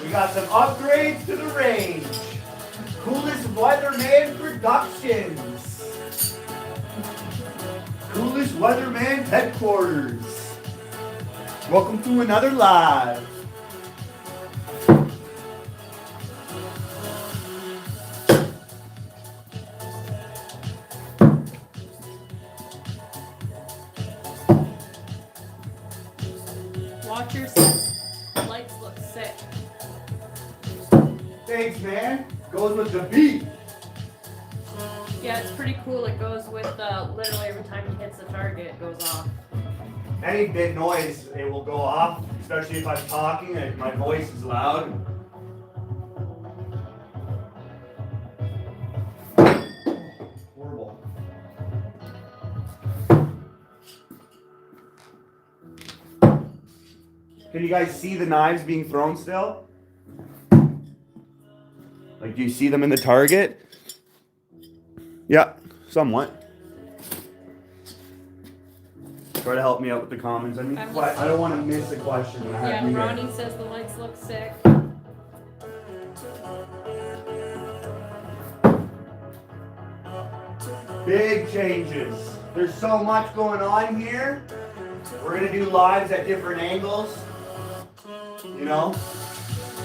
We got some upgrades to the range. Coolest Weatherman Productions. Coolest Weatherman Headquarters. Welcome to another live. Watcher says the lights look sick. Thanks, man. Goes with the beat. Yeah, it's pretty cool. It goes with literally every time he hits the target, it goes off. Any bit noise, it will go off, especially if I'm talking and my voice is loud. Horrible. Can you guys see the knives being thrown still? Like, do you see them in the target? Yeah, somewhat. Try to help me out with the comments. I mean, I don't want to miss a question. Yeah, Ronnie says the lights look sick. Big changes. There's so much going on here. We're going to do lives at different angles. You know,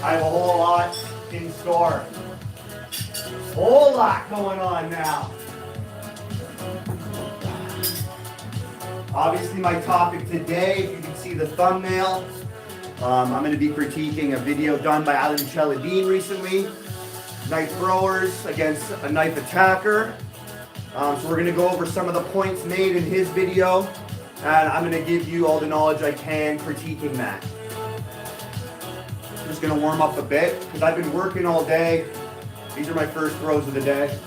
I have a whole lot in store. Whole lot going on now. Obviously, my topic today, if you can see the thumbnail, I'm going to be critiquing a video done by Cheladine recently. Knife throwers against a knife attacker. So we're going to go over some of the points made in his video, and I'm going to give you all the knowledge I can critiquing that. I'm just going to warm up a bit because I've been working all day. These are my first throws of the day.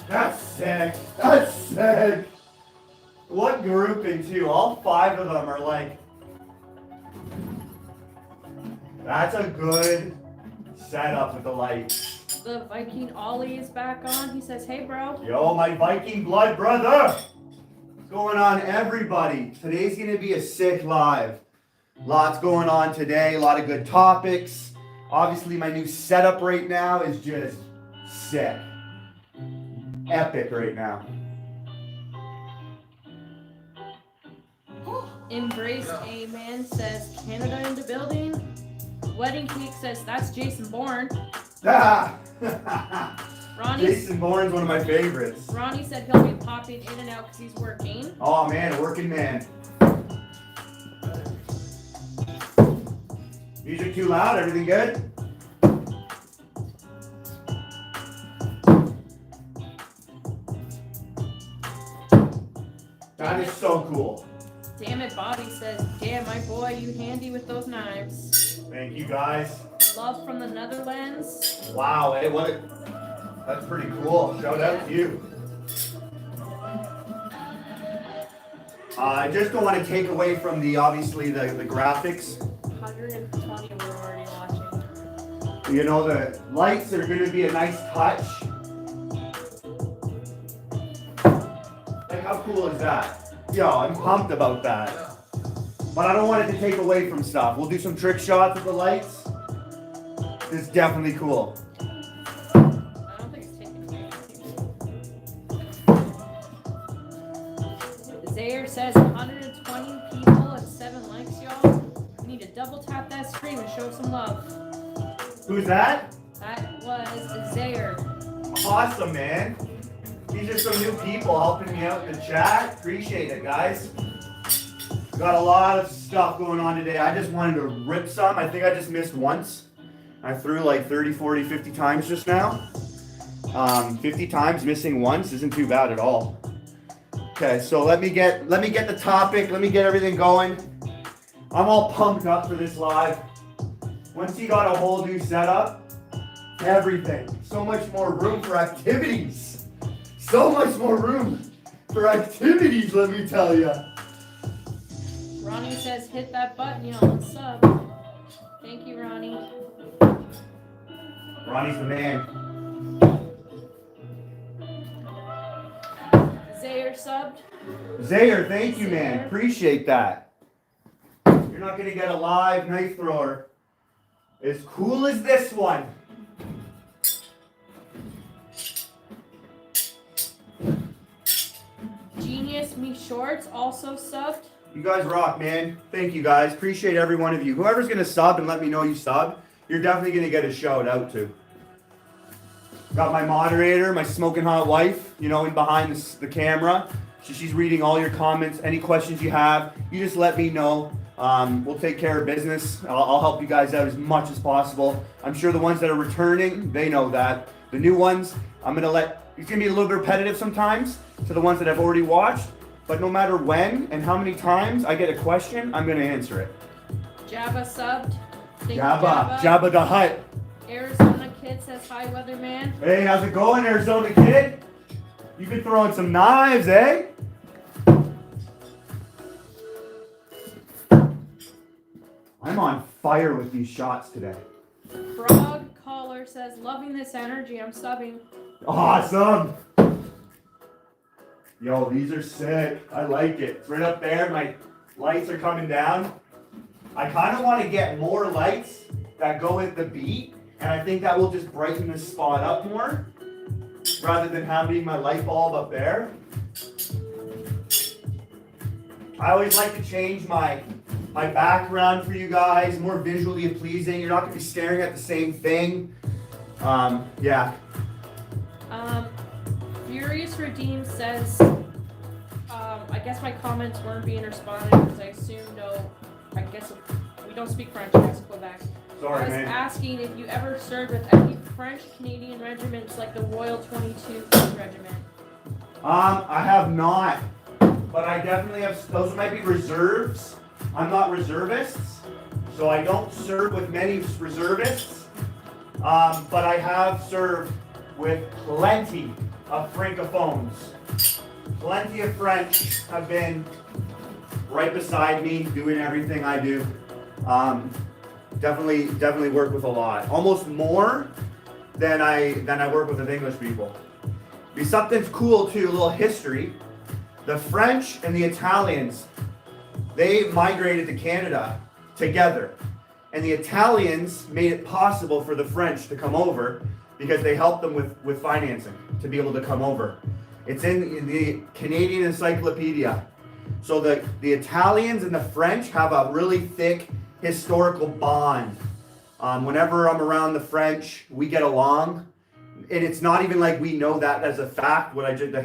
That's sick. That's sick. What grouping too? All 5 of them are like. That's a good setup with the lights. The Viking Ollie is back on. He says, hey, bro. Yo, my Viking blood brother. What's going on, everybody? Today's going to be a sick live. Lots going on today. A lot of good topics. Obviously, my new setup right now is just sick. Epic right now. Embrace Amen says, Canada in the building. Wedding Cake says, that's Jason Bourne. Ah! Ronnie, Jason Bourne's one of my favorites. Ronnie said he'll be popping in and out because he's working. Oh man, working man. Music too loud? Everything good? That is so cool. Damn it, Bobby says, damn, my boy, you handy with those knives. Thank you guys. Love from the Netherlands. Wow, hey, that's pretty cool. Shout out to you. I just don't want to take away from obviously the graphics. 120 we're already watching. You know, the lights are going to be a nice touch. Like, how cool is that? Yo, I'm pumped about that. But I don't want it to take away from stuff. We'll do some trick shots with the lights. It's definitely cool. I don't think it's taking away. Zaire says 120 people and 7 likes, y'all. We need to double tap that screen and show some love. Who's that? That was Zaire. Awesome, man. These are some new people helping me out in the chat. Appreciate it, guys. Got a lot of stuff going on today. I just wanted to rip some. I think I just missed once. I threw like 30, 40, 50 times just now. 50 times missing once isn't too bad at all. Okay, so let me get the topic. Let me get everything going. I'm all pumped up for this live. Once you got a whole new setup, everything. So much more room for activities. So much more room for activities, let me tell you. Ronnie says hit that button, y'all, and sub. Thank you, Ronnie. Ronnie's the man. Zayer subbed. Zayer, thank you, man. Appreciate that. You're not gonna get a live knife thrower as cool as this one. Genius Me Shorts also subbed. You guys rock, man. Thank you, guys. Appreciate every one of you. Whoever's going to sub and let me know you sub, you're definitely going to get a shout out to. Got my moderator, my smoking hot wife, you know, in behind the camera. She's reading all your comments. Any questions you have, you just let me know. We'll take care of business. I'll help you guys out as much as possible. I'm sure the ones that are returning, they know that. The new ones, I'm going to it's going to be a little bit repetitive sometimes to the ones that I've already watched. But no matter when and how many times I get a question, I'm going to answer it. Jabba subbed. Jabba the Hutt. Arizona Kid says hi, weatherman. Hey, how's it going, Arizona Kid? You've been throwing some knives, eh? I'm on fire with these shots today. Frog Caller says, loving this energy, I'm subbing. Awesome. Yo, these are sick. I like it. It's right up there. My lights are coming down. I kind of want to get more lights that go with the beat, and I think that will just brighten this spot up more, rather than having my light bulb up there. I always like to change my background for you guys, more visually pleasing. You're not going to be staring at the same thing. Yeah. Furious Redeemed says, I guess my comments weren't being responded because I assume I guess we don't speak French, I guess Quebec. Sorry, I was man. asking if you ever served with any French Canadian regiments like the Royal 22 Regiment. I have not, but I definitely have. Those might be reserves. I'm not reservists, so I don't serve with many reservists. But I have served with plenty of francophones. Plenty of French have been right beside me, doing everything I do. Definitely work with a lot. Almost more than I work with English people. Be something's cool too, a little history. The French and the Italians, they migrated to Canada together. And the Italians made it possible for the French to come over because they helped them with financing to be able to come over. It's in the Canadian Encyclopedia. So the Italians and the French have a really thick historical bond. Whenever I'm around the French, we get along. And it's not even like we know that as a fact, the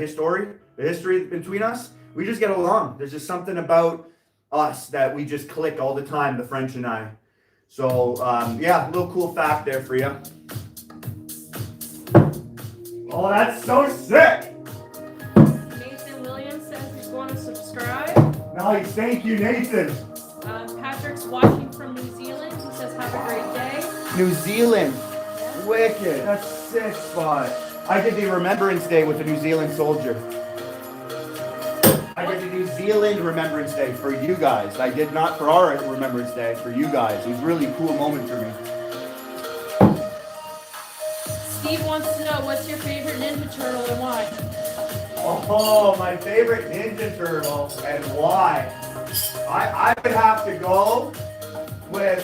history between us. We just get along. There's just something about us that we just click all the time, the French and I. So, yeah, a little cool fact there for you. Oh, that's so sick! Nathan Williams says he's going to subscribe. Nice, thank you, Nathan. Patrick's watching from New Zealand. He says, have a great day. New Zealand. Wicked. That's a sick spot. I did the Remembrance Day with a New Zealand soldier. I did the New Zealand Remembrance Day for you guys. I did not for our Remembrance Day, for you guys. It was really a cool moment for me. Steve wants to know, what's your favorite Ninja Turtle and why? Oh, my favorite Ninja Turtle and why? I would have to go with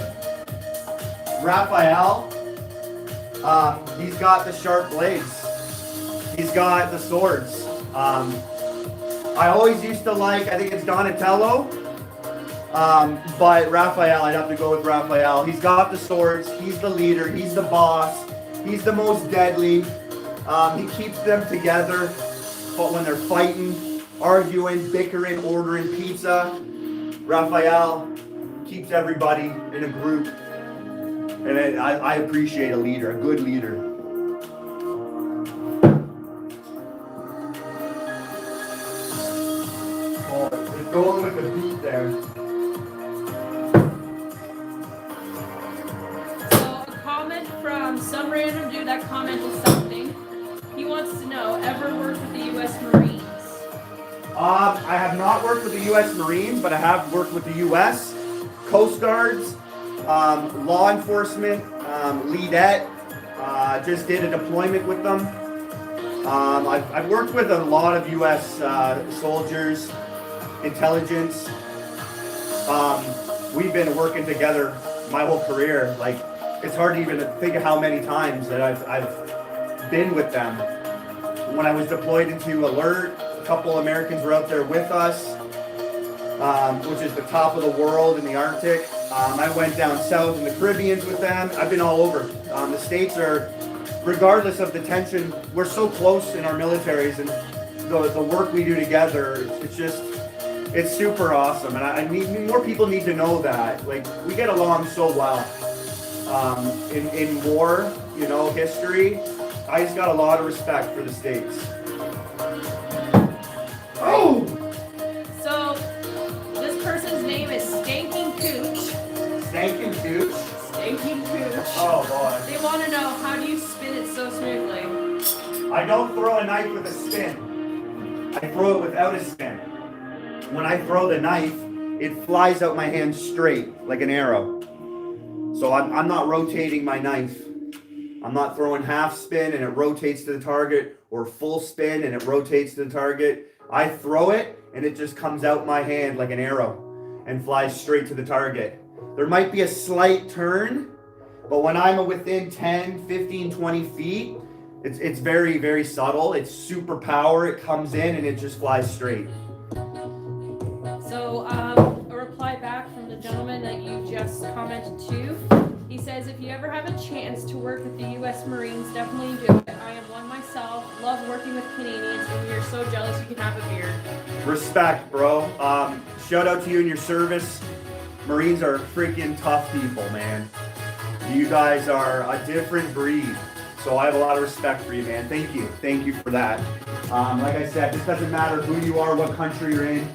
Raphael. He's got the sharp blades. He's got the swords. I always used to like, I think it's Donatello. But Raphael, I'd have to go with Raphael. He's got the swords. He's the leader. He's the boss. He's the most deadly. He keeps them together. But when they're fighting, arguing, bickering, ordering pizza, Raphael keeps everybody in a group. And I appreciate a leader, a good leader. Oh, it's going with the beat there. So a comment from some random dude that commented something. He wants to know, ever worked with the U.S. Marines? I have not worked with the U.S. Marines, but I have worked with the U.S. Coast Guards, law enforcement, leadette, Just did a deployment with them. I've worked with a lot of U.S. soldiers, intelligence. We've been working together my whole career. Like, it's hard to even think of how many times that I've been with them. When I was deployed into Alert, a couple Americans were out there with us, which is the top of the world in the Arctic. I went down south in the Caribbean with them. I've been all over. The States are, regardless of the tension, we're so close in our militaries, and the work we do together, it's super awesome. And I need more people need to know that. Like, we get along so well. In war, history, I just got a lot of respect for the States. Oh! So, this person's name is Stanking Cooch. Stanking Cooch? Stanking Cooch. Oh, boy. They want to know, how do you spin it so smoothly? I don't throw a knife with a spin. I throw it without a spin. When I throw the knife, it flies out my hand straight, like an arrow. So I'm not rotating my knife. I'm not throwing half spin and it rotates to the target, or full spin and it rotates to the target. I throw it and it just comes out my hand like an arrow and flies straight to the target. There might be a slight turn, but when I'm within 10, 15, 20 feet, it's very, very subtle. It's super power. It comes in and it just flies straight. So, a reply back from the gentleman that you just commented to. He says, if you ever have a chance to work with the U.S. Marines, definitely do it. I am one myself, love working with Canadians, and we are so jealous you can have a beer. Respect, bro. Shout out to you and your service. Marines are freaking tough people, man. You guys are a different breed. So I have a lot of respect for you, man. Thank you. Thank you for that. Like I said, this doesn't matter who you are, what country you're in.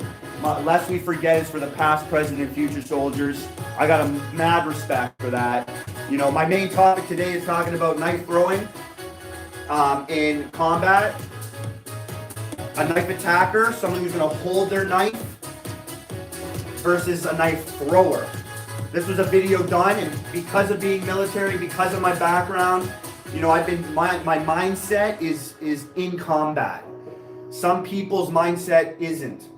Lest we forget, it's for the past, present, and future soldiers. I got a mad respect for that. My main topic today is talking about knife throwing in combat. A knife attacker, someone who's going to hold their knife, versus a knife thrower. This was a video done, and because of being military, because of my background, my mindset is in combat. Some people's mindset isn't.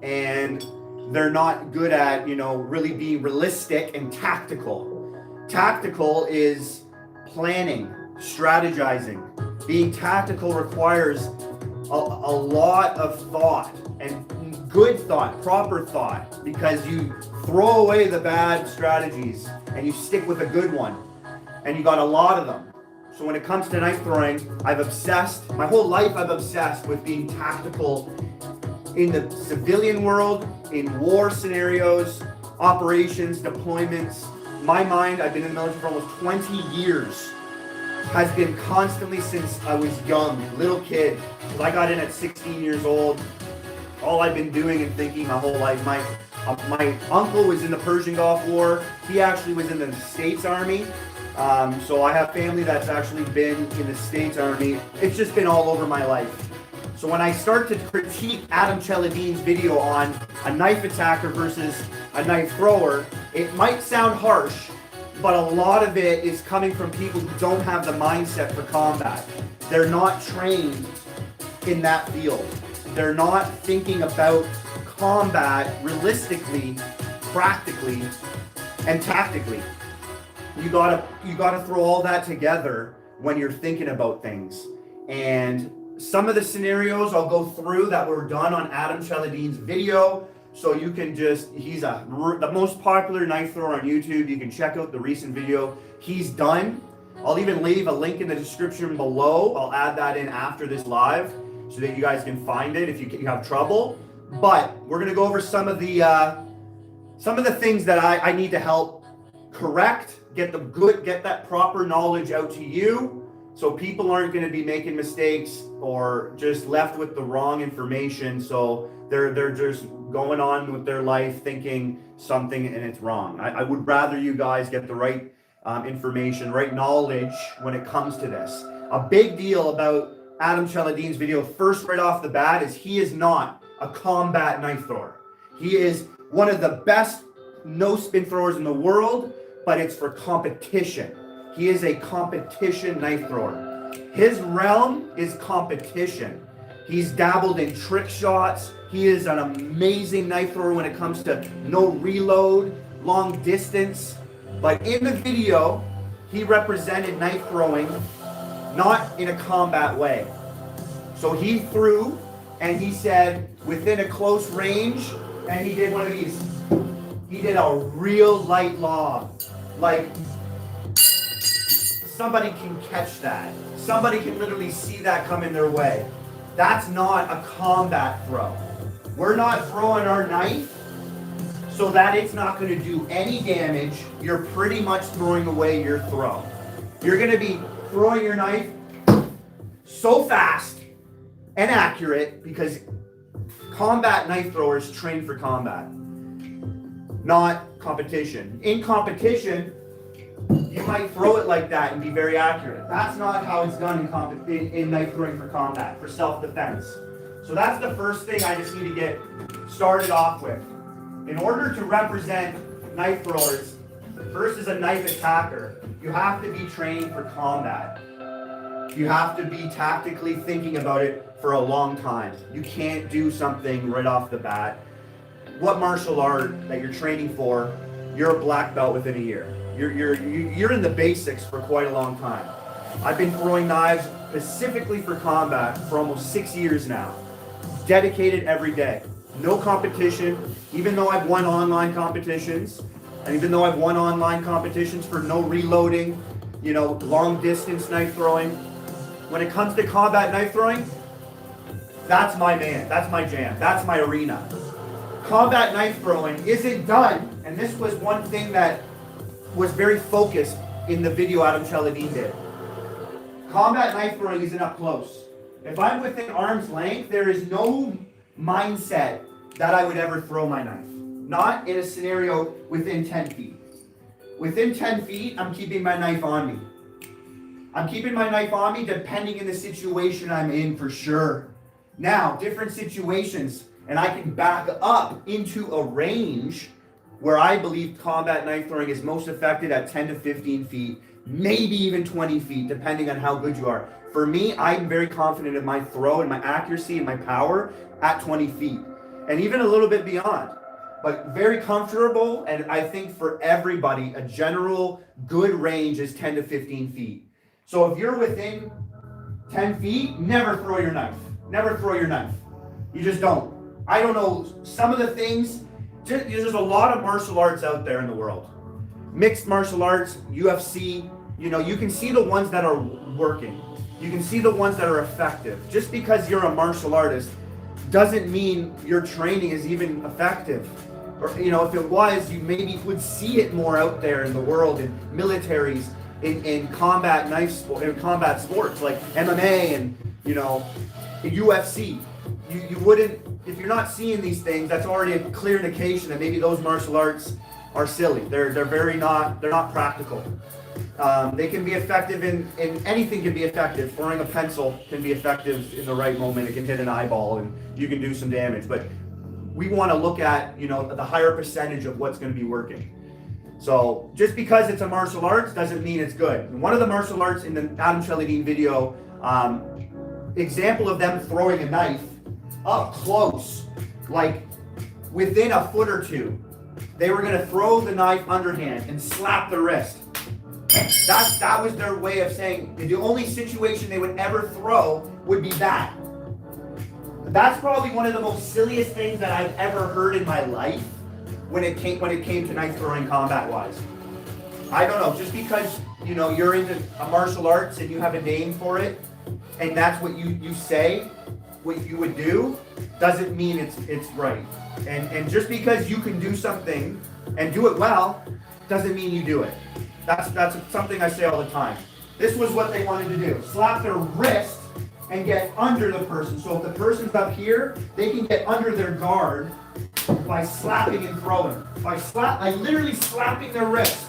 And they're not good at, really being realistic and tactical. Tactical is planning, strategizing. Being tactical requires a lot of thought, and good thought, proper thought, because you throw away the bad strategies and you stick with a good one. And you got a lot of them. So when it comes to knife throwing, my whole life I've obsessed with being tactical in the civilian world, in war scenarios, operations, deployments. My mind, I've been in the military for almost 20 years, has been constantly since I was young, little kid. I got in at 16 years old. All I've been doing and thinking my whole life. My uncle was in the Persian Gulf War. He actually was in the States Army. So I have family that's actually been in the States Army. It's just been all over my life. So when I start to critique Adam Cheladine's video on a knife attacker versus a knife thrower, it might sound harsh, but a lot of it is coming from people who don't have the mindset for combat. They're not trained in that field. They're not thinking about combat realistically, practically, and tactically. You gotta throw all that together when you're thinking about things. And some of the scenarios I'll go through that were done on Adam Cheladine's video, so you can he's the most popular knife thrower on YouTube. You can check out the recent video he's done. I'll even leave a link in the description below. I'll add that in after this live so that you guys can find it if you have trouble. But we're gonna go over some of the things that I need to help correct, get that proper knowledge out to you, so people aren't going to be making mistakes or just left with the wrong information. So they're just going on with their life thinking something and it's wrong. I would rather you guys get the right information, right knowledge when it comes to this. A big deal about Adam Cheladine's video, first right off the bat, is he is not a combat knife thrower. He is one of the best no spin throwers in the world, but it's for competition. He is a competition knife thrower. His realm is competition. He's dabbled in trick shots. He is an amazing knife thrower when it comes to no reload, long distance. But in the video, he represented knife throwing not in a combat way. So he threw and he said within a close range, and he did one of these. He did a real light lob. Like somebody can catch that. Somebody can literally see that coming their way. That's not a combat throw. We're not throwing our knife so that it's not going to do any damage. You're pretty much throwing away your throw. You're going to be throwing your knife so fast and accurate because combat knife throwers train for combat, not competition. In competition, you might throw it like that and be very accurate. That's not how it's done in knife throwing for combat, for self-defense. So that's the first thing I just need to get started off with. In order to represent knife throwers, first as a knife attacker, you have to be trained for combat. You have to be tactically thinking about it for a long time. You can't do something right off the bat. What martial art that you're training for, you're a black belt within a year. You're in the basics for quite a long time. I've been throwing knives specifically for combat for almost 6 years now. Dedicated every day. No competition, even though I've won online competitions, and even though I've won online competitions for no reloading, long distance knife throwing. When it comes to combat knife throwing, that's my man, that's my jam, that's my arena. Combat knife throwing isn't done, and this was one thing that was very focused in the video Adam Cheladine did. Combat knife throwing isn't up close. If I'm within arm's length, there is no mindset that I would ever throw my knife. Not in a scenario within 10 feet. Within 10 feet, I'm keeping my knife on me. I'm keeping my knife on me depending on the situation I'm in for sure. Now, different situations, and I can back up into a range where I believe combat knife throwing is most effective at 10 to 15 feet, maybe even 20 feet, depending on how good you are. For me, I'm very confident in my throw and my accuracy and my power at 20 feet, and even a little bit beyond. But very comfortable, and I think for everybody, a general good range is 10 to 15 feet. So if you're within 10 feet, never throw your knife. Never throw your knife. You just don't. I don't know, some of the things, there's a lot of martial arts out there in the world. Mixed martial arts, UFC, you can see the ones that are working. You can see the ones that are effective. Just because you're a martial artist doesn't mean your training is even effective. Or, if it was, you maybe would see it more out there in the world, in militaries, in combat in combat sports like MMA and, UFC. You wouldn't, if you're not seeing these things, that's already a clear indication that maybe those martial arts are silly. They're not practical. They can be effective in anything can be effective. Throwing a pencil can be effective in the right moment. It can hit an eyeball and you can do some damage. But we want to look at, the higher percentage of what's going to be working. So just because it's a martial arts doesn't mean it's good. And one of the martial arts in the Adam Cheladine video, example of them throwing a knife up close, like within a foot or two, they were going to throw the knife underhand and slap the wrist. That was their way of saying the only situation they would ever throw would be that. That's probably one of the most silliest things that I've ever heard in my life when it came to knife throwing combat wise. I don't know, just because you're into martial arts and you have a name for it, and that's what you say, what you would do, doesn't mean it's right. And just because you can do something and do it well, doesn't mean you do it. That's something I say all the time. This was what they wanted to do. Slap their wrist and get under the person. So if the person's up here, they can get under their guard by slapping and throwing. By literally slapping their wrist.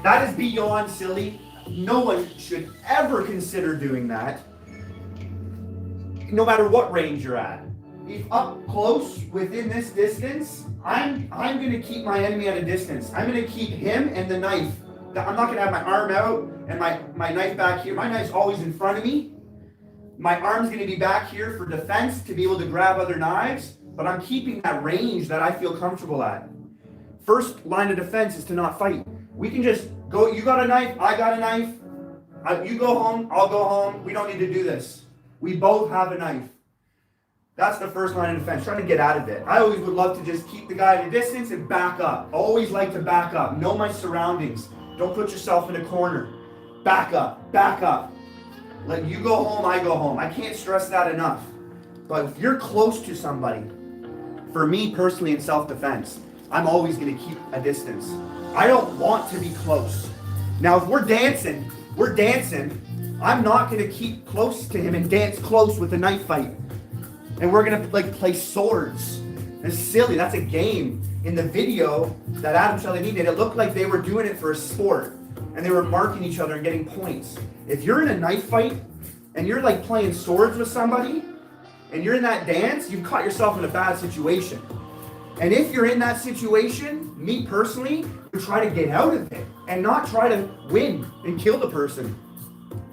That is beyond silly. No one should ever consider doing that. No matter what range you're at. If up close within this distance, I'm going to keep my enemy at a distance. I'm going to keep him and the knife I'm not gonna have my arm out and my knife back here. My knife's always in front of me. My arm's gonna be back here for defense to be able to grab other knives, but I'm keeping that range that I feel comfortable at. First line of defense is to not fight. We can just go, you got a knife, I got a knife. You go home, I'll go home. We don't need to do this. We both have a knife. That's the first line of defense, trying to get out of it. I always would love to just keep the guy at a distance and back up. Always like to back up. Know my surroundings. Don't put yourself in a corner. Back up, back up. Let you go home, I go home. I can't stress that enough. But if you're close to somebody, for me personally in self-defense, I'm always going to keep a distance. I don't want to be close. Now, if we're dancing, I'm not going to keep close to him and dance close with a knife fight. And we're going to play swords. It's silly. That's a game. In the video that Adam Cheladine did, it looked like they were doing it for a sport. And they were marking each other and getting points. If you're in a knife fight and you're playing swords with somebody and you're in that dance, you've caught yourself in a bad situation. And if you're in that situation, me personally, would try to get out of it and not try to win and kill the person.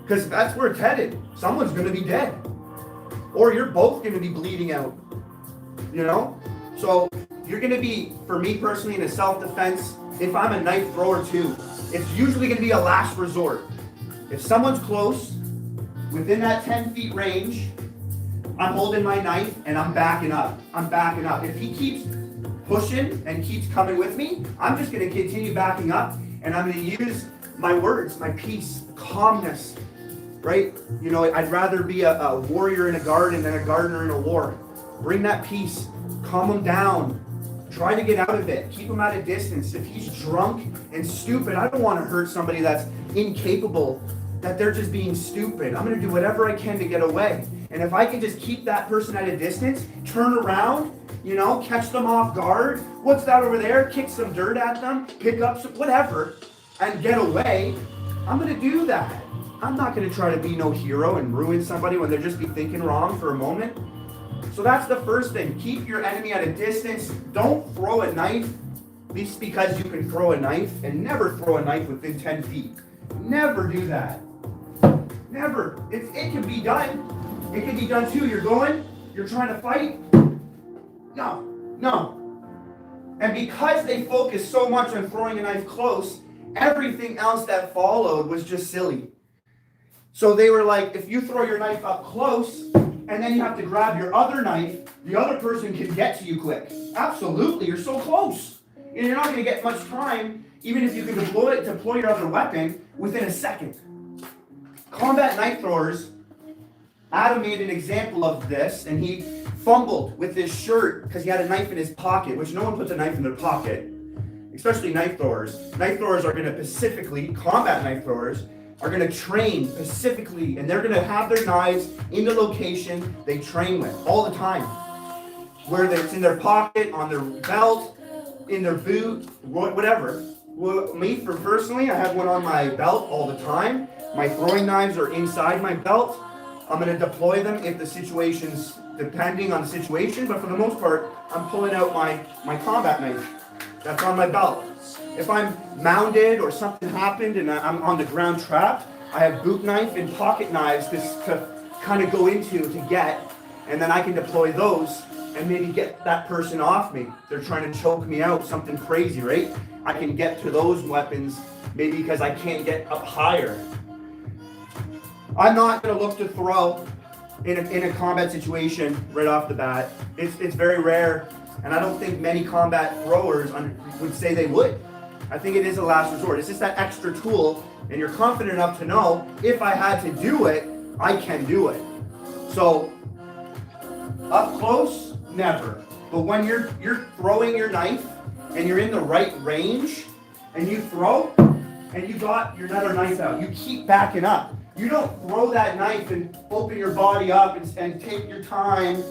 Because that's where it's headed. Someone's going to be dead. Or you're both going to be bleeding out. You know? So you're going to be, for me personally, in a self-defense, if I'm a knife thrower too, it's usually going to be a last resort. If someone's close, within that 10 feet range, I'm holding my knife and I'm backing up. If he keeps pushing and keeps coming with me, I'm just going to continue backing up, and I'm going to use my words, my peace, calmness, right? You know, I'd rather be a warrior in a garden than a gardener in a war. Bring that peace, calm him down, try to get out of it, keep him at a distance. If he's drunk and stupid, I don't want to hurt somebody that's incapable, that they're just being stupid. I'm going to do whatever I can to get away. And if I can just keep that person at a distance, turn around, you know, catch them off guard. What's that over there? Kick some dirt at them, pick up some, whatever, and get away. I'm going to do that. I'm not going to try to be no hero and ruin somebody when they're just be thinking wrong for a moment. So that's the first thing. Keep your enemy at a distance. Don't throw a knife just because you can throw a knife, and never throw a knife within 10 feet. Never do that. Never. It can be done. It can be done too. You're trying to fight. No. And because they focused so much on throwing a knife close, everything else that followed was just silly. So they were like, if you throw your knife up close, and then you have to grab your other knife, the other person can get to you quick. Absolutely, you're so close. And you're not going to get much time, even if you can deploy your other weapon within a second. Combat knife throwers, Adam made an example of this, and he fumbled with his shirt because he had a knife in his pocket, which no one puts a knife in their pocket, especially knife throwers. Knife throwers are going to combat knife throwers, are going to train specifically, and they're going to have their knives in the location they train with all the time. Whether it's in their pocket, on their belt, in their boot, whatever. Well, personally, I have one on my belt all the time. My throwing knives are inside my belt. I'm going to deploy them if the situation's depending on the situation, but for the most part, I'm pulling out my combat knife that's on my belt. If I'm mounted or something happened and I'm on the ground trapped, I have boot knife and pocket knives to kind of go into to get, and then I can deploy those and maybe get that person off me. They're trying to choke me out, something crazy, right? I can get to those weapons maybe because I can't get up higher. I'm not going to look to throw in a combat situation right off the bat. It's very rare, and I don't think many combat throwers would say they would. I think it is a last resort. It's just that extra tool, and you're confident enough to know if I had to do it, I can do it. So up close, never. But when you're throwing your knife and you're in the right range and you throw and you got your other knife out, you keep backing up. You don't throw that knife and open your body up and take your time.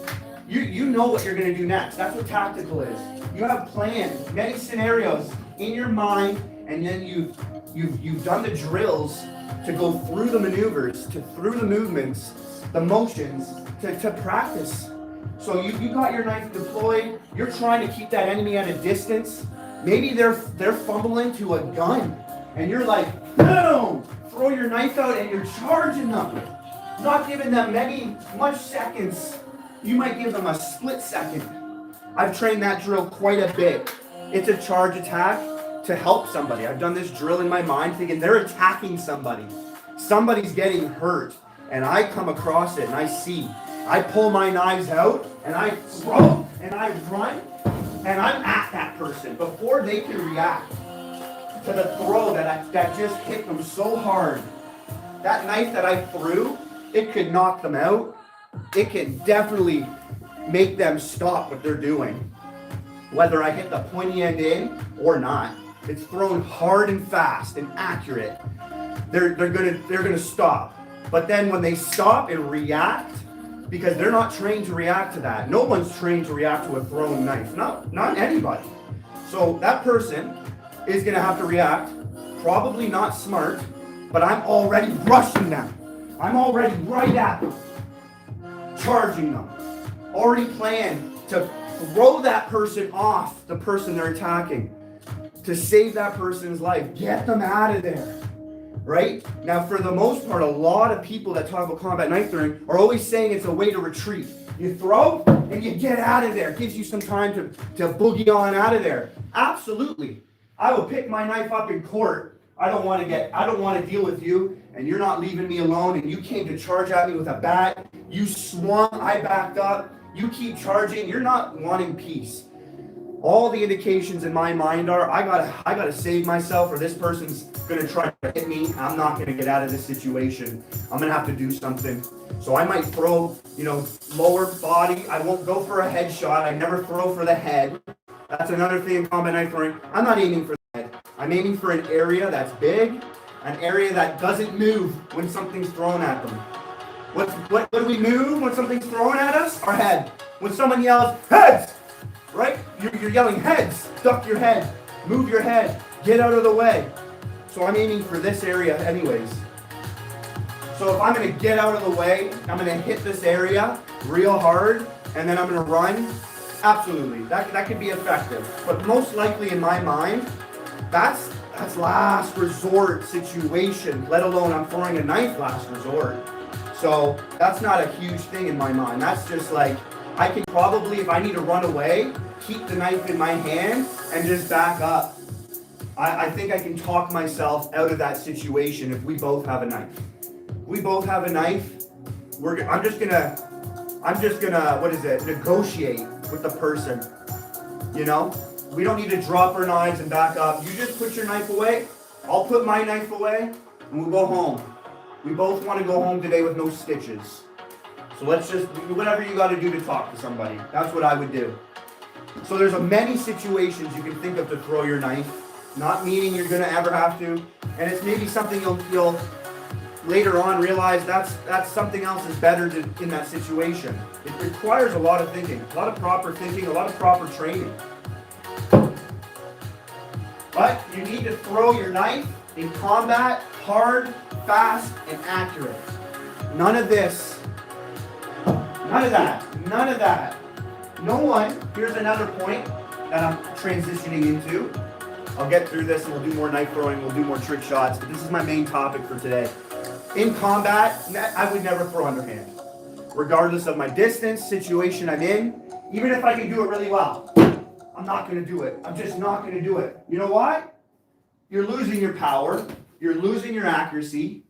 You know what you're going to do next. That's what tactical is. You have planned many scenarios in your mind, and then you've done the drills to go through the maneuvers, through the movements, the motions, to practice. So you got your knife deployed. You're trying to keep that enemy at a distance. Maybe they're fumbling to a gun. and you're like, boom, throw your knife out and you're charging them. Not giving them much seconds. You might give them a split second. I've trained that drill quite a bit. It's a charge attack to help somebody. I've done this drill in my mind thinking they're attacking somebody. Somebody's getting hurt. And I come across it and I see. I pull my knives out and I throw and I run and I'm at that person before they can react to the throw that just hit them so hard. That knife that I threw, it could knock them out. It can definitely make them stop what they're doing. Whether I hit the pointy end in or not. It's thrown hard and fast and accurate. They're gonna stop. But then when they stop and react, because they're not trained to react to that. No one's trained to react to a thrown knife. Not anybody. So that person is gonna have to react, probably not smart, but I'm already rushing them. I'm already right at them, charging them. Already planned to throw that person off the person they're attacking, to save that person's life, get them out of there. Right? Now, for the most part, a lot of people that talk about combat knife throwing are always saying it's a way to retreat. You throw and you get out of there. It gives you some time to boogie on out of there. Absolutely. I will pick my knife up in court. I don't want to deal with you, and you're not leaving me alone, and you came to charge at me with a bat. You swung, I backed up. You keep charging. You're not wanting peace. All the indications in my mind are I gotta save myself, or this person's gonna try to hit me. I'm not gonna get out of this situation. I'm gonna have to do something. So I might throw, lower body. I won't go for a headshot. I never throw for the head. That's another thing in combat knife throwing. I'm not aiming for the head. I'm aiming for an area that's big, an area that doesn't move when something's thrown at them. What do we move when something's thrown at us? Our head. When someone yells, heads! Right? You're yelling heads. Duck your head. Move your head. Get out of the way. So I'm aiming for this area anyways. So if I'm going to get out of the way, I'm going to hit this area real hard, and then I'm going to run. Absolutely. That could be effective. But most likely in my mind, that's last resort situation, let alone I'm throwing a knife last resort. So that's not a huge thing in my mind. That's just like, I can probably, if I need to run away, keep the knife in my hand and just back up. I think I can talk myself out of that situation if we both have a knife. If we both have a knife, I'm just gonna, negotiate with the person. We don't need to drop our knives and back up. You just put your knife away, I'll put my knife away, and we'll go home. We both want to go home today with no stitches. So let's just do whatever you got to do to talk to somebody. That's what I would do. So there's many situations you can think of to throw your knife, not meaning you're going to ever have to. And it's maybe something you'll later on realize that's something else is better in that situation. It requires a lot of thinking, a lot of proper thinking, a lot of proper training. But you need to throw your knife in combat hard, fast, and accurate. None of this. None of that. No one, here's another point that I'm transitioning into. I'll get through this and we'll do more knife throwing, we'll do more trick shots, but this is my main topic for today. In combat, I would never throw underhand. Regardless of my distance, situation I'm in, even if I can do it really well, I'm not going to do it. I'm just not going to do it. You know why? You're losing your power. You're losing your accuracy.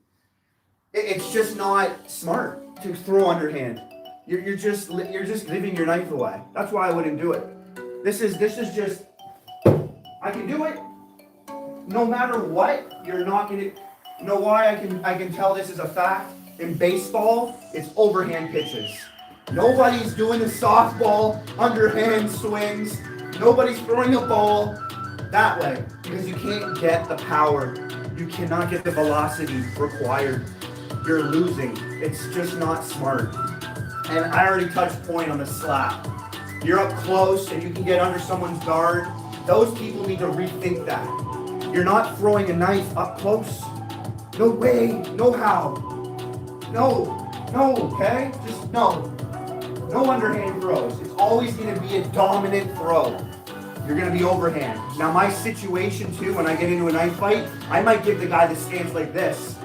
It's just not smart to throw underhand. You're just giving your knife away. That's why I wouldn't do it. This is just, I can do it. No matter what, you're not gonna. You know why I can tell this is a fact? In baseball, it's overhand pitches. Nobody's doing the softball underhand swings. Nobody's throwing a ball that way because you can't get the power. You cannot get the velocity required. You're losing. It's just not smart. And I already touched point on the slap. You're up close and you can get under someone's guard. Those people need to rethink that. You're not throwing a knife up close. No way, no how. No, okay? Just no. No underhand throws. It's always going to be a dominant throw. you're gonna be overhand. Now my situation too, when I get into a knife fight, I might give the guy the stance like this.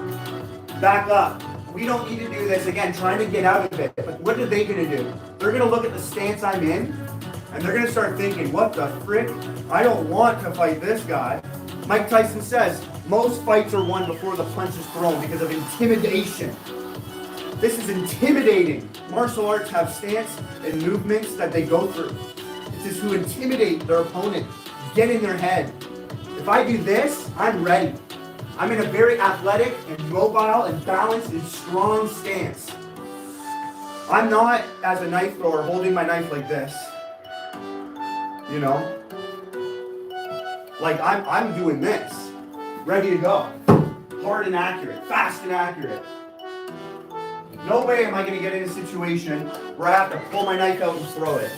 Back up. We don't need to do this. Again, trying to get out of it. But what are they gonna do? They're gonna look at the stance I'm in, and they're gonna start thinking, what the frick? I don't want to fight this guy. Mike Tyson says, most fights are won before the punch is thrown because of intimidation. This is intimidating. Martial arts have stance and movements that they go through. It's just to intimidate their opponent, get in their head. If I do this, I'm ready. I'm in a very athletic and mobile and balanced and strong stance. I'm not, as a knife thrower, holding my knife like this. You know? Like I'm doing this. Ready to go. Hard and accurate, fast and accurate. No way am I going to get in a situation where I have to pull my knife out and throw it.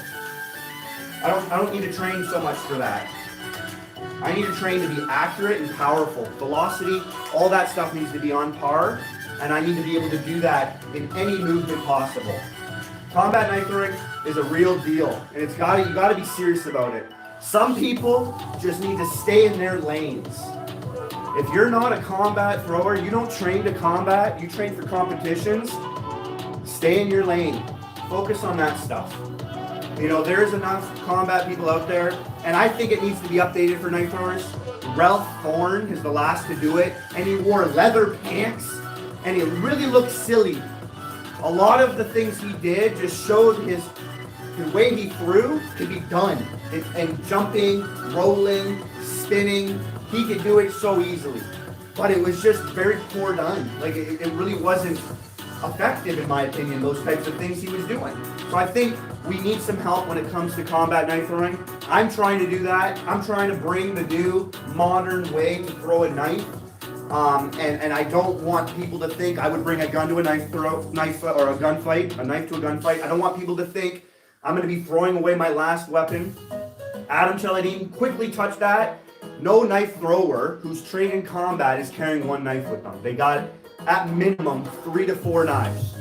I don't need to train so much for that. I need to train to be accurate and powerful. Velocity, all that stuff needs to be on par, and I need to be able to do that in any movement possible. Combat knife throwing is a real deal, and you gotta be serious about it. Some people just need to stay in their lanes. If you're not a combat thrower, you don't train to combat, you train for competitions, stay in your lane. Focus on that stuff. You know, there's enough combat people out there, and I think it needs to be updated for knife throwers. Ralph Thorne is the last to do it, and he wore leather pants, and he really looked silly. A lot of the things he did just showed the way he threw could be done. And jumping, rolling, spinning, he could do it so easily. But it was just very poor done. Like, it really wasn't effective, in my opinion, those types of things he was doing. So I think we need some help when it comes to combat knife throwing. I'm trying to do that. I'm trying to bring the new modern way to throw a knife. And I don't want people to think I would bring a gun to a knife or a gunfight, a knife to a gunfight. I don't want people to think I'm going to be throwing away my last weapon. Adam Cheladine, quickly touch that. No knife thrower who's trained in combat is carrying one knife with them. They got, at minimum, 3 to 4 knives.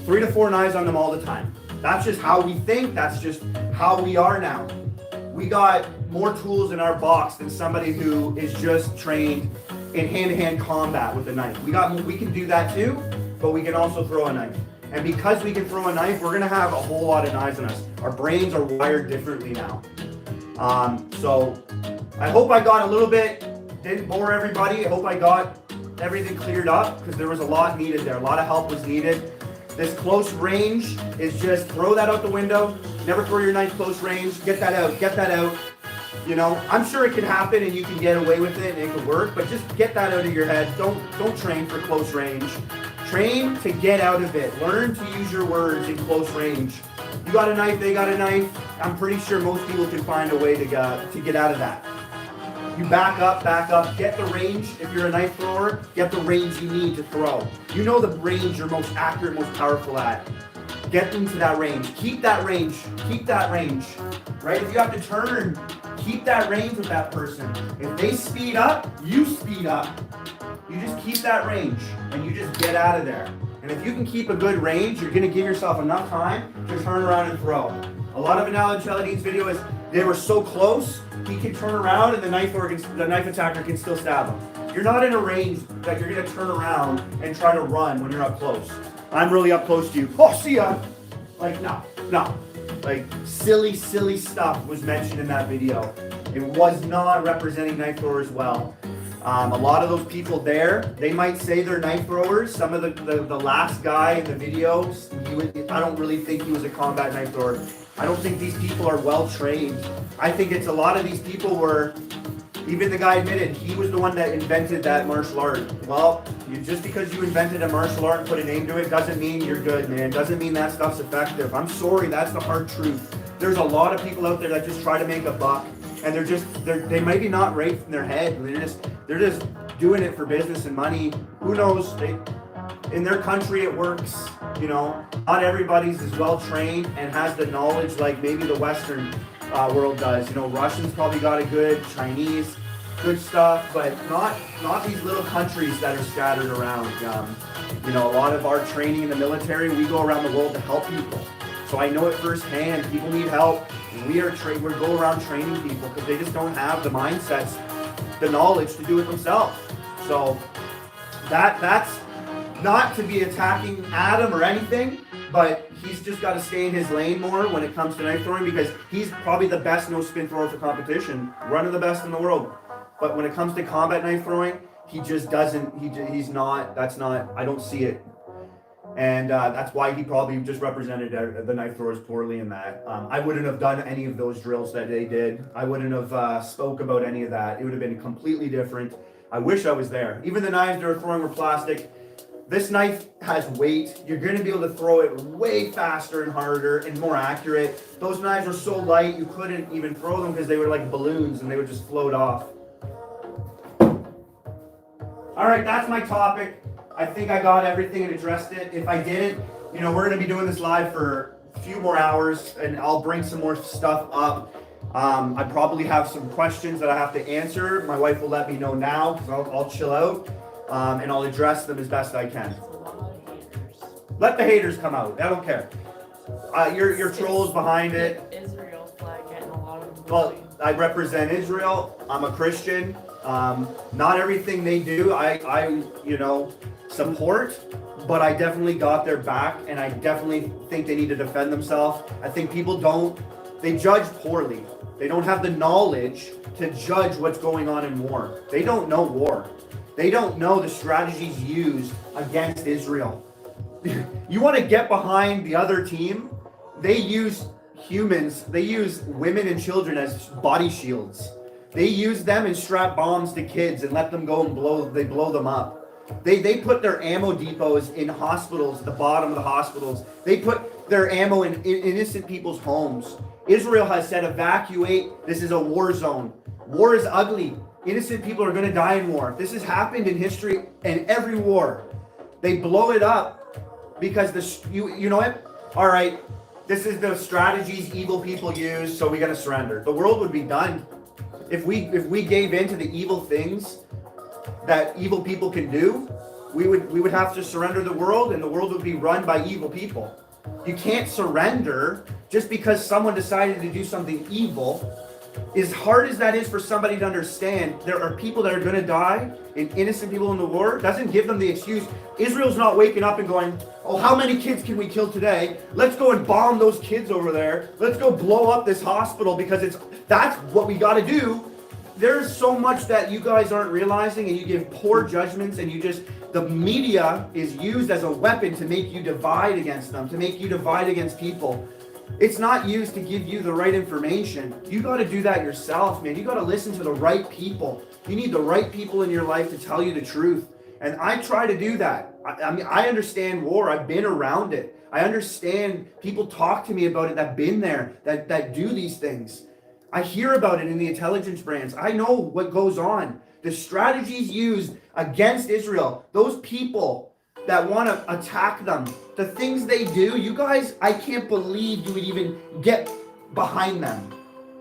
3 to 4 knives on them all the time. That's just how we think. That's just how we are now. We got more tools in our box than somebody who is just trained in hand-to-hand combat with a knife. We can do that too, but we can also throw a knife. And because we can throw a knife, we're gonna have a whole lot of knives on us. Our brains are wired differently now. So I hope I got a little bit, didn't bore everybody. I hope I got everything cleared up, because there was a lot needed there. A lot of help was needed. This close range is just throw that out the window. Never throw your knife close range. Get that out. Get that out. You know, I'm sure it can happen and you can get away with it and it could work, but just get that out of your head. Don't train for close range. Train to get out of it. Learn to use your words in close range. You got a knife, they got a knife. I'm pretty sure most people can find a way to get out of that. You back up, get the range. If you're a knife thrower, get the range you need to throw. You know the range you're most accurate, most powerful at. Get into that range. Keep that range. Keep that range. Right? If you have to turn, keep that range with that person. If they speed up, you speed up. You just keep that range and you just get out of there. And if you can keep a good range, you're going to give yourself enough time to turn around and throw. A lot of Alan Cheladine's video is they were so close, he can turn around and the knife attacker can still stab him. You're not in a range that you're going to turn around and try to run when you're up close. I'm really up close to you. Oh, see ya! Like, no. Like, silly stuff was mentioned in that video. It was not representing knife throwers well. A lot of those people there, they might say they're knife throwers. Some of the last guy in the video, I don't really think he was a combat knife thrower. I don't think these people are well trained. I think it's a lot of these people were, even the guy admitted, he was the one that invented that martial art. Well, just because you invented a martial art and put a name to it doesn't mean you're good, man. Doesn't mean that stuff's effective. I'm sorry, that's the hard truth. There's a lot of people out there that just try to make a buck, and they might be not right in their head. They're just doing it for business and money. Who knows? In their country it works. You know, not everybody's as well trained and has the knowledge like maybe the Western world does. You know, Russians probably got a good, Chinese, good stuff, but not these little countries that are scattered around. You know, a lot of our training in the military, we go around the world to help people. So I know it firsthand. People need help We go around training people because they just don't have the mindsets, the knowledge to do it themselves. So that's not to be attacking Adam or anything, but he's just got to stay in his lane more when it comes to knife throwing, because he's probably the best no spin thrower for competition, one of the best in the world. But when it comes to combat knife throwing, he just doesn't. He's not. That's not. I don't see it. And that's why he probably just represented the knife throwers poorly in that. I wouldn't have done any of those drills that they did. I wouldn't have spoke about any of that. It would have been completely different. I wish I was there. Even the knives they were throwing were plastic. This knife has weight. You're going to be able to throw it way faster and harder and more accurate. Those knives were so light you couldn't even throw them because they were like balloons and they would just float off. All right, that's my topic. I think I got everything and addressed it. If I didn't, we're going to be doing this live for a few more hours, and I'll bring some more stuff up. I probably have some questions that I have to answer. My wife will let me know now, because I'll chill out, and I'll address them as best I can. Let the haters come out. I don't care. Your trolls behind it. Israel flag getting a lot of. Well, I represent Israel. I'm a Christian. Not everything they do, I support, but I definitely got their back, and I definitely think they need to defend themselves. I think people they judge poorly. They don't have the knowledge to judge what's going on in war. They don't know war. They don't know the strategies used against Israel. You want to get behind the other team? They use humans, they use women and children as body shields. They use them and strap bombs to kids and let them go and blow them up. They put their ammo depots in hospitals, the bottom of the hospitals. They put their ammo in innocent people's homes. Israel has said evacuate. This is a war zone. War is ugly. Innocent people are going to die in war. This has happened in history and every war. They blow it up because you know what? All right, this is the strategies evil people use, so we got to surrender. The world would be done. If we gave in to the evil things that evil people can do, we would have to surrender the world, and the world would be run by evil people. You can't surrender just because someone decided to do something evil. As hard as that is for somebody to understand, there are people that are going to die, and innocent people in the war doesn't give them the excuse. Israel's not waking up and going, oh, how many kids can we kill today? Let's go and bomb those kids over there. Let's go blow up this hospital because that's what we got to do. There's so much that you guys aren't realizing, and you give poor judgments, and the media is used as a weapon to make you divide against them, to make you divide against people. It's not used to give you the right information. You got to do that yourself, man. You got to listen to the right people. You need the right people in your life to tell you the truth. And I try to do that. I mean, I understand war. I've been around it. I understand people talk to me about it that've been there, that do these things. I hear about it in the intelligence brands. I know what goes on. The strategies used against Israel, those people that want to attack them, the things they do, you guys, I can't believe you would even get behind them.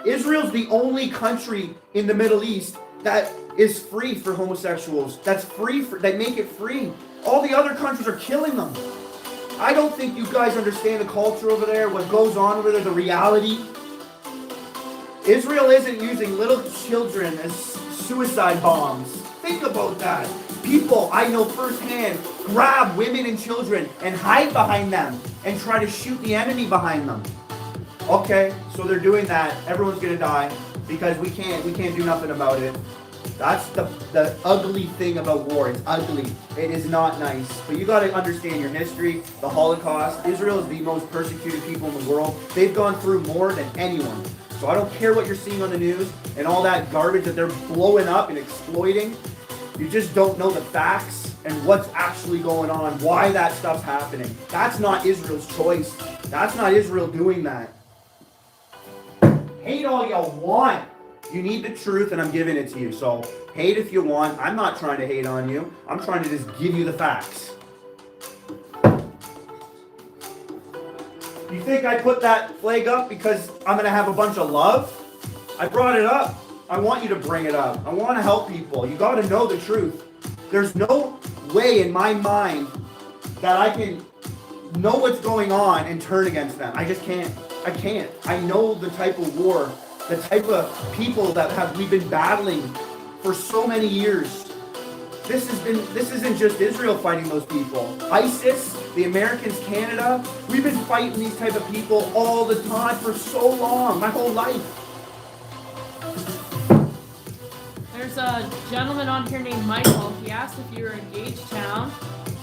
Israel's the only country in the Middle East that is free for homosexuals. They make it free. All the other countries are killing them. I don't think you guys understand the culture over there, what goes on over there, the reality. Israel isn't using little children as suicide bombs. Think about that. People, I know firsthand, grab women and children and hide behind them and try to shoot the enemy behind them. Okay, so they're doing that. Everyone's gonna die because we can't do nothing about it. That's the ugly thing about war. It's ugly. It is not nice. But you got to understand your history, the Holocaust. Israel is the most persecuted people in the world. They've gone through more than anyone. So I don't care what you're seeing on the news and all that garbage that they're blowing up and exploiting. You just don't know the facts and what's actually going on, why that stuff's happening. That's not Israel's choice. That's not Israel doing that. Hate all you want. You need the truth, and I'm giving it to you. So hate if you want. I'm not trying to hate on you. I'm trying to just give you the facts. You think I put that flag up because I'm going to have a bunch of love? I brought it up. I want you to bring it up. I want to help people. You got to know the truth. There's no way in my mind that I can know what's going on and turn against them. I just can't. I can't. I know the type of war, the type of people that we've been battling for so many years. This isn't just Israel fighting those people. ISIS, the Americans, Canada, we've been fighting these type of people all the time for so long, my whole life. There's a gentleman on here named Michael. He asked if you were in Gagetown.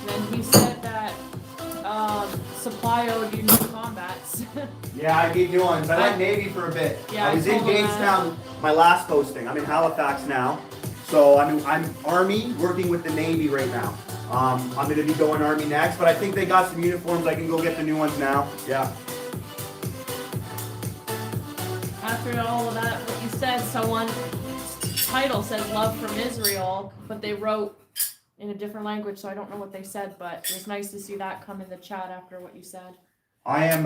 Then he said that Supply owed you new combats. Yeah, I need new ones. I went Navy for a bit. Yeah, I was in Gagetown, my last posting. I'm in Halifax now. So I'm Army working with the Navy right now. I'm going to be going Army next, but I think they got some uniforms. I can go get the new ones now. Yeah. After all of that, what you said, someone title says Love from Israel, but they wrote in a different language, so I don't know what they said, but it was nice to see that come in the chat after what you said. I am,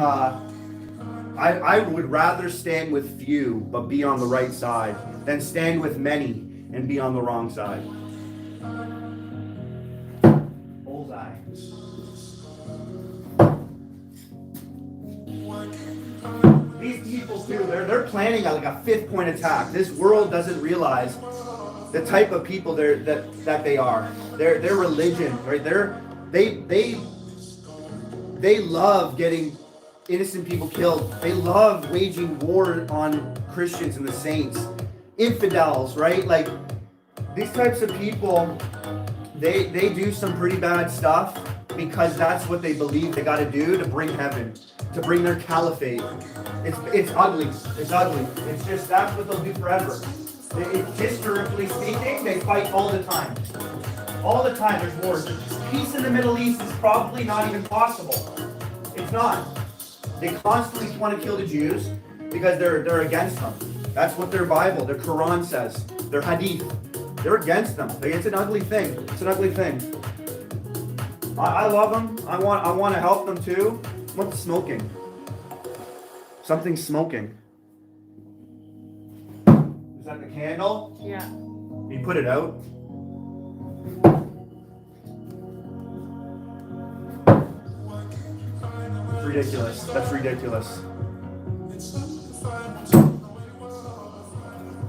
I would rather stand with few, but be on the right side, than stand with many and be on the wrong side. Bullseye. These people too, they're planning like a 5th point attack. This world doesn't realize the type of people that they are. Their religion, right? They love getting innocent people killed. They love waging war on Christians and the saints. Infidels, right? Like these types of people, they do some pretty bad stuff because that's what they believe they got to do to bring heaven, to bring their caliphate. It's ugly. It's ugly. It's just that's what they'll do forever. Historically speaking, they fight all the time. All the time there's wars. Peace in the Middle East is probably not even possible. It's not. They constantly want to kill the Jews because they're against them. That's what their Bible, their Quran says. Their Hadith. They're against them. It's an ugly thing. It's an ugly thing. I love them. I want to help them too. What's smoking? Something's smoking. Is that the candle? Yeah. You put it out. It's ridiculous. That's ridiculous.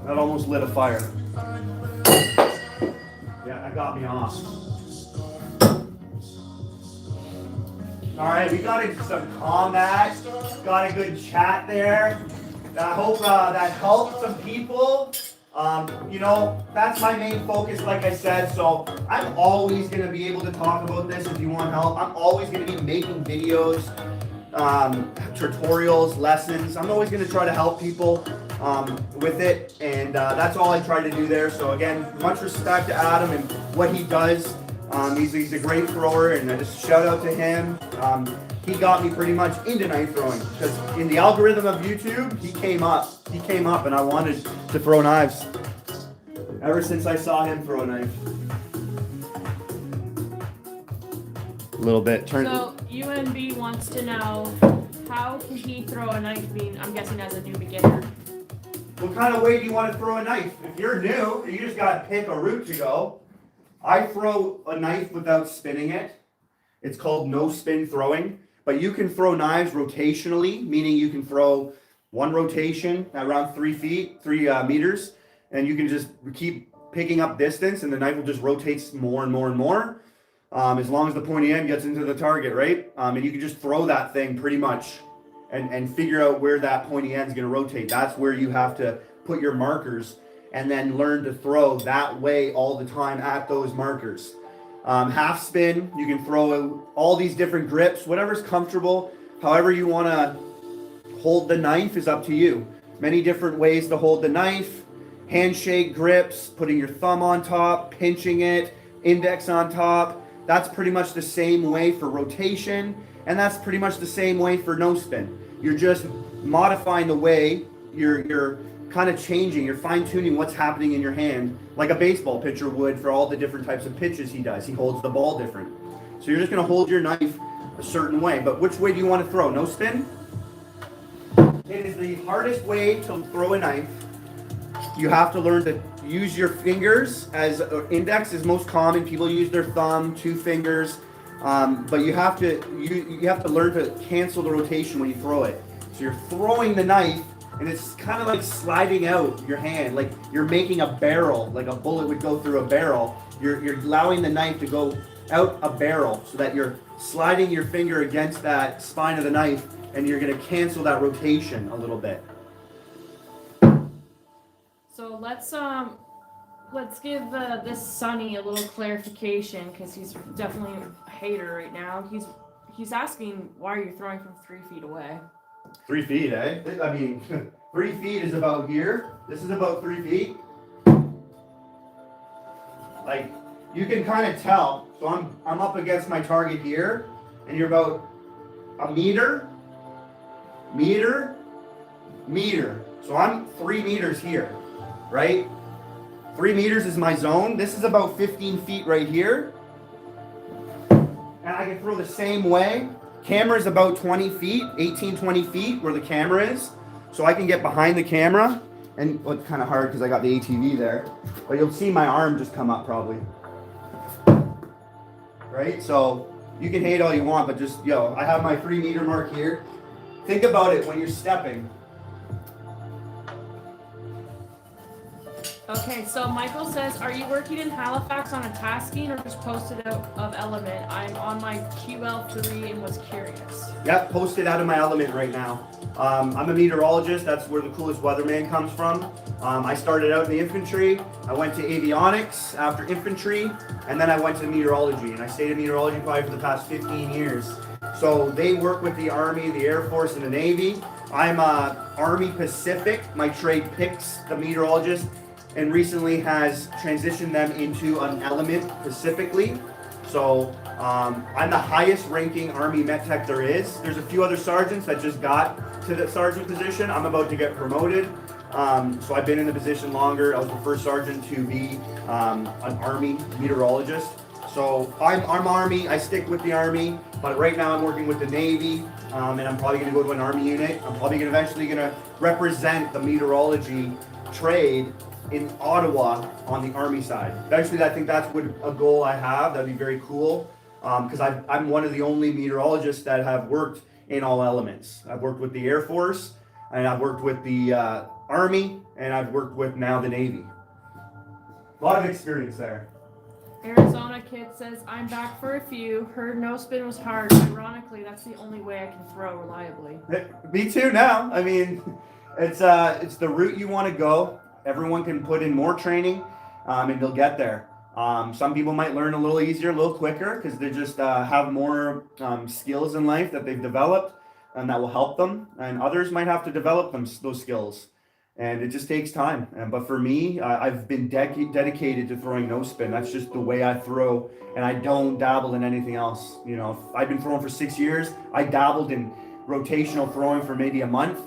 That almost lit a fire. Yeah, that got me off. Alright, we got into some combat. Got a good chat there. I hope that helped some people. You know, that's my main focus, like I said. So I'm always going to be able to talk about this if you want help. I'm always going to be making videos, tutorials, lessons. I'm always going to try to help people with it. And that's all I try to do there. So again, much respect to Adam and what he does. He's a great thrower, and I just shout out to him. He got me pretty much into knife throwing because in the algorithm of YouTube, he came up. He came up, and I wanted to throw knives ever since I saw him throw a knife. A little bit. Turn. So UNB wants to know how can he throw a knife? Being, I'm guessing as a new beginner. What kind of way do you want to throw a knife? If you're new, you just got to pick a route to go. I throw a knife without spinning it. It's called no spin throwing. But you can throw knives rotationally, meaning you can throw one rotation at around 3 meters, and you can just keep picking up distance, and the knife will just rotate more and more and more, as long as the pointy end gets into the target, right? And you can just throw that thing pretty much and figure out where that pointy end is going to rotate. That's where you have to put your markers and then learn to throw that way all the time at those markers. Half spin, you can throw all these different grips, whatever's comfortable. However you want to hold the knife is up to you. Many different ways to hold the knife. Handshake grips, putting your thumb on top, pinching it, index on top. That's pretty much the same way for rotation, and that's pretty much the same way for no spin. You're just modifying the way you're kind of changing, you're fine-tuning what's happening in your hand, like a baseball pitcher would for all the different types of pitches he does. He holds the ball different. So you're just going to hold your knife a certain way. But which way do you want to throw? No spin? It is the hardest way to throw a knife. You have to learn to use your fingers, as index is most common. People use their thumb, 2 fingers. But you have to learn to cancel the rotation when you throw it. So you're throwing the knife, and it's kind of like sliding out your hand, like you're making a barrel, like a bullet would go through a barrel. You're allowing the knife to go out a barrel so that you're sliding your finger against that spine of the knife, and you're going to cancel that rotation a little bit. So let's give this Sonny a little clarification, because he's definitely a hater right now. He's asking, why are you throwing from 3 feet away? 3 feet, eh? I mean, 3 feet is about here. This is about 3 feet. Like, you can kind of tell. So I'm up against my target here, and you're about a meter. So I'm 3 meters here, right? 3 meters is my zone. This is about 15 feet right here. And I can throw the same way. Camera is about 20 feet, 18, 20 feet where the camera is. So I can get behind the camera. And well, it's kind of hard because I got the ATV there. But you'll see my arm just come up probably. Right? So you can hate all you want, but just, I have my 3 meter mark here. Think about it when you're stepping. Okay, so Michael says, are you working in Halifax on a tasking or just posted out of Element? I'm on my QL3 and was curious. Yep, posted out of my element right now. I'm a meteorologist. That's where the coolest weatherman comes from. I started out in the infantry. I went to avionics after infantry, and then I went to meteorology. And I stayed in meteorology probably for the past 15 years. So they work with the Army, the Air Force, and the Navy. I'm Army Pacific. My trade picks the meteorologist and recently has transitioned them into an element specifically. So I'm the highest ranking Army Met Tech there is. There's a few other sergeants that just got to the sergeant position. I'm about to get promoted. So I've been in the position longer. I was the first sergeant to be an Army meteorologist. So I'm Army, I stick with the Army, but right now I'm working with the Navy, and I'm probably gonna go to an Army unit. I'm probably eventually gonna represent the meteorology trade in Ottawa on the Army side. Eventually, I think that's a goal I have. That'd be very cool, because I'm one of the only meteorologists that have worked in all elements. I've worked with the Air Force, and I've worked with the Army, and I've worked with now the Navy. A lot of experience there. Arizona Kid says, I'm back for a few. Heard no spin was hard. Ironically, that's the only way I can throw reliably. Me too now. I mean, it's the route you want to go. Everyone can put in more training, and they'll get there. Some people might learn a little easier, a little quicker, because they just have more skills in life that they've developed, and that will help them. And others might have to develop those skills, and it just takes time. But for me, I've been dedicated to throwing no spin. That's just the way I throw, and I don't dabble in anything else. I've been throwing for 6 years. I dabbled in rotational throwing for maybe a month.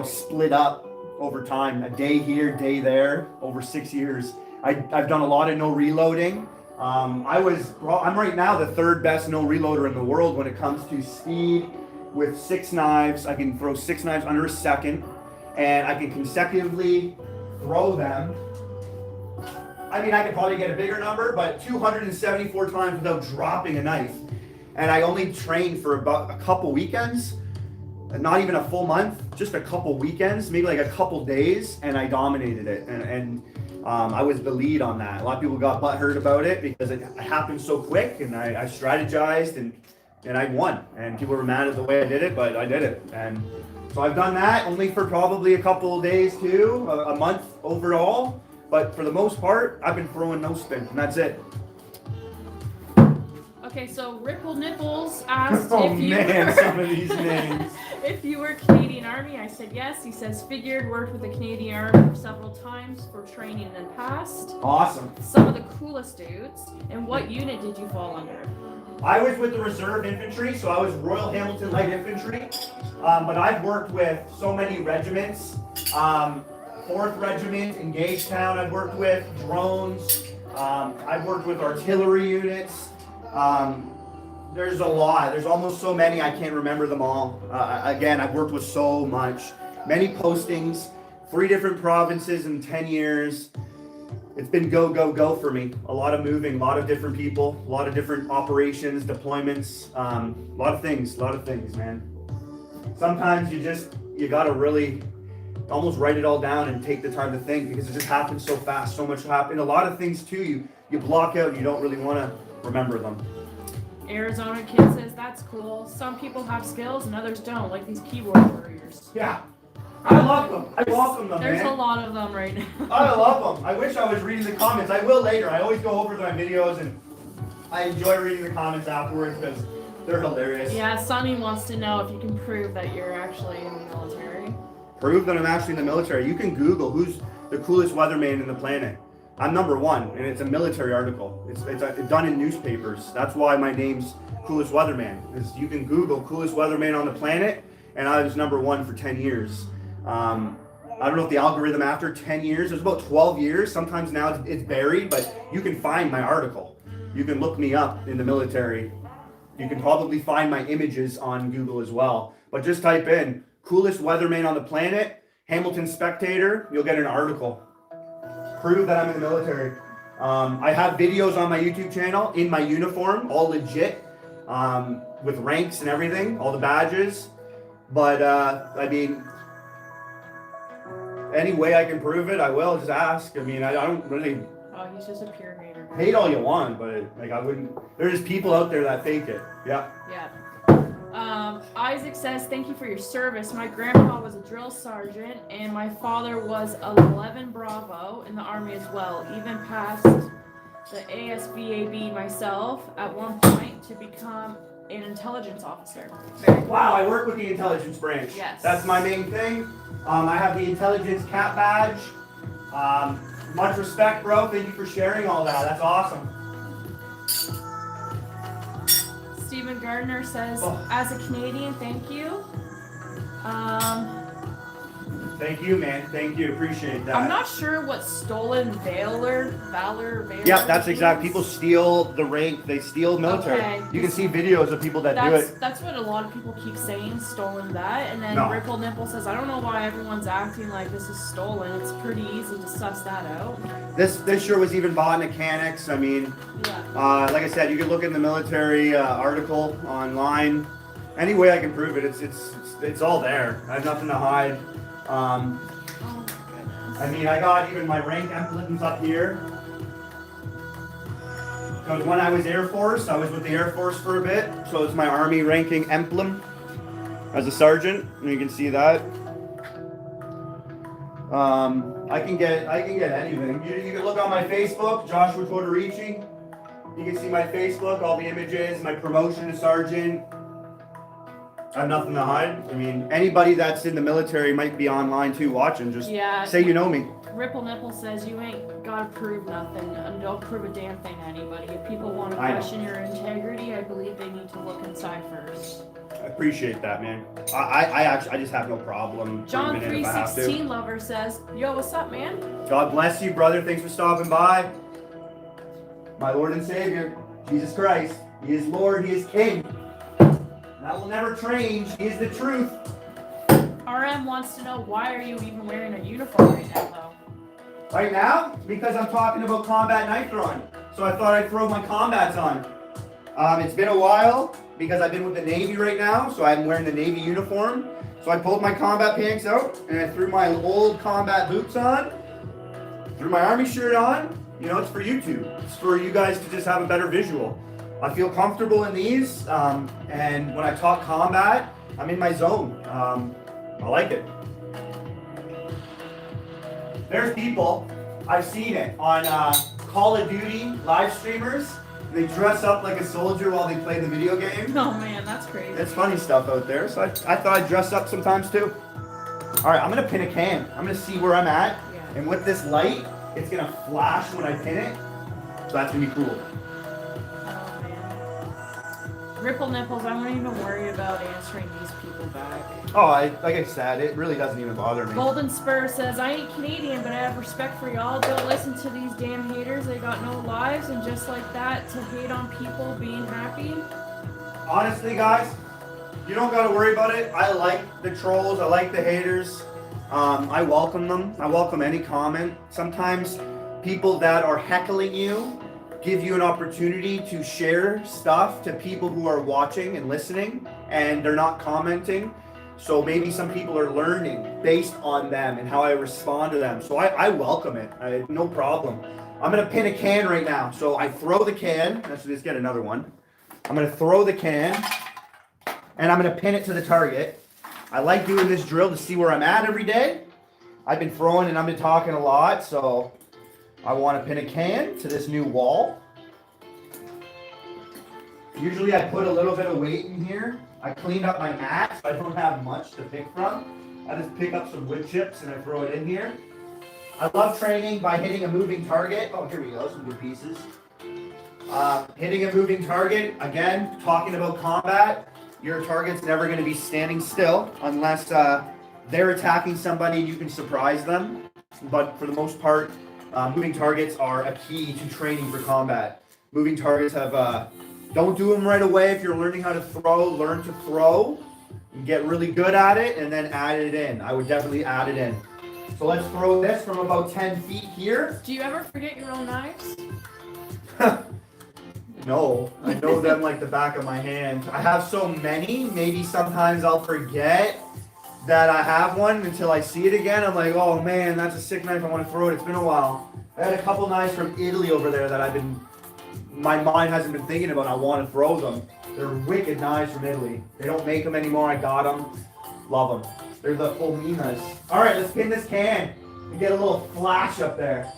Split up over time, a day here, day there, over 6 years. I've done a lot of no reloading. I'm right now the 3rd best no reloader in the world when it comes to speed with 6 knives. I can throw 6 knives under a second, and I can consecutively throw them. I mean, I could probably get a bigger number, but 274 times without dropping a knife. And I only trained for about a couple weekends. Not even a full month, just a couple weekends, maybe like a couple days, and I dominated it. And I was the lead on that. A lot of people got butthurt about it because it happened so quick, and I strategized and I won. And people were mad at the way I did it, but I did it. And so I've done that only for probably a couple of days too, a month overall. But for the most part, I've been throwing no spin, and that's it. Okay, so Ripple Nipples asked Oh if you man, were, some of these names. if you were Canadian Army. I said yes. He says figured, worked with the Canadian Army several times for training in the past. Awesome. Some of the coolest dudes. And what unit did you fall under? I was with the Reserve Infantry, so I was Royal Hamilton Light Infantry. But I've worked with so many regiments. 4th Regiment in Gagetown I've worked with, drones. I've worked with artillery units. There's a lot. There's almost so many I can't remember them all. Again, I've worked with so much. Many postings, 3 different provinces in 10 years. It's been go, go, go for me. A lot of moving, a lot of different people, a lot of different operations, deployments, a lot of things, man. sometimes you gotta really almost write it all down and take the time to think, because it just happens so fast. So much happens. A lot of things too, you block out and you don't really want to remember them. Arizona Kid says that's cool. Some people have skills and others don't, like these keyboard warriors. Yeah. I love them. I welcome them, There's man. a lot of them right now. I love them. I wish I was reading the comments. I will later. I always go over my videos and I enjoy reading the comments afterwards because they're hilarious. Yeah, Sonny wants to know if you can prove that you're actually in the military. Prove that I'm actually in the military. You can Google who's the coolest weatherman in the planet. I'm number one, and it's a military article. It's done in newspapers. That's why my name's Coolest Weatherman. Is you can Google coolest weatherman on the planet, and I was number one for 10 years. I don't know if the algorithm after 10 years, it was about 12 years. Sometimes now it's buried, but you can find my article. You can look me up in the military. You can probably find my images on Google as well. But just type in coolest weatherman on the planet, Hamilton Spectator, you'll get an article. Prove that I'm in the military. I have videos on my YouTube channel in my uniform, all legit, with ranks and everything, all the badges. But I mean, any way I can prove it, I will. Just ask. I mean, I don't really Oh, he's just a pure hater. hate all you want, but like I wouldn't. There's just people out there that fake it. Yeah. Yeah. Isaac says, thank you for your service. My grandpa was a drill sergeant, and my father was 11 Bravo in the Army as well, even past the ASVAB myself at one point to become an intelligence officer. Wow, I work with the intelligence branch. Yes. That's my main thing. I have the intelligence cap badge. Much respect, bro. Thank you for sharing all that. That's awesome. Stephen Gardner says, as a Canadian, thank you. Thank you, man. Thank you. Appreciate that. I'm not sure what stolen valor. Yeah, that's means. exact. People steal the rank. They steal military. Okay. You can see videos of people that do it. That's what a lot of people keep saying, stolen that. And then No. Ripple Nipple says, I don't know why everyone's acting like this is stolen. It's pretty easy to suss that out. This shirt was even bought in mechanics. I mean, Yeah. like I said, you can look in the military article online. Any way I can prove it, it's all there. I have nothing to hide. Oh my goodness. I mean, I got even my rank emblems up here. Because when I was Air Force, I was with the Air Force for a bit. So it's my Army ranking emblem as a sergeant, and you can see that. I can get anything. You can look on my Facebook, Joshua Tortorici. You can see my Facebook, all the images, my promotion to sergeant. I have nothing to hide. I mean, anybody that's in the military might be online too watching. Just say you know me. Ripple Nipple says, you ain't gotta prove nothing, and don't prove a damn thing to anybody. If people want to question your integrity, I believe they need to look inside first. I appreciate that, man. I just have no problem. John proving it if I have to. 316 Lover says, yo, what's up, man? God bless you, brother. Thanks for stopping by. My Lord and Savior, Jesus Christ. He is Lord. He is King. That will never change. He is the truth. RM wants to know, why are you even wearing a uniform right now, though? Right now, because I'm talking about combat knife throwing. So I thought I'd throw my combats on. It's been a while because I've been with the Navy right now, so I'm wearing the Navy uniform. So I pulled my combat pants out and I threw my old combat boots on, threw my Army shirt on. You know, it's for YouTube. It's for you guys to just have a better visual. I feel comfortable in these, and when I talk combat, I'm in my zone. I like it. There's people, I've seen it on Call of Duty live streamers. They dress up like a soldier while they play the video game. Oh man, that's crazy. It's funny stuff out there, so I thought I'd dress up sometimes too. All right, I'm gonna pin a can. I'm gonna see where I'm at, and with this light, it's gonna flash when I pin it, so that's gonna be cool. Oh man. Ripple Nipples, I won't even worry about answering these people back. Oh, like I said, it really doesn't even bother me. Golden Spur says, I ain't Canadian, but I have respect for y'all. Don't listen to these damn haters. They got no lives, and just like that, to hate on people being happy. Honestly, guys, you don't gotta worry about it. I like the trolls. I like the haters. I welcome them. I welcome any comment. Sometimes people that are heckling you give you an opportunity to share stuff to people who are watching and listening, and they're not commenting. So maybe some people are learning based on them and how I respond to them. So I welcome it. No problem. I'm going to pin a can right now. So I throw the can. Let's get another one. I'm going to throw the can and I'm going to pin it to the target. I like doing this drill to see where I'm at every day. I've been throwing and I've been talking a lot. So I want to pin a can to this new wall. Usually I put a little bit of weight in here. I cleaned up my mat, so I don't have much to pick from. I just pick up some wood chips and I throw it in here. I love training by hitting a moving target. Oh, here we go, some good pieces. Hitting a moving target, again, talking about combat. Your target's never going to be standing still unless they're attacking somebody and you can surprise them. But for the most part, moving targets are a key to training for combat. Moving targets have... Don't do them right away. If you're learning how to throw, learn to throw. Get really good at it and then add it in. I would definitely add it in. So let's throw this from about 10 feet here. Do you ever forget your own knives? No, I know them like the back of my hand. I have so many, maybe sometimes I'll forget that I have one until I see it again. I'm like, oh man, that's a sick knife. I want to throw it. It's been a while. I had a couple knives from Italy over there that my mind hasn't been thinking about. I want to throw them. They're wicked knives from Italy. They don't make them anymore. I got them. Love them. They're the full minas. All right, let's pin this can and get a little flash up there.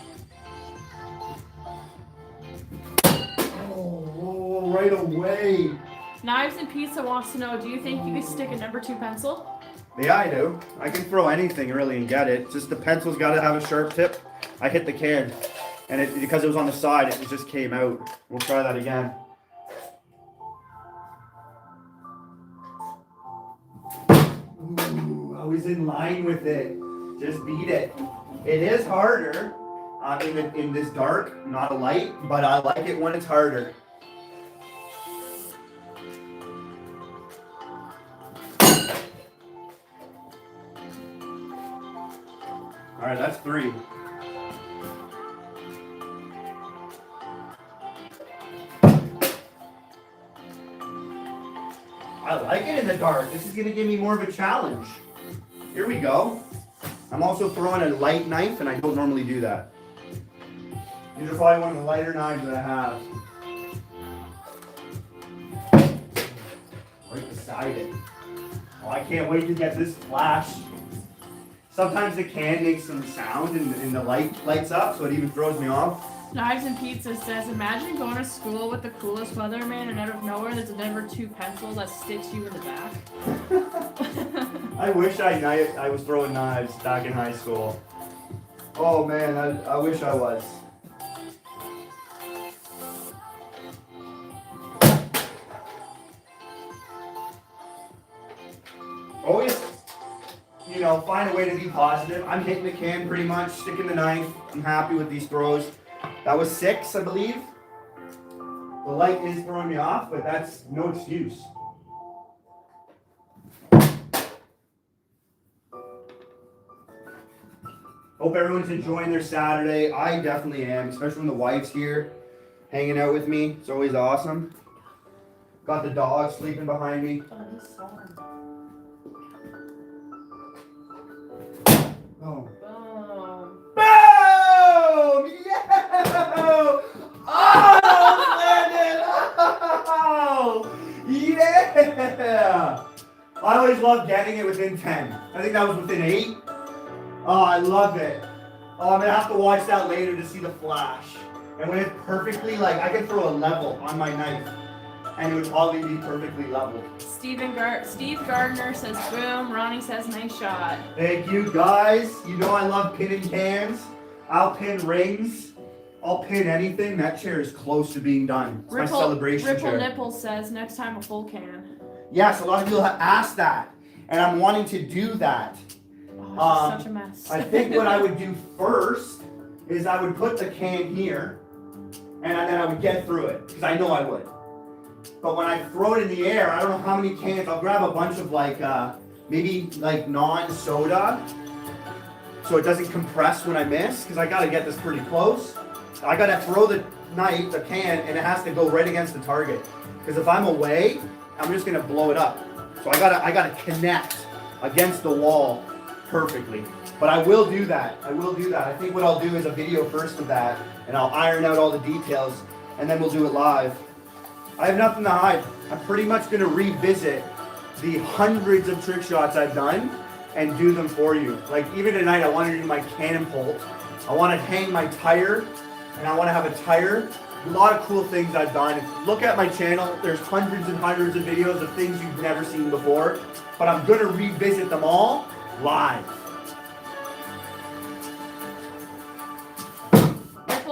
Oh, right away. Knives and Pizza wants to know, do you think you could stick a number 2 pencil? Yeah, I do. I can throw anything really and get it. Just the pencil's got to have a sharp tip. I hit the can. And because it was on the side, it just came out. We'll try that again. Ooh, I was in line with it. Just beat it. It is harder in this dark, not a light, but I like it when it's harder. All right, that's 3. I like it in the dark. This is going to give me more of a challenge. Here we go. I'm also throwing a light knife, and I don't normally do that. These are probably one of the lighter knives that I have. Right beside it. Oh, I can't wait to get this flash. Sometimes the can makes some sound and the light lights up, so it even throws me off. Knives and Pizza says, imagine going to school with the coolest weatherman and out of nowhere there's a number 2 pencil that sticks you in the back. I wish I was throwing knives back in high school. Oh man, I wish I was. Always, find a way to be positive. I'm hitting the can pretty much, sticking the knife. I'm happy with these throws. That was 6, I believe. The light is throwing me off, but that's no excuse. Hope everyone's enjoying their Saturday. I definitely am, especially when the wife's here hanging out with me. It's always awesome. Got the dog sleeping behind me. Oh. Boom! Yeah! Oh, landed! Oh! Yeah! I always love getting it within 10. I think that was within 8. Oh, I love it. Oh, I'm gonna have to watch that later to see the flash. And when it's perfectly, I can throw a level on my knife, and it would probably be perfectly level. Steve Gardner says, boom. Ronnie says, nice shot. Thank you, guys. You know I love pinning cans. I'll pin rings. I'll pin anything. That chair is close to being done. It's my celebration Ripple chair. Nipples says, next time a full can. Yes, a lot of people have asked that, and I'm wanting to do that. Oh, it's such a mess. I think what I would do first is I would put the can here, and then I would get through it, because I know I would. But when I throw it in the air, I don't know how many cans, I'll grab a bunch of maybe non-soda, so it doesn't compress when I miss, because I gotta get this pretty close. I gotta throw the can, and it has to go right against the target. Because if I'm away, I'm just gonna blow it up. So I gotta connect against the wall perfectly. But I will do that. I will do that. I think what I'll do is a video first of that, and I'll iron out all the details, and then we'll do it live. I have nothing to hide. I'm pretty much going to revisit the hundreds of trick shots I've done and do them for you. Like even tonight, I want to do my cannon bolt. I want to hang my tire, and I want to have a tire. A lot of cool things I've done. Look at my channel. There's hundreds and hundreds of videos of things you've never seen before, but I'm going to revisit them all live.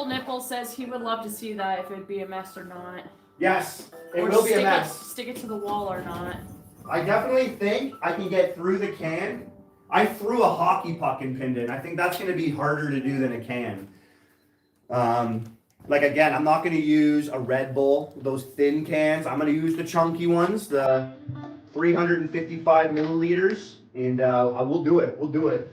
Nipple says he would love to see that if it'd be a mess or not. Yes, it will be a mess. Stick it to the wall or not. I definitely think I can get through the can. I threw a hockey puck and pinned it. I think that's going to be harder to do than a can. Like again, I'm not going to use a Red Bull, those thin cans. I'm going to use the chunky ones, the 355 milliliters, and I will do it. We'll do it.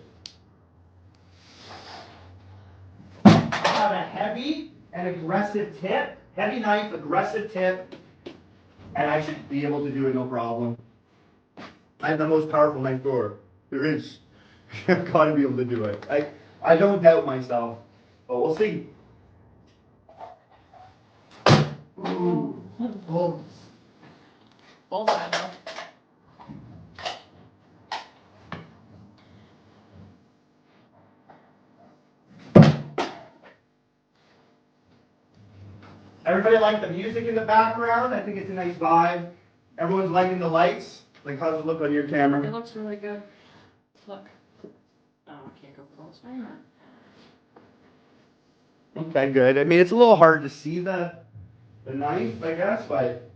I have a heavy and aggressive tip, heavy knife, aggressive tip, and I should be able to do it no problem. I have the most powerful knife drawer there is. I've got to be able to do it. I don't doubt myself, but we'll see. Ooh. Oh. Bullseye though. Everybody like the music in the background? I think it's a nice vibe. Everyone's liking the lights. Like, how's it look on your camera? It looks really good. Look. Oh, I can't go close. Okay, good. I mean, it's a little hard to see the knife, I guess, but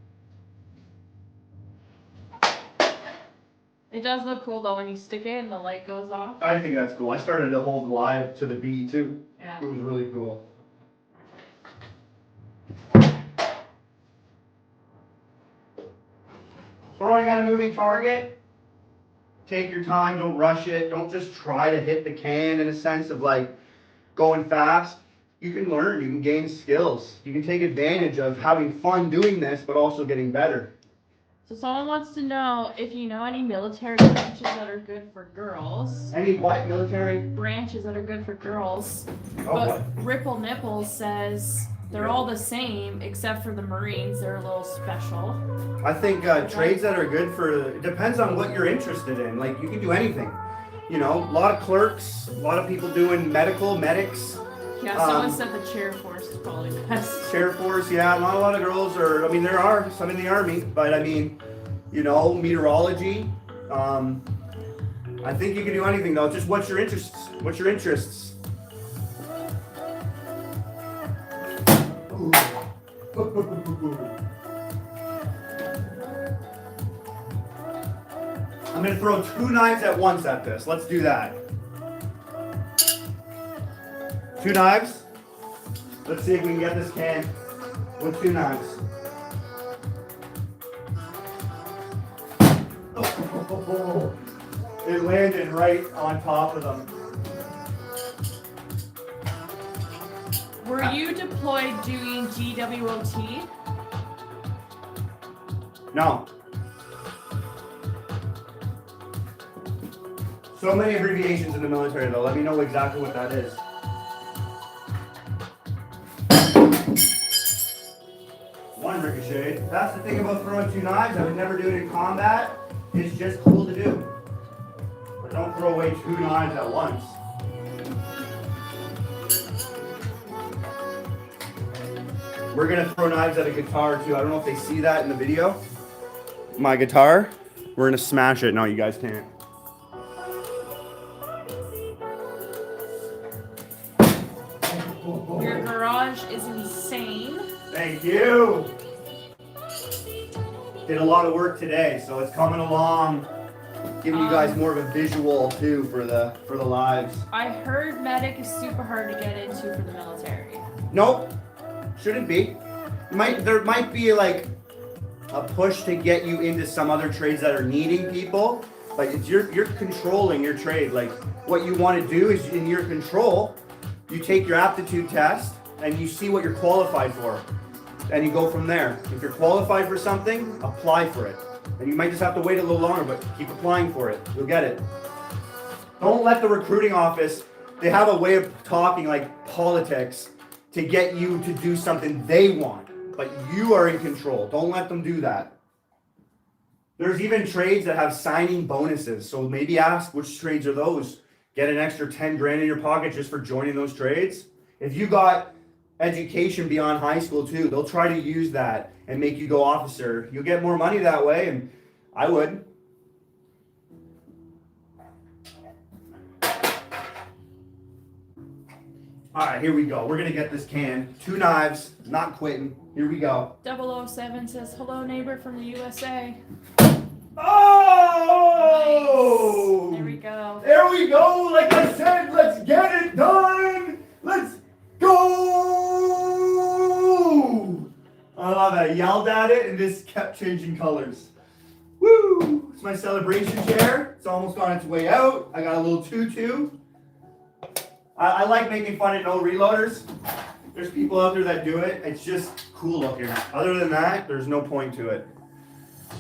It does look cool though when you stick it and the light goes off. I think that's cool. I started to hold live to the beat too. Yeah. It was really cool. Throwing at a moving target, take your time, don't rush it. Don't just try to hit the can in a sense of like going fast. You can learn, you can gain skills. You can take advantage of having fun doing this, but also getting better. So someone wants to know if you know any military branches that are good for girls. Any what military? Branches that are good for girls. Oh, But what? Ripple Nipples says they're all the same except for the Marines. They're a little special. I think trades that are good for, it depends on what you're interested in. Like, you can do anything. You know, a lot of clerks, a lot of people doing medics. Yeah, someone said the chair force is probably best. Chair force, yeah, not a lot of girls are, I mean, there are some in the Army, but I mean, you know, meteorology. I think you can do anything though, just what's your interests? What's your interests? Ooh. I'm gonna throw 2 knives at once at this. Let's do that. 2 knives. Let's see if we can get this can with 2 knives. Oh, it landed right on top of them. Were you deployed doing GWOT? No. So many abbreviations in the military though. Let me know exactly what that is. One ricochet. That's the thing about throwing 2 knives. I would never do it in combat. It's just cool to do. But don't throw away 2 knives at once. We're gonna throw knives at a guitar too. I don't know if they see that in the video. My guitar. We're gonna smash it. No, you guys can't. Your garage is insane. Thank you. Did a lot of work today, so it's coming along. Giving you guys more of a visual too for the lives. I heard medic is super hard to get into for the military. Nope, shouldn't be. There might be like a push to get you into some other trades that are needing people. Like it's you're controlling your trade. Like what you want to do is in your control. You take your aptitude test and you see what you're qualified for. And you go from there. If you're qualified for something, apply for it. And you might just have to wait a little longer, but keep applying for it. You'll get it. Don't let the recruiting office, they have a way of talking like politics to get you to do something they want, but you are in control. Don't let them do that. There's even trades that have signing bonuses, so maybe ask which trades are those. Get an extra 10 grand in your pocket just for joining those trades. If you got education beyond high school too, they'll try to use that and make you go officer. You'll get more money that way, and I would. All right, here we go. We're gonna get this can. 2 knives, not quitting. Here we go. 007 says, hello neighbor from the USA. Oh! Nice. There we go. There we go. Like I said, let's get it done. Let's go. I love it. I yelled at it and this kept changing colors. Woo! It's my celebration chair. It's almost on its way out. I got a little tutu. I like making fun of no reloaders. There's people out there that do it. It's just cool looking. Other than that, there's no point to it.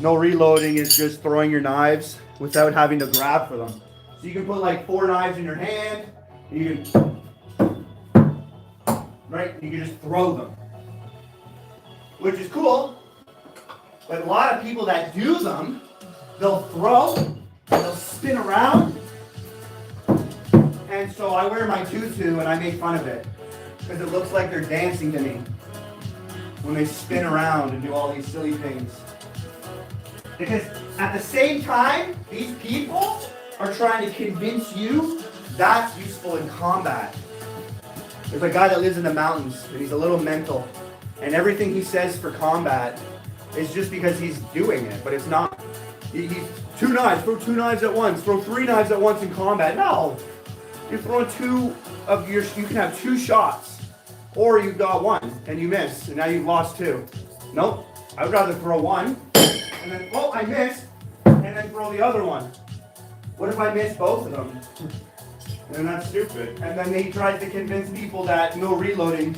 No reloading is just throwing your knives without having to grab for them. So you can put like 4 knives in your hand. And you can, right? You can just throw them, which is cool. But a lot of people that do them, they'll throw, they'll spin around. And so I wear my tutu and I make fun of it because it looks like they're dancing to me when they spin around and do all these silly things. Because at the same time, these people are trying to convince you that's useful in combat. There's a guy that lives in the mountains and he's a little mental, and everything he says for combat is just because he's doing it, but it's not. He's 2 knives, throw 2 knives at once, throw 3 knives at once in combat. No! You're throwing 2 of your, you can have 2 shots, or you've got 1 and you miss, and now you've lost 2. Nope, I would rather throw 1, and then, oh, I missed, and then throw the other one. What if I miss both of them? And that's stupid. And then he tries to convince people that no reloading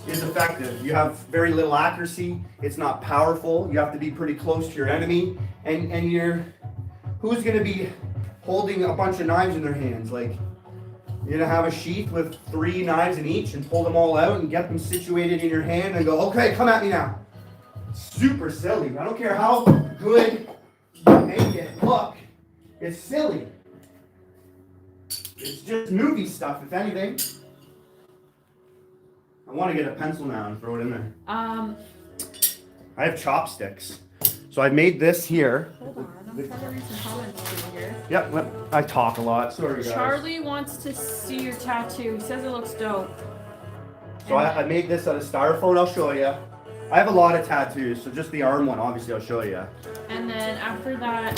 is effective. You have very little accuracy, it's not powerful, you have to be pretty close to your enemy, and you're, who's gonna be holding a bunch of knives in their hands? Like, you're gonna have a sheath with 3 knives in each and pull them all out and get them situated in your hand and go, okay, come at me now. Super silly. I don't care how good you make it look. It's silly. It's just movie stuff, if anything. I want to get a pencil now and throw it in there. I have chopsticks. So I made this here. Hold on, I'm trying to read some comments through here. Yep, I talk a lot. Sorry, guys. Charlie wants to see your tattoo. He says it looks dope. So I made this out of styrofoam. I'll show you. I have a lot of tattoos, so just the arm one, obviously, I'll show you. And then after that,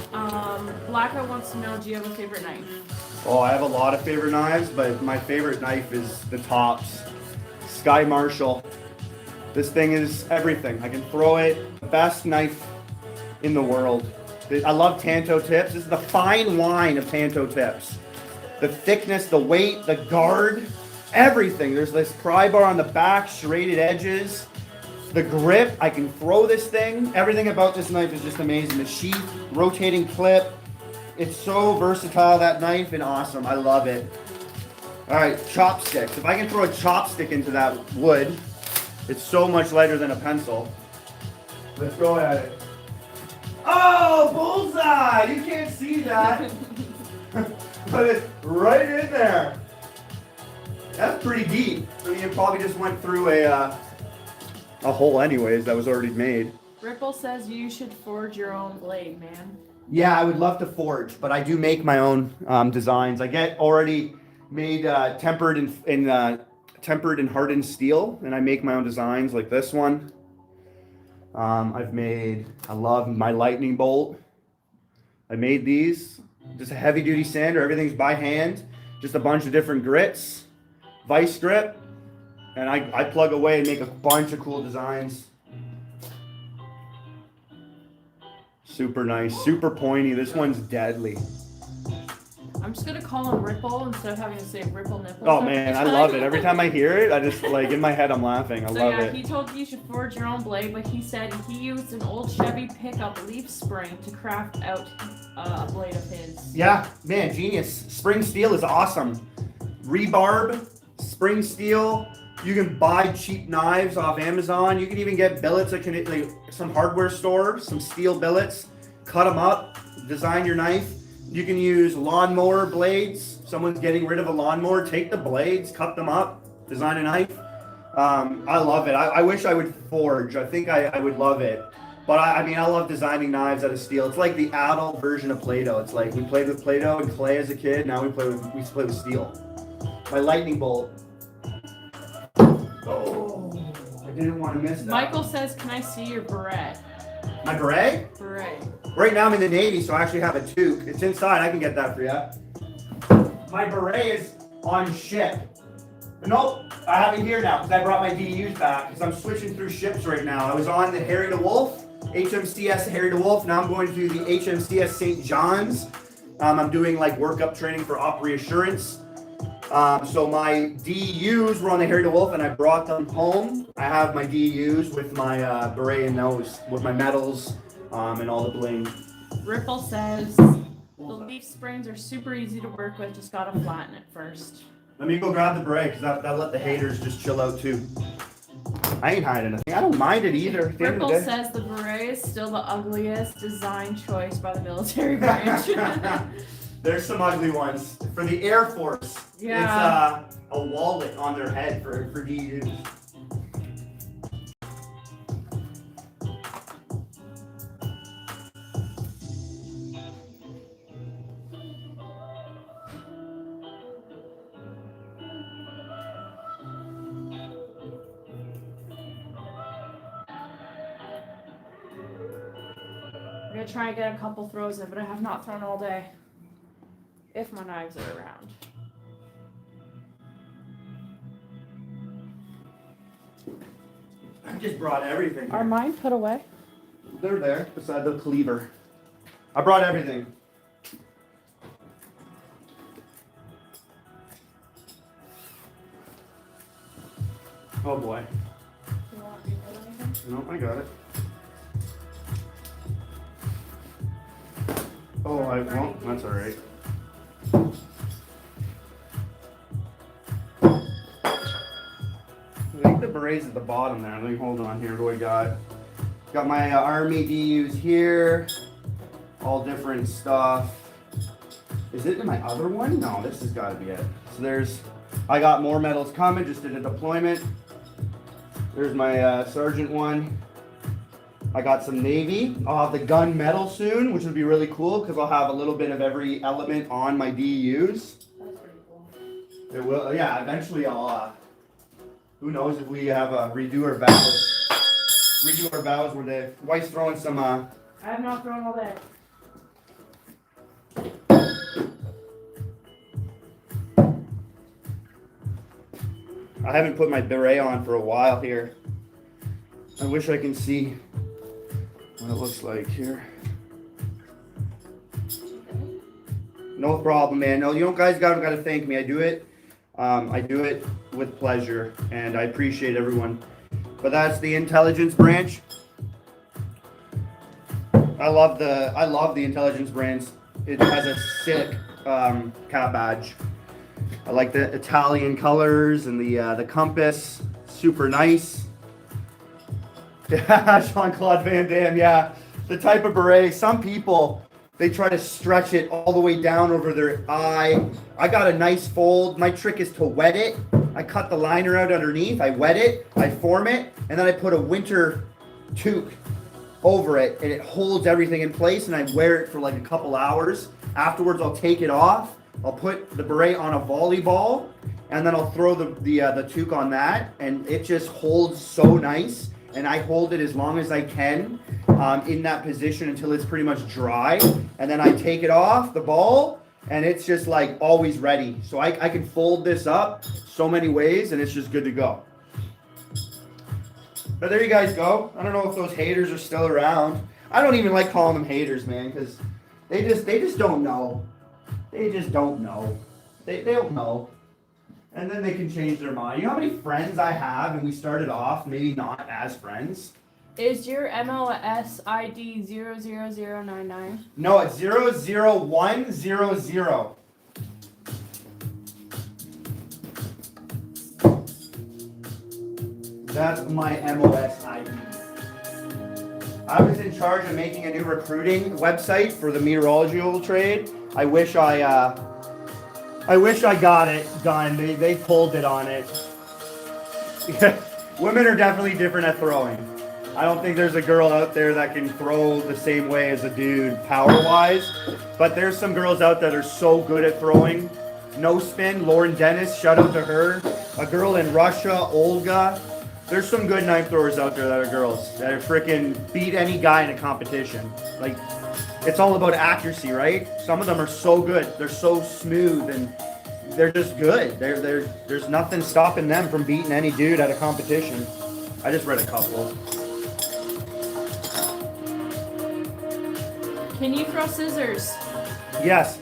Blackout wants to know, do you have a favorite knife? Oh, I have a lot of favorite knives, but my favorite knife is the Tops Sky Marshall. This thing is everything. I can throw it. Best knife in the world. I love Tanto tips. This is the fine wine of Tanto tips. The thickness, the weight, the guard, everything. There's this pry bar on the back, serrated edges. The grip, I can throw this thing. Everything about this knife is just amazing. The sheath, rotating clip. It's so versatile, that knife, and awesome. I love it. All right, chopsticks. If I can throw a chopstick into that wood, it's so much lighter than a pencil. Let's go at it. Oh, bullseye! You can't see that. But it's right in there. That's pretty deep. I mean, it probably just went through a hole anyways that was already made. Ripple says you should forge your own blade, man. Yeah, I would love to forge, but I do make my own designs. I get already made tempered and hardened steel, and I make my own designs like this one. I love my lightning bolt. I made these, just a heavy duty sander. Everything's by hand, just a bunch of different grits, vice grip, and I plug away and make a bunch of cool designs. Super nice, super pointy. This one's deadly. I'm I'm just gonna call him Ripple instead of having to say Ripple Nipples. Oh every man, I time. love it. Every time I hear it, I just like in my head I'm laughing. I So love yeah, it. he told you should forge your own blade, but he said he used an old Chevy pickup leaf spring to craft out a blade of his. Yeah, man, genius. Spring steel is awesome. Rebarb, spring steel. You can buy cheap knives off Amazon. You can even get billets at like some hardware store, some steel billets. Cut them up, design your knife. You can use lawnmower blades. Someone's getting rid of a lawnmower. Take the blades, cut them up, design a knife. I love it. I wish I would forge. I think I would love it. But I mean, I love designing knives out of steel. It's like the adult version of Play-Doh. It's like we played with Play-Doh and clay as a kid. Now we play with steel. My lightning bolt. Oh, I didn't want to miss that. Michael says, "Can I see your beret?" My beret? Beret. Right now I'm in the Navy, so I actually have a toque. It's inside. I can get that for you. My beret is on ship. Nope, I have it here now because I brought my DUs back because I'm switching through ships right now. I was on the Harry DeWolf, HMCS Harry DeWolf. Now I'm going to the HMCS St. John's. I'm doing like workup training for op reassurance. So my DUs were on the Harry DeWolf and I brought them home. I have my DUs with my beret and those, with my medals and all the bling. Ripple says, "The leaf springs are super easy to work with. Just gotta flatten it first." Let me go grab the beret because that'll let the haters just chill out too. I ain't hiding anything. I don't mind it either. At the end of Ripple the day. says the beret is still the ugliest design choice by the military branch. There's some ugly ones. For the Air Force, Yeah. it's a wallet on their head for DUs. I'm gonna try and get a couple throws in, but I have not thrown all day. If my knives are around. I just brought everything. Are mine put away? They're there beside the cleaver. I brought everything. Oh boy. You want me to put anything? Nope, I got it. Oh, well, that's all right. I think the beret's at the bottom there. Let me hold on here. What do I got? Got my Army DUs here. All different stuff. Is it in my other one? No, this has got to be it. So I got more medals coming. Just did a deployment. There's my sergeant one. I got some Navy. I'll have the gun medal soon, which would be really cool because I'll have a little bit of every element on my DUs. That's pretty cool. It will, yeah. Eventually, I'll. Who knows if we have a redo our vows? Redo our vows where the wife's throwing some. I have not thrown all day. I haven't put my beret on for a while here. I wish I can see what it looks like here. No problem, man. No, you don't guys gotta thank me. I do it with pleasure, and I appreciate everyone. But that's the intelligence branch. I love the intelligence branch. It has a sick cap badge. I like the Italian colors and the compass. Super nice. Yeah, Jean-Claude Van Damme. Yeah, the type of beret. Some people, they try to stretch it all the way down over their eye. I got a nice fold. My trick is to wet it. I cut the liner out underneath. I wet it. I form it, and then I put a winter toque over it, and it holds everything in place. And I wear it for like a couple hours. Afterwards, I'll take it off. I'll put the beret on a volleyball, and then I'll throw the toque on that, and it just holds so nice. And I hold it as long as I can in that position until it's pretty much dry, and then I take it off the ball, and it's just like always ready. So I can fold this up so many ways, and it's just good to go. But there you guys go. I don't know if those haters are still around. I don't even like calling them haters, man, because they just don't know. They just don't know. They don't know. And then they can change their mind. You know how many friends I have, and we started off maybe not as friends? Is your MLS ID 00099? No, it's 00100. That's my MOS ID. I was in charge of making a new recruiting website for the meteorological trade. I wish I got it done. They pulled it on it. Women are definitely different at throwing. I don't think there's a girl out there that can throw the same way as a dude power-wise. But there's some girls out there that are so good at throwing. No spin, Lauren Dennis, shout out to her. A girl in Russia, Olga. There's some good knife throwers out there that are girls that are freaking beat any guy in a competition. Like, it's all about accuracy, right? Some of them are so good. They're so smooth and they're just good. There's nothing stopping them from beating any dude at a competition. I just read a couple. Can you throw scissors? Yes,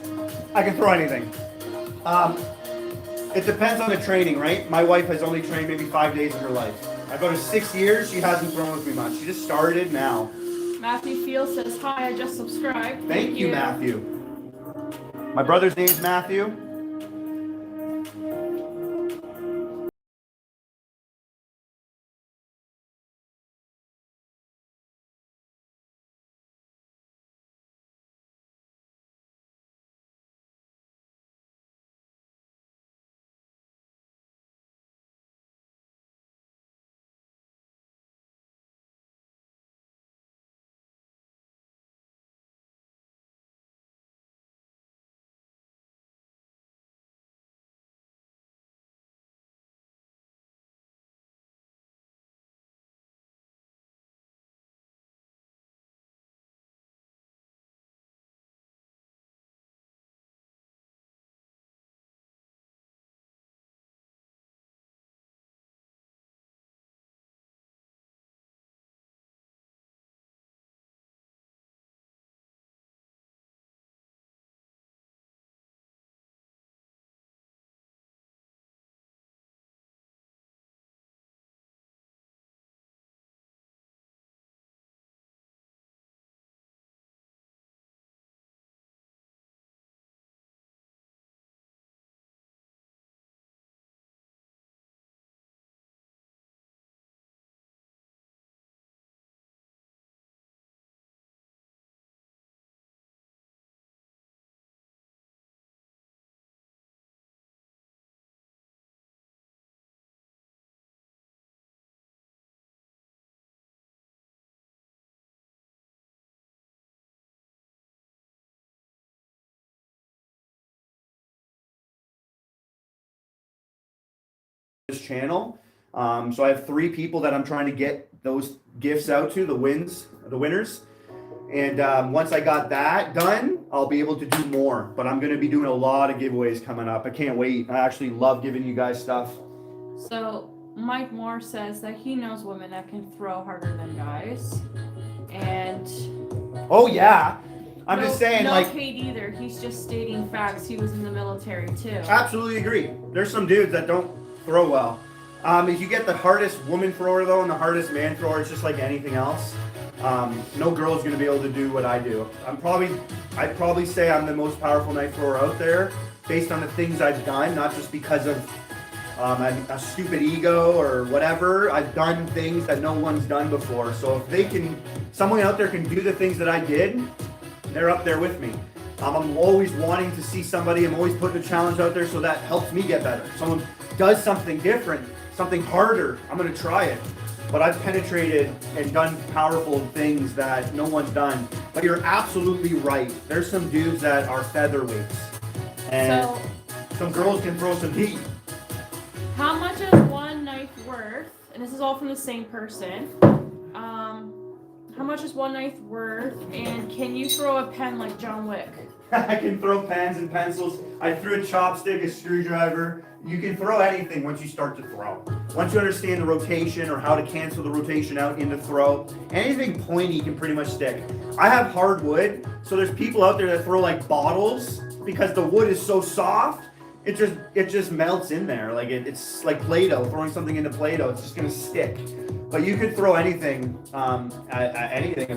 I can throw anything. It depends on the training, right? My wife has only trained maybe 5 days in her life. I've gone to 6 years, she hasn't thrown with me much. She just started now. Matthew Field says, hi, I just subscribed. Thank you, Matthew. My brother's name's Matthew. This channel. So I have 3 people that I'm trying to get those gifts out to, the winners. And once I got that done, I'll be able to do more. But I'm going to be doing a lot of giveaways coming up. I can't wait. I actually love giving you guys stuff. So Mike Moore says that he knows women that can throw harder than guys. And oh yeah. I'm just saying, no like, hate either. He's just stating facts. He was in the military too. Absolutely agree. There's some dudes that don't throw well. If you get the hardest woman thrower though and the hardest man thrower, it's just like anything else. No girl's gonna be able to do what I do. I'd probably say I'm the most powerful knife thrower out there, based on the things I've done, not just because of a stupid ego or whatever. I've done things that no one's done before. So if someone out there can do the things that I did, they're up there with me. I'm always wanting to see somebody. I'm always putting a challenge out there, so that helps me get better. Someone does something different, something harder, I'm gonna try it. But I've penetrated and done powerful things that no one's done. But you're absolutely right. There's some dudes that are featherweights. And some girls can throw some heat. How much is one knife worth? And this is all from the same person. How much is one knife worth? And can you throw a pen like John Wick? I can throw pens and pencils. I threw a chopstick, a screwdriver. You can throw anything once you start to throw. Once you understand the rotation or how to cancel the rotation out in the throw, anything pointy can pretty much stick. I have hardwood, so there's people out there that throw like bottles because the wood is so soft, it just melts in there. Like it's like Play-Doh, throwing something into Play-Doh, it's just gonna stick. But you could throw anything at anything,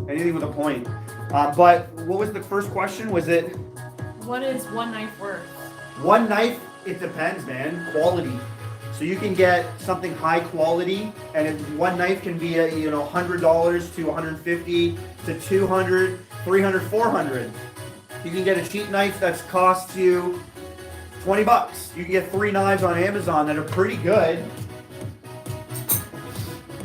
anything with a point. But what was the first question? Was it? What is one knife worth? One knife, it depends, man. Quality. So you can get something high quality, and one knife can be $100 to $150 to $200, $300, $400. You can get a cheap knife that's costs you $20. You can get 3 knives on Amazon that are pretty good.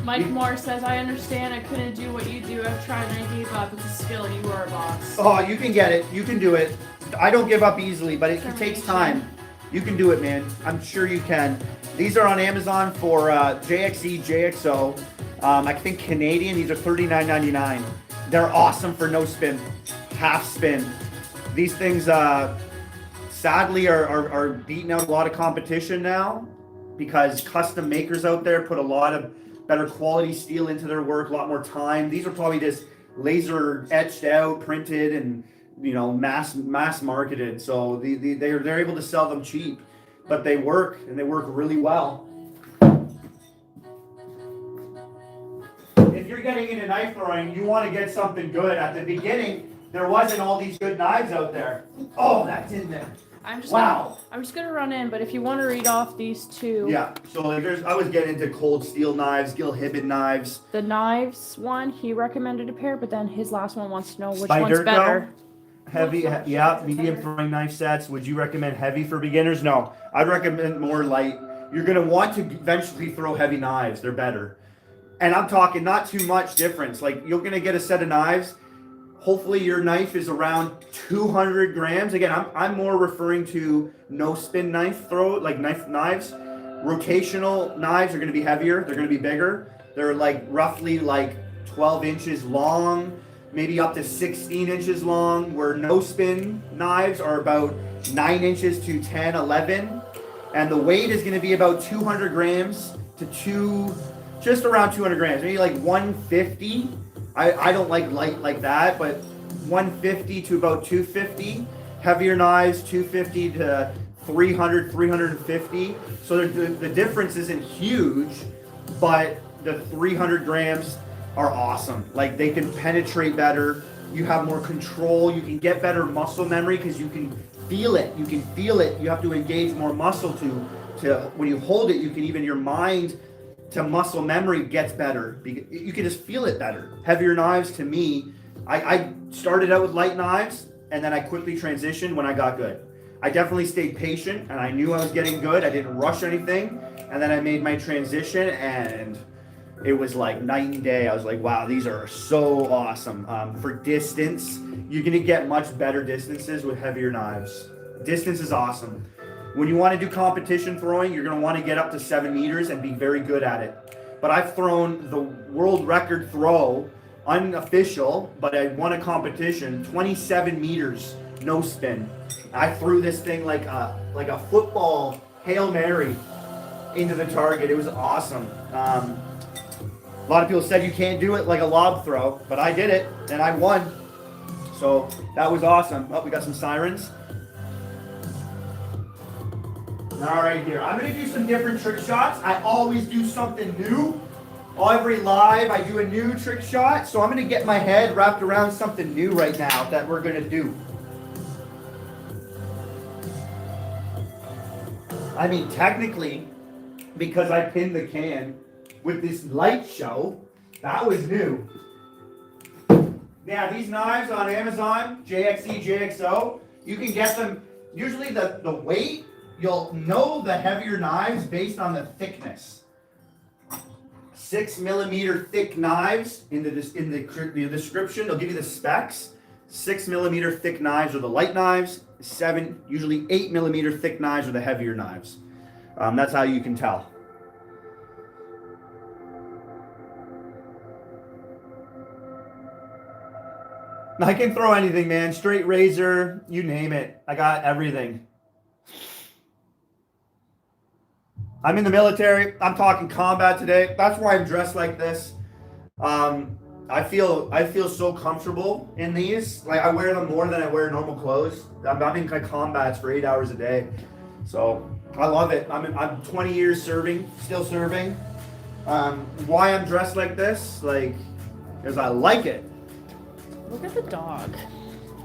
Mike Moore says, I understand I couldn't do what you do. I've tried and I gave up. It's a skill. You are a boss. Oh, you can get it. You can do it. I don't give up easily, but it takes time. You can do it, man. I'm sure you can. These are on Amazon for JXE, JXO. I think Canadian. These are $39.99. They're awesome for no spin, half spin. These things, sadly, are beating out a lot of competition now because custom makers out there put a lot of better quality steel into their work, a lot more time. These are probably just laser etched out, printed, and mass marketed. So they're able to sell them cheap, but they work, and they work really well. If you're getting into knife throwing, you want to get something good. At the beginning, there wasn't all these good knives out there. Oh, that's in there. I'm just Wow. I'm just gonna run in, but if you want to read off these two. Yeah. So I was getting into cold steel knives, Gil Hibbett knives. The knives one, he recommended a pair, but then his last one wants to know which Spyderco, one's better. Heavy, yeah, medium throwing knife sets. Would you recommend heavy for beginners? No, I'd recommend more light. You're gonna want to eventually throw heavy knives. They're better. And I'm talking not too much difference. Like you're gonna get a set of knives. Hopefully your knife is around 200 grams. Again, I'm more referring to no spin knife throw, like knives. Rotational knives are gonna be heavier. They're gonna be bigger. They're like roughly like 12 inches long, maybe up to 16 inches long, where no spin knives are about 9 inches to 10, 11. And the weight is gonna be about 200 grams to just around 200 grams, maybe like 150. I don't like light like that, but 150 to about 250. Heavier knives, 250 to 300, 350. So the difference isn't huge, but the 300 grams are awesome. Like they can penetrate better. You have more control. You can get better muscle memory because you can feel it. You can feel it. You have to engage more muscle to when you hold it. You can even your mind to muscle memory gets better. You can just feel it better. Heavier knives to me, I started out with light knives and then I quickly transitioned when I got good. I definitely stayed patient and I knew I was getting good. I didn't rush anything. And then I made my transition and it was like night and day. I was like, wow, these are so awesome. For distance, you're gonna get much better distances with heavier knives. Distance is awesome. When you want to do competition throwing, you're going to want to get up to 7 meters and be very good at it. But I've thrown the world record throw, unofficial, but I won a competition, 27 meters, no spin. I threw this thing like a football Hail Mary into the target. It was awesome. A lot of people said you can't do it like a lob throw, but I did it and I won. So that was awesome. Oh, we got some sirens. All right, here. I'm going to do some different trick shots. I always do something new. Every live, I do a new trick shot. So I'm going to get my head wrapped around something new right now that we're going to do. I mean, technically, because I pinned the can with this light show, that was new. Yeah, these knives on Amazon, JXE, JXO, you can get them, usually the weight, you'll know the heavier knives based on the thickness. 6 millimeter thick knives in the description, they'll give you the specs. 6 millimeter thick knives are the light knives. Usually 8 millimeter thick knives are the heavier knives. That's how you can tell. I can throw anything, man. Straight razor, you name it. I got everything. I'm in the military. I'm talking combat today. That's why I'm dressed like this. I feel so comfortable in these. Like I wear them more than I wear normal clothes. I'm in like combats for 8 hours a day, so I love it. I'm 20 years serving, still serving. Why I'm dressed like this, like, because I like it. Look at the dog.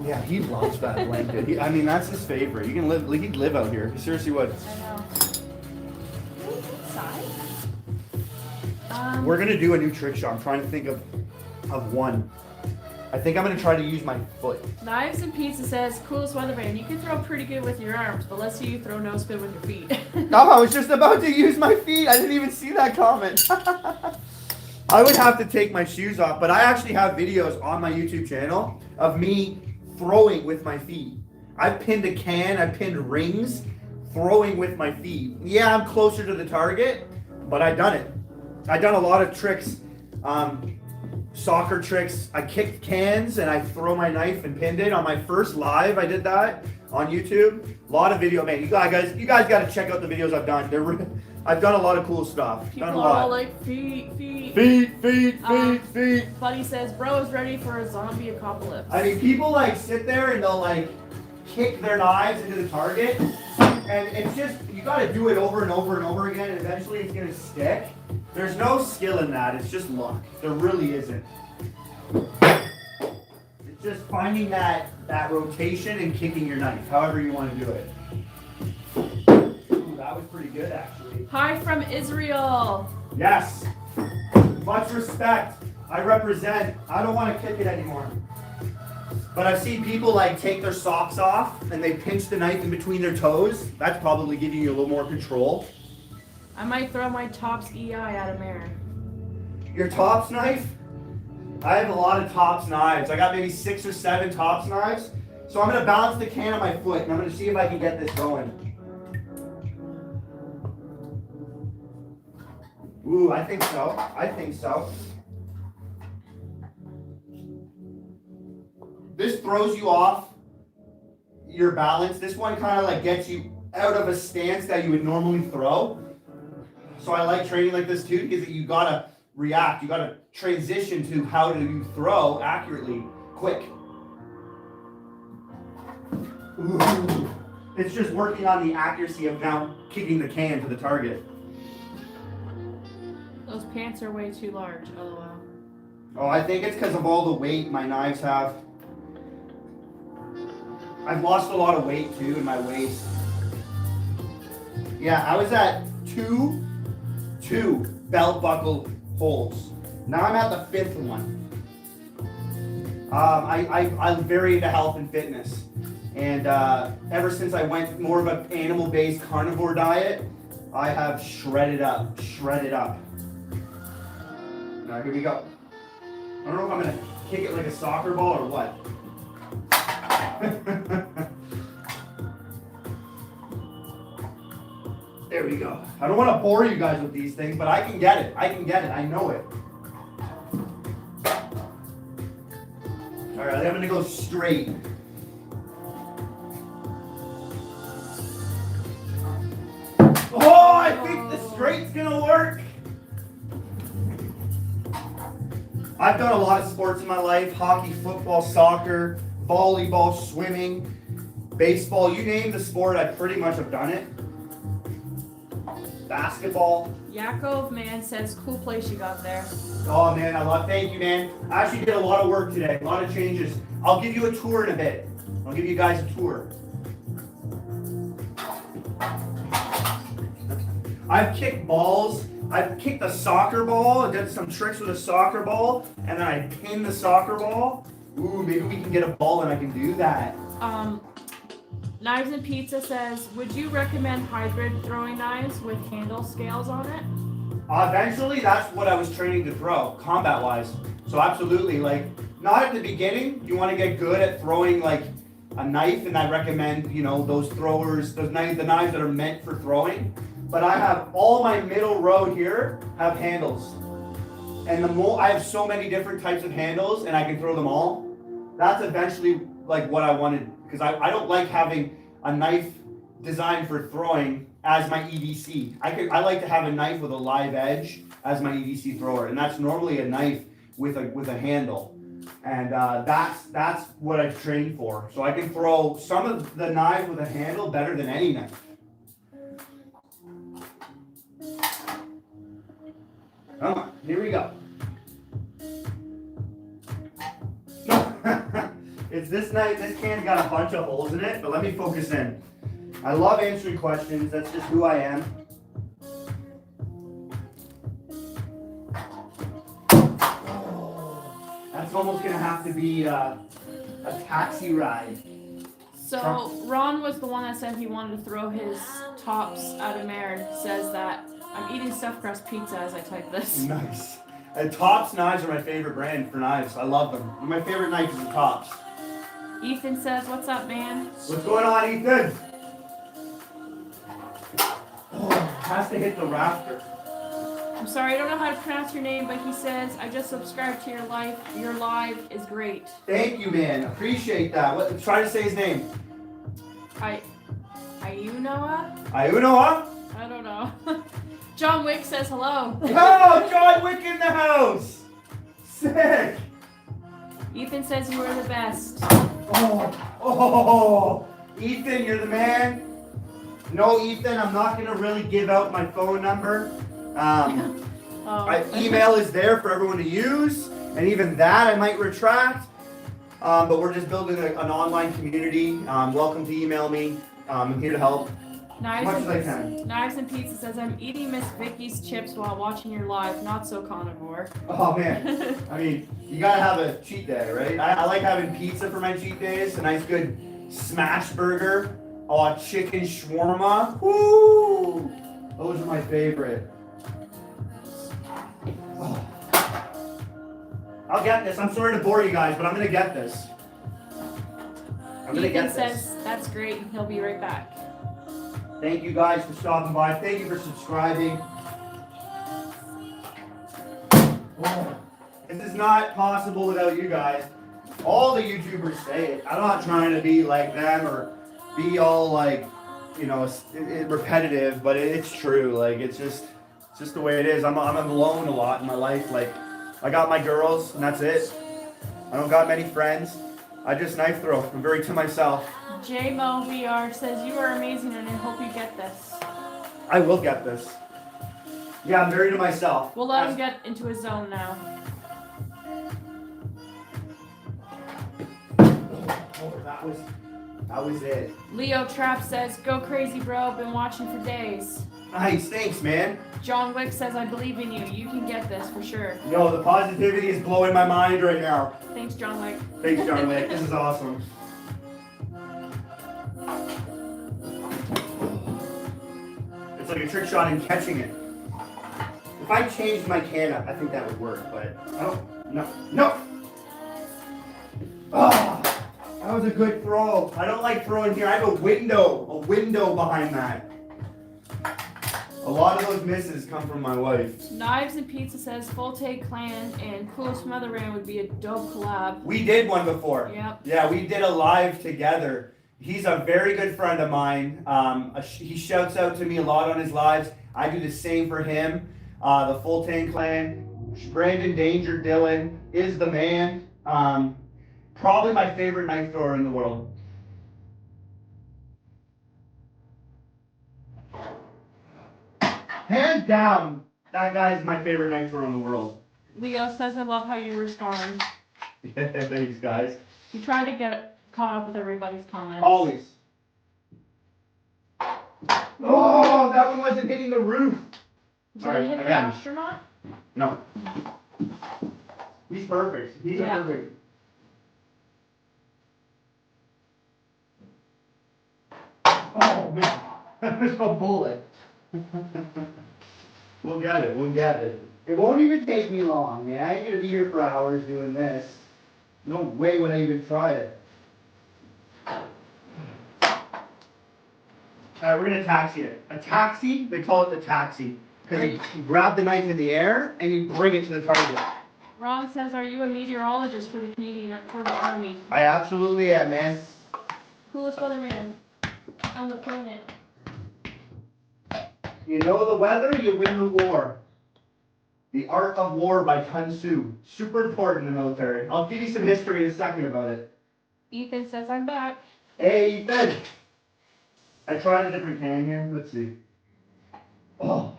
Yeah, he loves that blanket. I mean, that's his favorite. You can live, like, he'd live out here. He seriously would. I know. Inside? We're gonna do a new trick shot. I'm trying to think of one. I think I'm gonna try to use my foot. Knives and Pizza says, coolest weatherman. You can throw pretty good with your arms, but let's see you throw no spin with your feet. No, I was just about to use my feet. I didn't even see that comment. I would have to take my shoes off, but I actually have videos on my YouTube channel of me throwing with my feet. I've pinned a can, I've pinned rings, throwing with my feet. Yeah, I'm closer to the target, but I've done it. I've done a lot of tricks, soccer tricks. I kicked cans and I throw my knife and pinned it. On my first live, I did that on YouTube. A lot of video, man. You guys got to check out the videos I've done. I've done a lot of cool stuff. People Done a are lot. all like, feet. Feet. Buddy says, bro is ready for a zombie apocalypse. I mean, people like sit there and they'll like kick their knives into the target, and it's just, you got to do it over and over and over again, and eventually it's gonna stick. There's no skill in that. It's just luck. There really isn't. It's just finding that rotation and kicking your knife, however you want to do it. Ooh, that was pretty good, actually. Hi from Israel. Yes. Much respect. I represent. I don't want to kick it anymore. But I've seen people like take their socks off and they pinch the knife in between their toes. That's probably giving you a little more control. I might throw my Tops EI at a mirror. Your Tops knife? I have a lot of Tops knives. I got maybe 6 or 7 Tops knives. So I'm going to balance the can on my foot and I'm going to see if I can get this going. Ooh, I think so. This throws you off your balance. This one kind of like gets you out of a stance that you would normally throw. So I like training like this too, because you gotta react. You gotta transition to how do you throw accurately, quick. Ooh. It's just working on the accuracy of now kicking the can to the target. Those pants are way too large, lol. Oh, I think it's because of all the weight my knives have. I've lost a lot of weight too in my waist. Yeah, I was at two belt buckle holes. Now I'm at the 5th one. I'm very into health and fitness. And ever since I went more of an animal-based carnivore diet, I have shredded up. Now here we go. I don't know if I'm gonna kick it like a soccer ball or what. There we go. I don't want to bore you guys with these things, but I can get it. I know it. All right, I'm gonna go straight. Oh, I think the straight's gonna work. I've done a lot of sports in my life: hockey, football, soccer, volleyball, swimming, baseball. You name the sport, I pretty much have done it. Basketball. Yakov man says, cool place you got there. Oh man, thank you, man. I actually did a lot of work today, a lot of changes. I'll give you a tour in a bit. I'll give you guys a tour. I've kicked balls. I've kicked a soccer ball. I did some tricks with a soccer ball, and then I pinned the soccer ball. Ooh, maybe we can get a ball and I can do that. Knives and Pizza says, would you recommend hybrid throwing knives with handle scales on it? Eventually, that's what I was training to throw, combat-wise. So absolutely, like, not at the beginning. You want to get good at throwing like a knife, and I recommend, you know, those throwers, the knives that are meant for throwing. But I have all my middle row here have handles, and I have so many different types of handles, and I can throw them all. That's eventually like what I wanted, because I don't like having a knife designed for throwing as my EDC. I like to have a knife with a live edge as my EDC thrower, and that's normally a knife with a handle. And that's what I've trained for. So I can throw some of the knives with a handle better than any knife. Come on, here we go. It's this knife, this can's got a bunch of holes in it, but let me focus in. I love answering questions, that's just who I am. That's almost gonna have to be a taxi ride. So Ron was the one that said he wanted to throw his tops out of Mare. Says that I'm eating stuffed crust pizza as I type this. Nice. Tops knives are my favorite brand for knives. I love them. My favorite knife is the Tops. Ethan says, "What's up, man?" What's going on, Ethan? Oh, has to hit the rafter. I'm sorry, I don't know how to pronounce your name, but he says, "I just subscribed to your live. Your live is great." Thank you, man. Appreciate that. Try to say his name. Ayunoa? Ayunoa? I don't know. John Wick says hello. Oh, John Wick in the house. Sick. Ethan says you are the best. Oh, Ethan, you're the man. No, Ethan, I'm not gonna really give out my phone number. My email is there for everyone to use, and even that I might retract. But we're just building an online community. Welcome to email me. I'm here to help as much as I can. Knives and Pizza says, "I'm eating Miss Vicky's chips while watching your live. Not so carnivore." Oh man, I mean, you gotta have a cheat day, right? I like having pizza for my cheat days. A nice good smash burger, chicken shawarma. Woo! Those are my favorite. Oh. I'll get this. I'm sorry to bore you guys, but I'm gonna get this. Ethan says, "That's great. He'll be right back." Thank you guys for stopping by. Thank you for subscribing. Oh, this is not possible without you guys. All the YouTubers say it. I'm not trying to be like them or be all like, repetitive, but it's true. Like it's just the way it is. I'm alone a lot in my life. Like I got my girls and that's it. I don't got many friends. I just knife throw. I'm very to myself. JMO VR says, "You are amazing and I hope you get this." I will get this. Yeah, I'm very to myself. We'll let him get into his zone now. Oh, that was it. Leo Trap says, "Go crazy, bro. Been watching for days." Nice, thanks, man. John Wick says, "I believe in you. You can get this for sure." Yo, the positivity is blowing my mind right now. Thanks, John Wick. Thanks, John Wick. This is awesome. It's like a trick shot and catching it. If I changed my can up, I think that would work, but no. Oh, that was a good throw. I don't like throwing here. I have a window behind that. A lot of those misses come from my wife. Knives and Pizza says, "Full-Take Clan and Coolest Motherland would be a dope collab." We did one before. Yep. Yeah, we did a live together. He's a very good friend of mine. He shouts out to me a lot on his lives. I do the same for him. The Full Tank Clan, Brandon Danger Dylan is the man. Probably my favorite knife thrower in the world. Hands down, that guy is my favorite knife thrower in the world. Leo says, "I love how you respond." Yeah, thanks, guys. You try to get caught up with everybody's comments. Always. Oh, that one wasn't hitting the roof. Did it hit the astronaut? No. He's perfect. He's perfect. Oh, man. I missed a bullet. We'll get it. It won't even take me long, man. I ain't gonna be here for hours doing this. No way would I even try it. Alright, we're gonna taxi it. A taxi? They call it the taxi. Because you grab the knife in the air and you bring it to the target. Ron says, "Are you a meteorologist for the Army?" I absolutely am, man. Coolest weatherman on the planet. You know the weather, you win the war. The Art of War by Sun Tzu. Super important in the military. I'll give you some history in a second about it. Ethan says I'm back. Hey, Ethan! I tried a different can here. Let's see. Oh,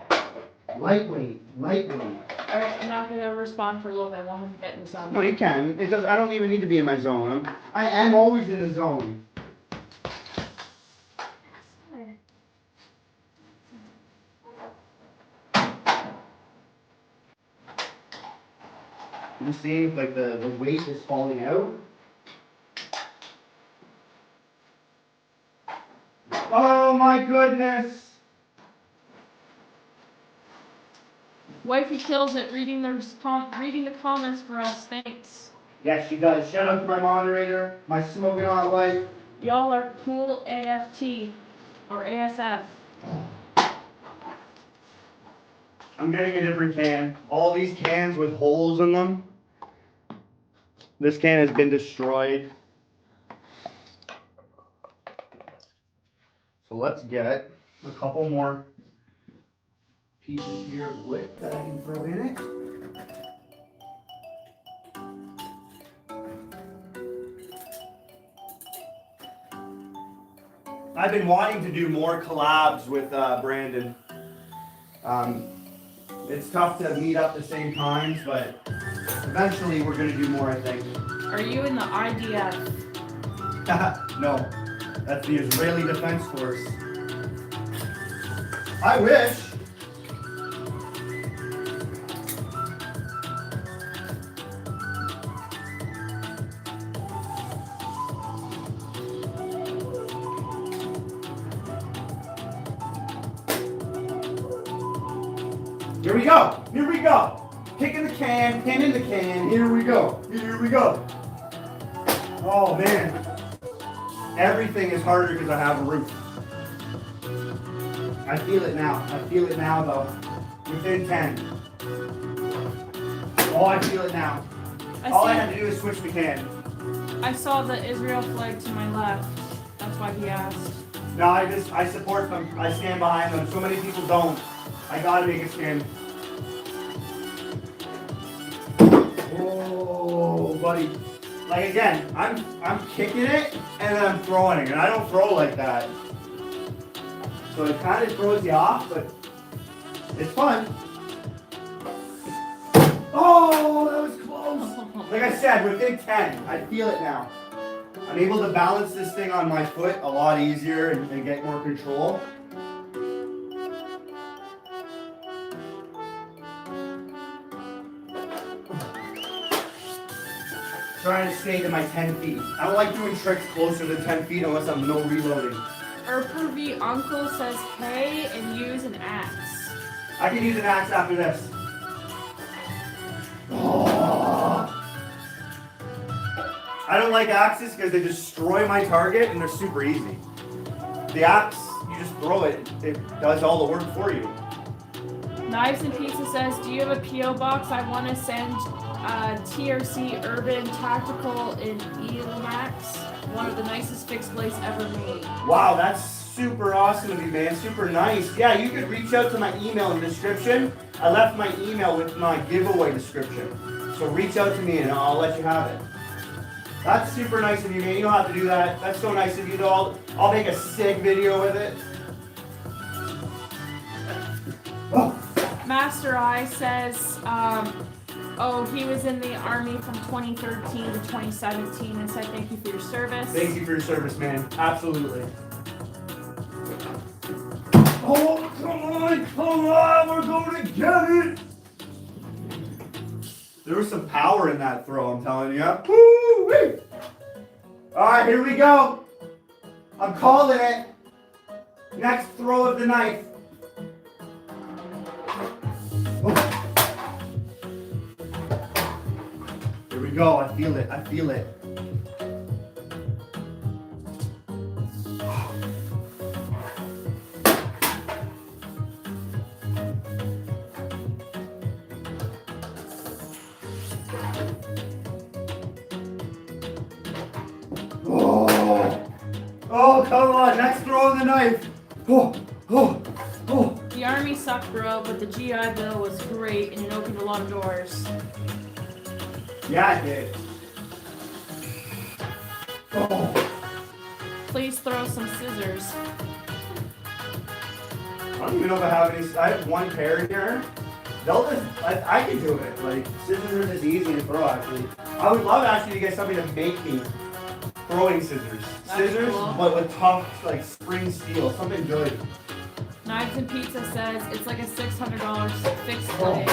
lightweight. Alright, I'm not gonna respond for a little bit while I'm getting some. No, you can. It does. I don't even need to be in my zone. I am always in the zone. You see, like the weight is falling out. Oh my goodness! Wifey kills it reading the comments for us. Thanks. Yes, she does. Shout out to my moderator, my smoking hot wife. Y'all are cool AFT or ASF. I'm getting a different can. All these cans with holes in them. This can has been destroyed. So let's get a couple more pieces here of wood that I can throw in it. I've been wanting to do more collabs with Brandon. It's tough to meet up the same times, but eventually we're going to do more, I think. Are you in the IDF? No, that's the Israeli Defense Force. I wish. Here we go. Here we go. Kicking the can, pin in the can. Here we go. Here we go. Oh man. Everything is harder because I have a roof. I feel it now. I feel it now though. Within 10. Oh, I feel it now. All I had to do is switch the can. I saw the Israel flag to my left. That's why he asked. No, I support them. I stand behind them. So many people don't. I gotta make a stand. Oh, buddy. Like again, I'm kicking it and then I'm throwing it, and I don't throw like that. So it kind of throws you off, but it's fun. Oh, that was close. Like I said, within 10, I feel it now. I'm able to balance this thing on my foot a lot easier and get more control. Trying to stay to my 10 feet. I don't like doing tricks closer to 10 feet unless I'm no reloading. Erper V Uncle says hay and use an axe. I can use an axe after this. Oh. I don't like axes because they destroy my target and they're super easy. The axe, you just throw it, it does all the work for you. Knives and Pizza says, do you have a P.O. box? I want to send TRC Urban Tactical in Elax. One of the nicest fixed blades ever made. Wow, that's super awesome of you, man. Super nice. Yeah, you could reach out to my email in the description. I left my email with my giveaway description. So reach out to me and I'll let you have it. That's super nice of you, man. You don't have to do that. That's so nice of you, though. I'll make a sick video with it. Oh. Master Eye says, oh, he was in the Army from 2013 to 2017 and said thank you for your service. Thank you for your service, man. Absolutely. Oh, come on, we're going to get it. There was some power in that throw, I'm telling you. Woo-wee. All right, here we go. I'm calling it. Next throw of the knife. Oh. Here we go. I feel it. I feel it. Oh, come on. Next throw of the knife. Oh, oh, oh. The Army sucked, bro, but the GI Bill was great and it opened a lot of doors. Yeah, it did. Oh. Please throw some scissors. I don't even know if I have any. I have one pair here. They'll just, I can do it. Like, scissors are just easy to throw, actually. I would love actually to get somebody to make me throwing scissors. Scissors, cool. but with tough, like, spring steel. Something good. Knives and Pizza says it's like a $600 fixed play.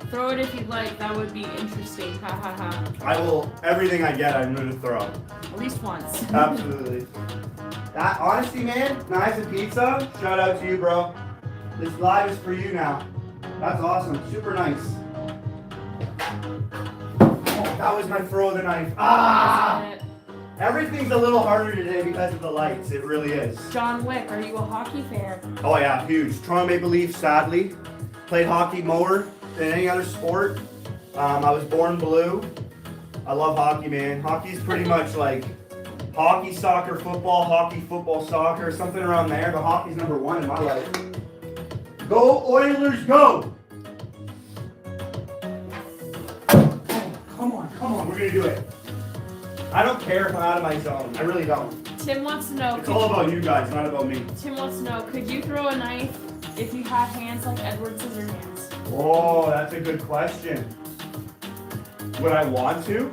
Throw it if you'd like. That would be interesting. Ha ha ha. I will, everything I get, I'm going to throw. At least once. Absolutely. That, honestly, man, Knives and Pizza, shout out to you, bro. This live is for you now. That's awesome. Super nice. Oh, that was my throw of the knife. Ah! Everything's a little harder today because of the lights. It really is. John Wick, are you a hockey fan? Oh, yeah, huge. Toronto Maple Leafs, sadly. Played hockey more than any other sport. I was born blue. I love hockey, man. Hockey's pretty much like hockey, soccer, football, soccer, something around there. But hockey's number one in my life. Go Oilers, go! Come on, we're gonna do it. I don't care if I'm out of my zone. I really don't. Tim wants to know. It's all about you guys, not about me. Tim wants to know, could you throw a knife if you had hands like Edward Scissorhands? Oh, that's a good question. Would I want to?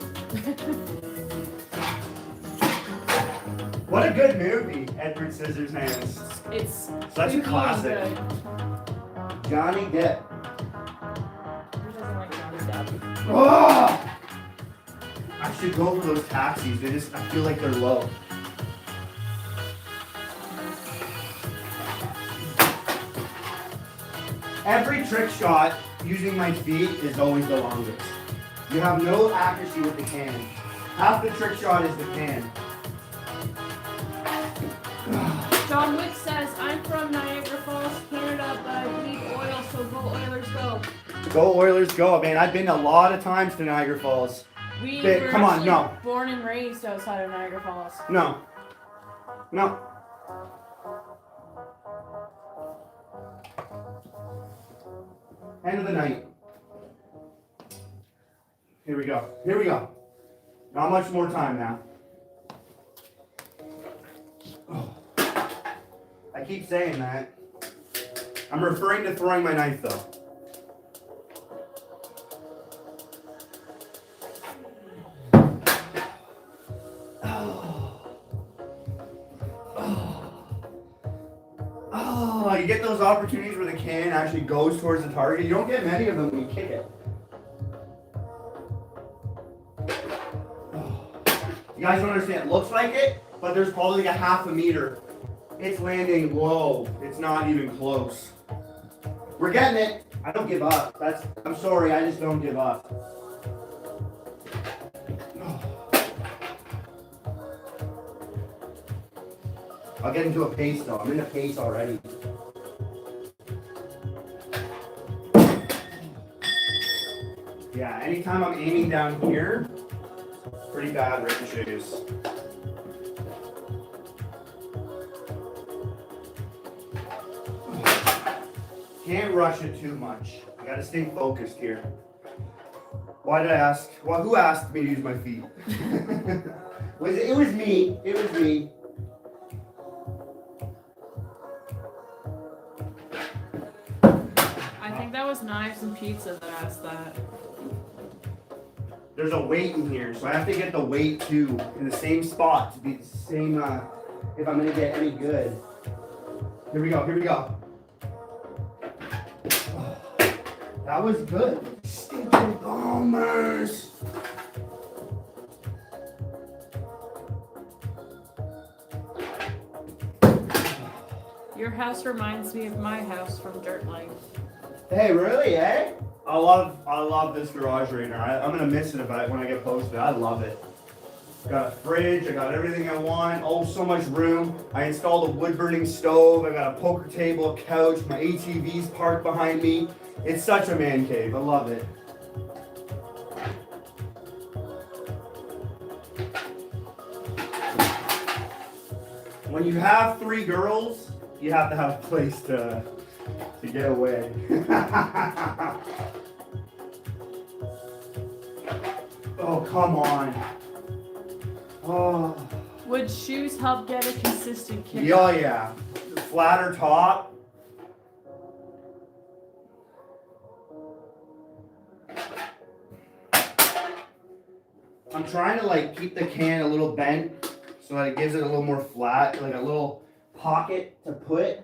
What a good movie, Edward Scissorhands. It's Such a classic. good. Johnny Depp. Who doesn't like Johnny Depp? Oh! I should go for those taxis. I feel like they're low. Every trick shot using my feet is always the longest. You have no accuracy with the can. Half the trick shot is the can. John Wick says, I'm from Niagara Falls, Canada, but I bleed oil, so go Oilers go. Go Oilers, go. Man, I've been a lot of times to Niagara Falls. We Babe, were come on, actually no. born and raised outside of Niagara Falls. No. No. End of the night. Here we go. Here we go. Not much more time now. Oh. I keep saying that. I'm referring to throwing my knife though. Oh, you get those opportunities where the can actually goes towards the target. You don't get many of them when you kick it. You guys don't understand. It looks like it, but there's probably like a half a meter. It's landing low. It's not even close. We're getting it. I don't give up. I'm sorry, I just don't give up. I'll get into a pace though. I'm in a pace already. Yeah, anytime I'm aiming down here, pretty bad ricochets. Can't rush it too much. I gotta stay focused here. Why did I ask? Well, who asked me to use my feet? It was me. It was me. I think that was Knives and Pizza that asked that. There's a weight in here, so I have to get the weight too in the same spot to be the same. If I'm gonna get any good. Here we go. Here we go. Oh, that was good. Stinking bombers. Your house reminds me of my house from Dirt Life. Hey, really, eh? I love this garage right now. I'm gonna miss it when I get posted. I love it. Got a fridge, I got everything I want. Oh, so much room. I installed a wood burning stove. I got a poker table, a couch. My ATV's parked behind me. It's such a man cave. I love it. When you have 3 girls, you have to have a place to to get away. Oh, come on. Oh. Would shoes help get a consistent kick? Yeah, yeah. Flatter top. I'm trying to like keep the can a little bent so that it gives it a little more flat, like a little pocket to put.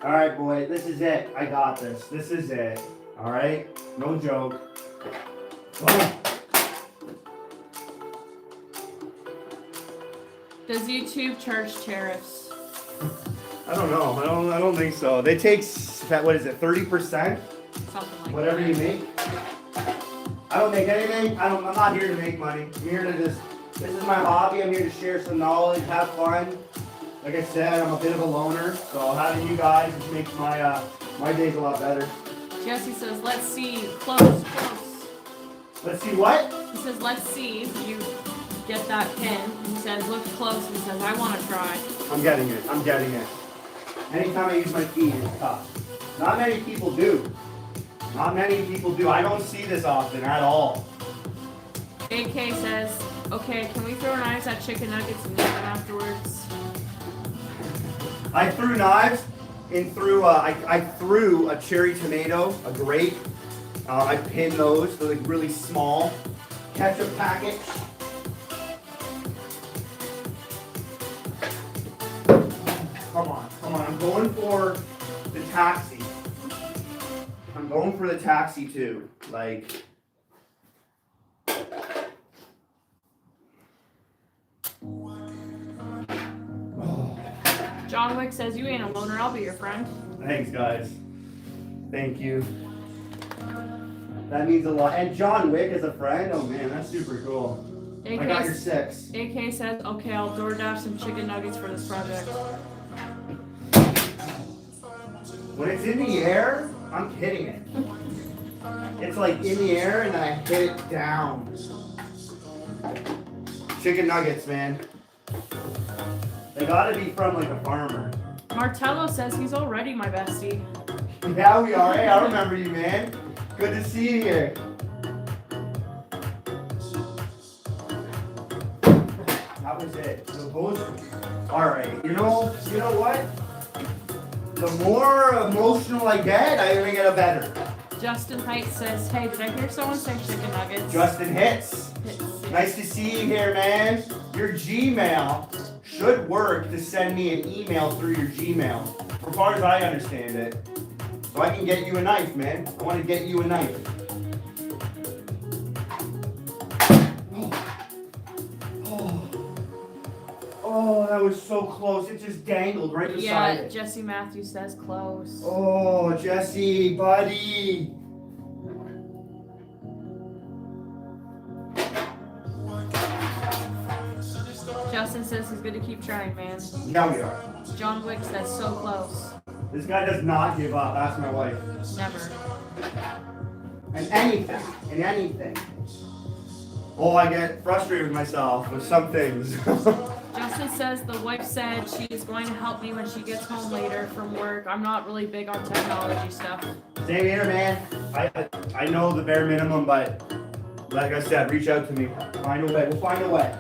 All right, boy, this is it. I got this. This is it. All right? No joke. Oh. Does YouTube charge tariffs? I don't know. I don't think so. They take that. What is it? 30%? Something like Whatever that. you make. I don't make anything. I'm not here to make money. I'm here to just. This is my hobby. I'm here to share some knowledge, have fun. Like I said, I'm a bit of a loner, so having you guys just makes my my days a lot better. Jesse says, let's see, close. Let's see what? He says, let's see if you get that pin. He says, looks close. He says, I want to try. I'm getting it. I'm getting it. Anytime I use my feet, it's tough. Not many people do. Not many people do. I don't see this often at all. AK says, okay, can we throw knives at chicken nuggets and eat them afterwards? I threw knives in through. I threw a cherry tomato, a grape. I pinned those. They're like really small. Ketchup packet. Come on. I'm going for the taxi. I'm going for the taxi too. Like. John Wick says, you ain't a loner, I'll be your friend. Thanks, guys. Thank you. That means a lot. And John Wick is a friend? Oh man, that's super cool. I got your 6. AK says, okay, I'll DoorDash some chicken nuggets for this project. When it's in the air, I'm hitting it. It's like in the air and then I hit it down. Chicken nuggets, man. They gotta be from like a farmer. Martello says he's already my bestie. Yeah, we are. Hey, I remember you, man. Good to see you here. That was it. Alright, you know what? The more emotional I get, I even get a better. Justin Height says, hey, did I hear someone say chicken nuggets? Justin Hits. Nice to see you here, man. Your Gmail should work to send me an email through your Gmail, as far as I understand it. So I can get you a knife, man. I want to get you a knife. Oh, that was so close. It just dangled right beside it. Jesse Matthews says close. Oh, Jesse, buddy. Justin says he's gonna keep trying, man. Yeah, we are. John Wick says so close. This guy does not give up. Ask my wife. Never. And anything. Oh, I get frustrated with myself with some things. Justin says the wife said she is going to help me when she gets home later from work. I'm not really big on technology stuff. Same here, man. I know the bare minimum, but Like I said, reach out to me. Find a way. We'll find a way.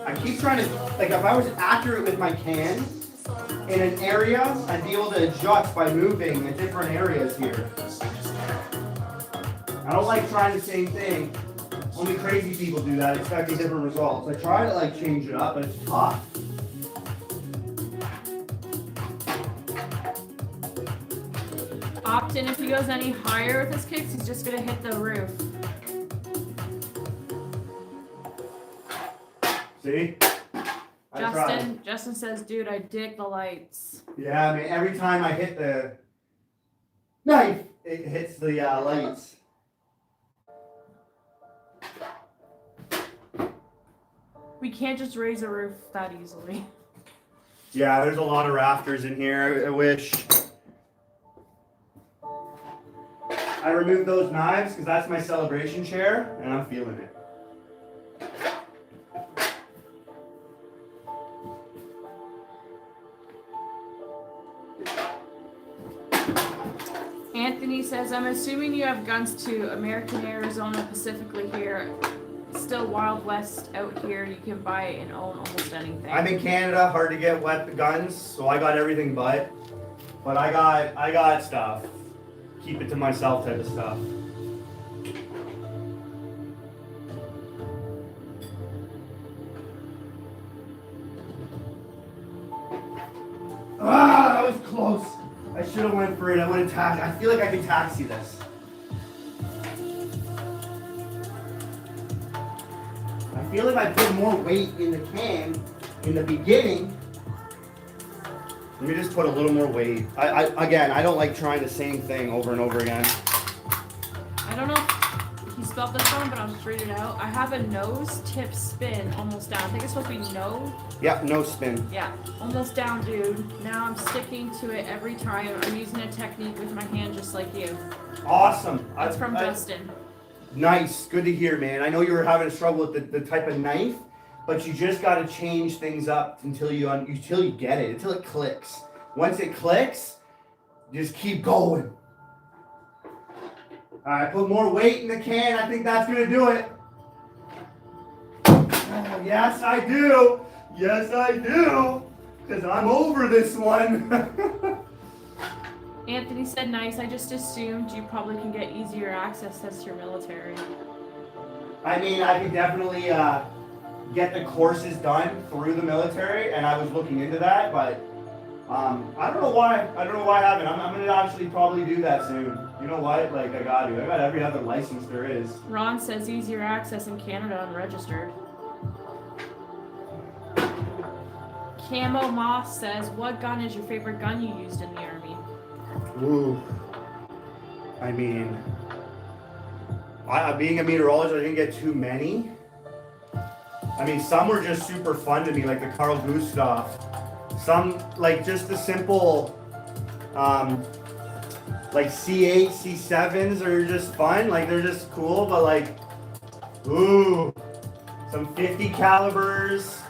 I keep trying to, like, if I was accurate with my can in an area, I'd be able to adjust by moving in different areas here. I don't like trying the same thing. Only crazy people do that, expecting different results. I try to like change it up, but it's tough. Optin, if he goes any higher with his kicks, he's just gonna hit the roof. See? Justin says, dude, I dig the lights. Yeah, I mean, every time I hit the knife, it hits the lights. We can't just raise a roof that easily. Yeah, there's a lot of rafters in here. I wish I removed those knives because that's my celebration chair, and I'm feeling it. Anthony says, I'm assuming you have guns too. American, Arizona, specifically here. Still Wild West out here. You can buy and own almost anything. I'm in Canada, hard to get guns, so I got everything but I got stuff. Keep it to myself type of stuff. Ah, that was close. I should have went for it. I would have taxed. I feel like I can taxi this. I feel like I put more weight in the can in the beginning. Let me just put a little more weight. Again, I don't like trying the same thing over and over again. I don't know if he spelled this wrong, but I'll just read it out. I have a nose tip spin almost down. I think it's supposed to be no. Yeah, no spin. Yeah, almost down, dude. Now I'm sticking to it every time. I'm using a technique with my hand just like you. Awesome. That's from Justin. Nice. Good to hear, man. I know you were having a struggle with the type of knife, but you just got to change things up until you get it, until it clicks. Once it clicks, just keep going. All right, put more weight in the can. I think that's going to do it. Oh, yes, I do. Yes, I do. Because I'm over this one. Anthony said, nice. I just assumed you probably can get easier access since you're military. I mean, I could definitely get the courses done through the military, and I was looking into that, but I don't know why. I don't know why I haven't. I'm going to actually probably do that soon. You know what? Like, I got to. I got every other license there is. Ron says easier access in Canada unregistered. Camo Moss says, what gun is your favorite gun you used in the Army? Ooh. I mean, being a meteorologist, I didn't get too many. I mean, some were just super fun to me, like the Carl Gustav. Some, like, just the simple, like C8, C7s are just fun. Like, they're just cool, but like, ooh, some 50 calibers.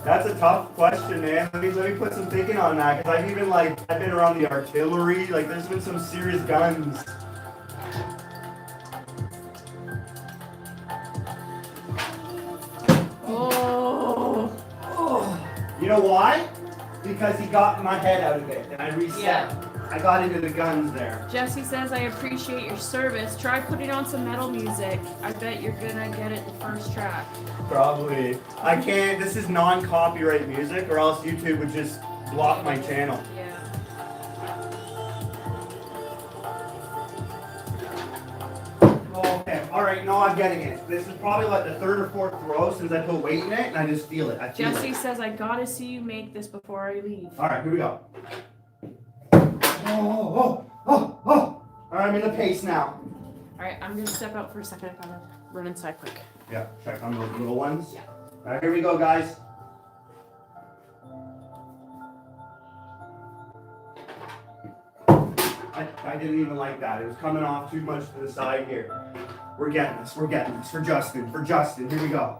That's a tough question, man. Let me put some thinking on that, because I've been around the artillery. Like, there's been some serious guns. You know why? Because he got my head out of it, and I reset. Yeah. I got into the guns there. Jesse says, I appreciate your service. Try putting on some metal music. I bet you're gonna get it the first track. Probably. I can't. This is non-copyright music, or else YouTube would just block my channel. Yeah. Okay. All right. No, I'm getting it. This is probably like the third or fourth throw since I put weight in it, and I just feel it. Jesse says, I gotta see you make this before I leave. All right. Here we go. Oh. All right, I'm in the pace now. All right, I'm gonna step out for a second. I gotta run inside quick. Yeah, check on those little ones. Yeah. All right, here we go, guys. I didn't even like that. It was coming off too much to the side here. We're getting this. For Justin. Here we go.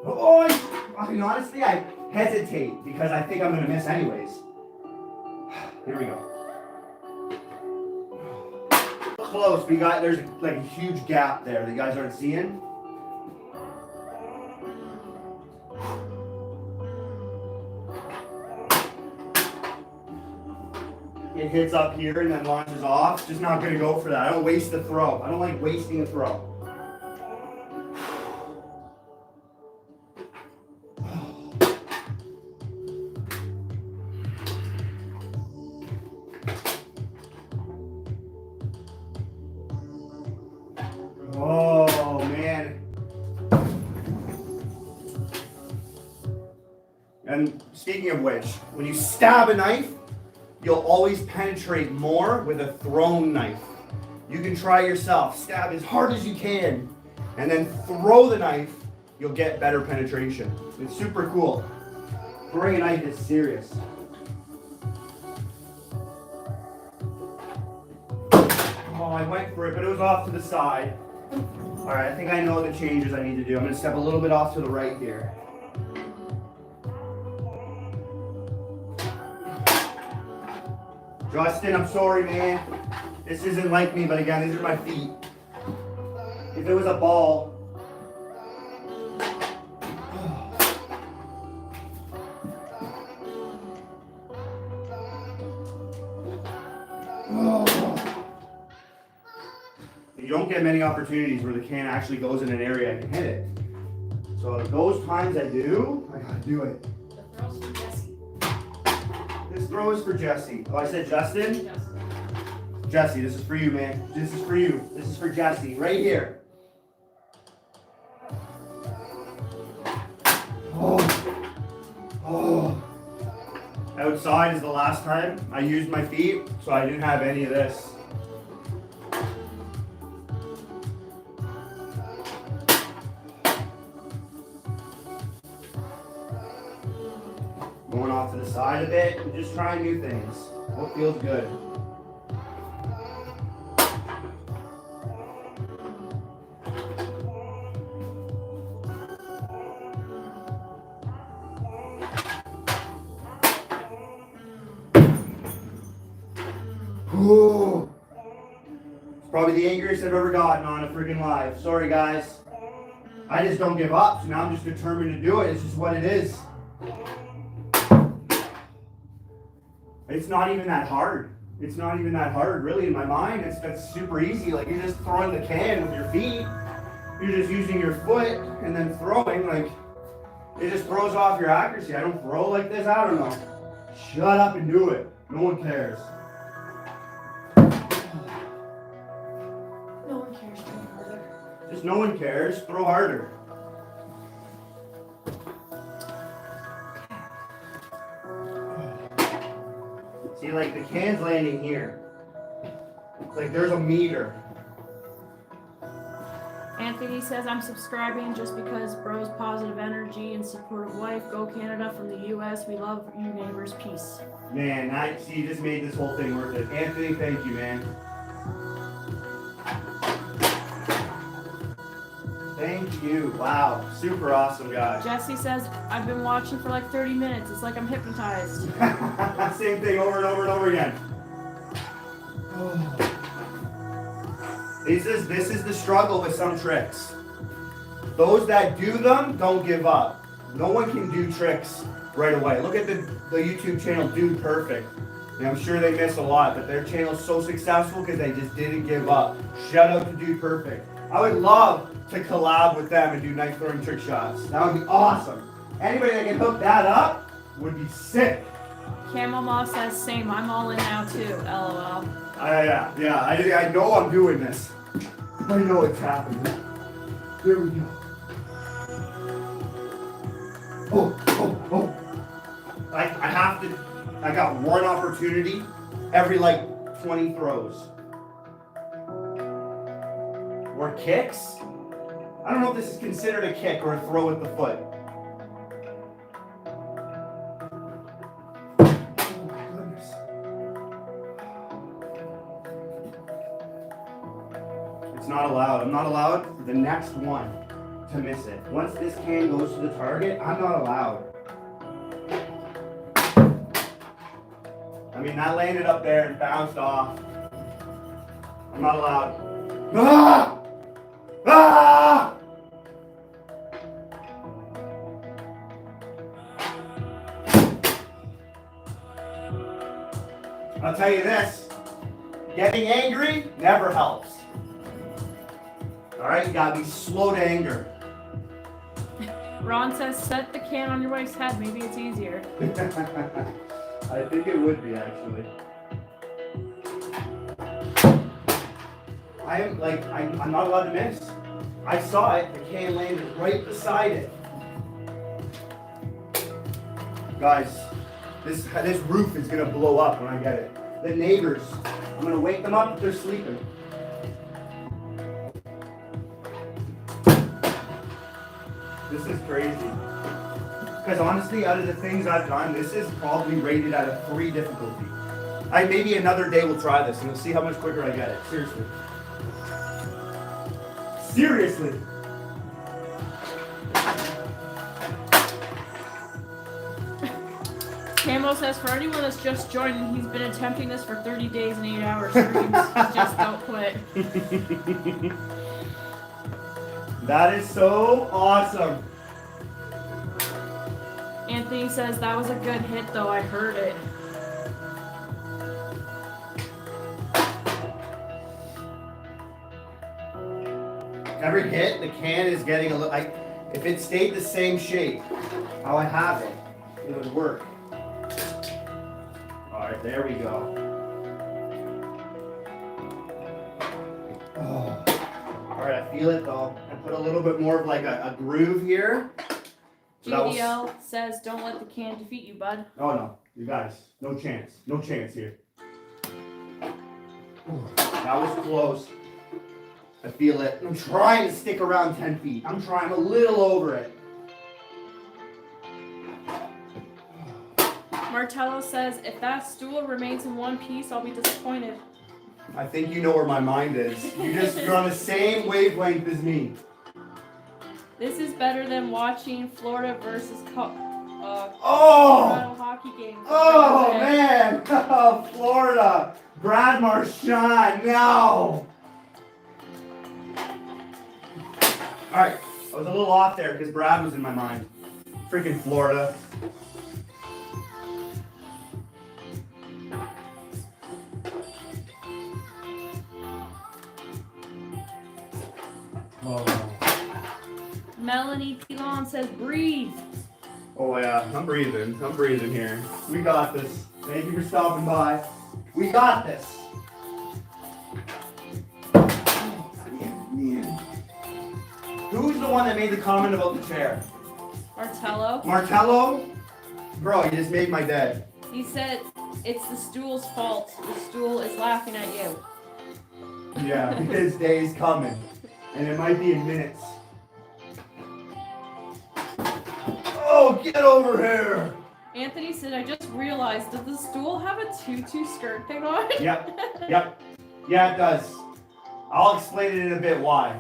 Oh, I mean, honestly, I hesitate because I think I'm going to miss anyways. Here we go. Close. There's like a huge gap there that you guys aren't seeing. It hits up here and then launches off. Just not going to go for that. I don't waste the throw. I don't like wasting a throw. Oh, man. And speaking of which, when you stab a knife, you'll always penetrate more with a thrown knife. You can try yourself. Stab as hard as you can, and then throw the knife. You'll get better penetration. It's super cool. Throwing a knife is serious. Oh, I went for it, but it was off to the side. All right, I think I know the changes I need to do. I'm going to step a little bit off to the right here. Justin, I'm sorry, man. This isn't like me, but again, these are my feet. If it was a ball. You don't get many opportunities where the can actually goes in an area and can hit it. So those times I do, I gotta do it. The throw's for Jesse. This throw is for Jesse. Oh, I said Justin? Yes. Jesse, this is for you, man. This is for you. This is for Jesse, right here. Oh. Oh. Outside is the last time I used my feet, so I didn't have any of this. Going off to the side a bit and just trying new things. What feels good? Ooh. It's probably the angriest I've ever gotten on a freaking live. Sorry, guys. I just don't give up, so now I'm just determined to do it. It's just what it is. It's not even that hard. It's not even that hard, really, in my mind. That's super easy. Like, you're just throwing the can with your feet. You're just using your foot and then throwing. Like, it just throws off your accuracy. I don't throw like this. I don't know. Shut up and do it. No one cares. No one cares. Throw harder. Just no one cares. Throw harder. See, like, the can's landing here. Like, there's a meter. Anthony says, I'm subscribing just because bro's positive energy and supportive wife. Go Canada from the U.S. We love you neighbors. Peace. Man, see, you just made this whole thing worth it. Anthony, thank you, man. Thank you. Wow. Super awesome, guys. Jesse says, I've been watching for like 30 minutes. It's like I'm hypnotized. Same thing over and over and over again. This is the struggle with some tricks. Those that do them don't give up. No one can do tricks right away. Look at the YouTube channel Dude Perfect. And I'm sure they miss a lot, but their channel's so successful because they just didn't give up. Shout out to Dude Perfect. I would love to collab with them and do knife throwing trick shots. That would be awesome. Anybody that can hook that up would be sick. Camel Moss says, same. I'm all in now too. LOL. Yeah. I know I'm doing this. I know it's happening. Here we go. Oh. I got one opportunity every like 20 throws. Or kicks? I don't know if this is considered a kick or a throw with the foot. Oh my goodness. It's not allowed. I'm not allowed for the next one to miss it. Once this can goes to the target, I'm not allowed. I mean, that landed up there and bounced off. I'm not allowed. Ah! Ah! I'll tell you this, getting angry never helps. All right, you gotta be slow to anger. Ron says, set the can on your wife's head. Maybe it's easier. I think it would be, actually. I'm not allowed to miss. I saw it, the can landed right beside it. Guys, this roof is gonna blow up when I get it. The neighbors, I'm gonna wake them up if they're sleeping. This is crazy. Because honestly, out of the things I've done, this is probably rated at a 3 difficulty. Maybe another day we'll try this and we'll see how much quicker I get it. Seriously. Seriously. Camo says, for anyone that's just joining, he's been attempting this for 30 days and 8 hours streams. Just don't quit. That is so awesome. Anthony says, that was a good hit though, I heard it. Every hit, the can is getting a little, if it stayed the same shape, how I have it, it would work. Alright, there we go. Oh. Alright, I feel it though. I put a little bit more of like a groove here. GDL says, don't let the can defeat you, bud. Oh no, you guys, no chance. No chance here. That was close. I feel it. I'm trying to stick around 10 feet. I'm trying a little over it. Martello says, if that stool remains in one piece, I'll be disappointed. I think you know where my mind is. You're on the same wavelength as me. This is better than watching Florida versus Colorado hockey games. Oh man! Oh, Florida! Brad Marchand, no! Alright, I was a little off there because Brad was in my mind. Freaking Florida. Oh. Melanie Pilon says, breathe. Oh yeah, I'm breathing here. We got this. Thank you for stopping by. We got this. Oh, man. Who's the one that made the comment about the chair? Martello. Martello? Bro, you just made my day. He said, it's the stool's fault. The stool is laughing at you. Yeah, his day's coming. And it might be in minutes. Oh, get over here! Anthony said, I just realized, does the stool have a tutu skirt thing on? Yep. Yeah, it does. I'll explain it in a bit why.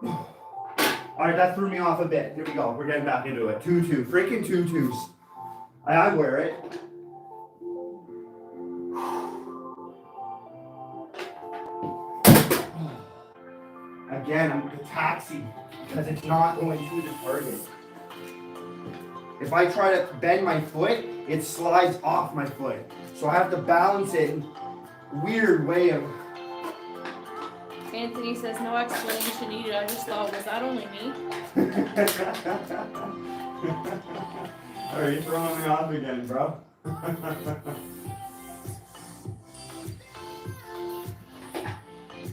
Alright, that threw me off a bit. Here we go. We're getting back into it. Tutu. Freaking tutus. I wear it. Again, I'm a taxi because it's not going to the target. If I try to bend my foot, it slides off my foot. So I have to balance it in a weird way of... Anthony says, no explanation needed. I just thought, was that only me? Alright, you're throwing me off again, bro.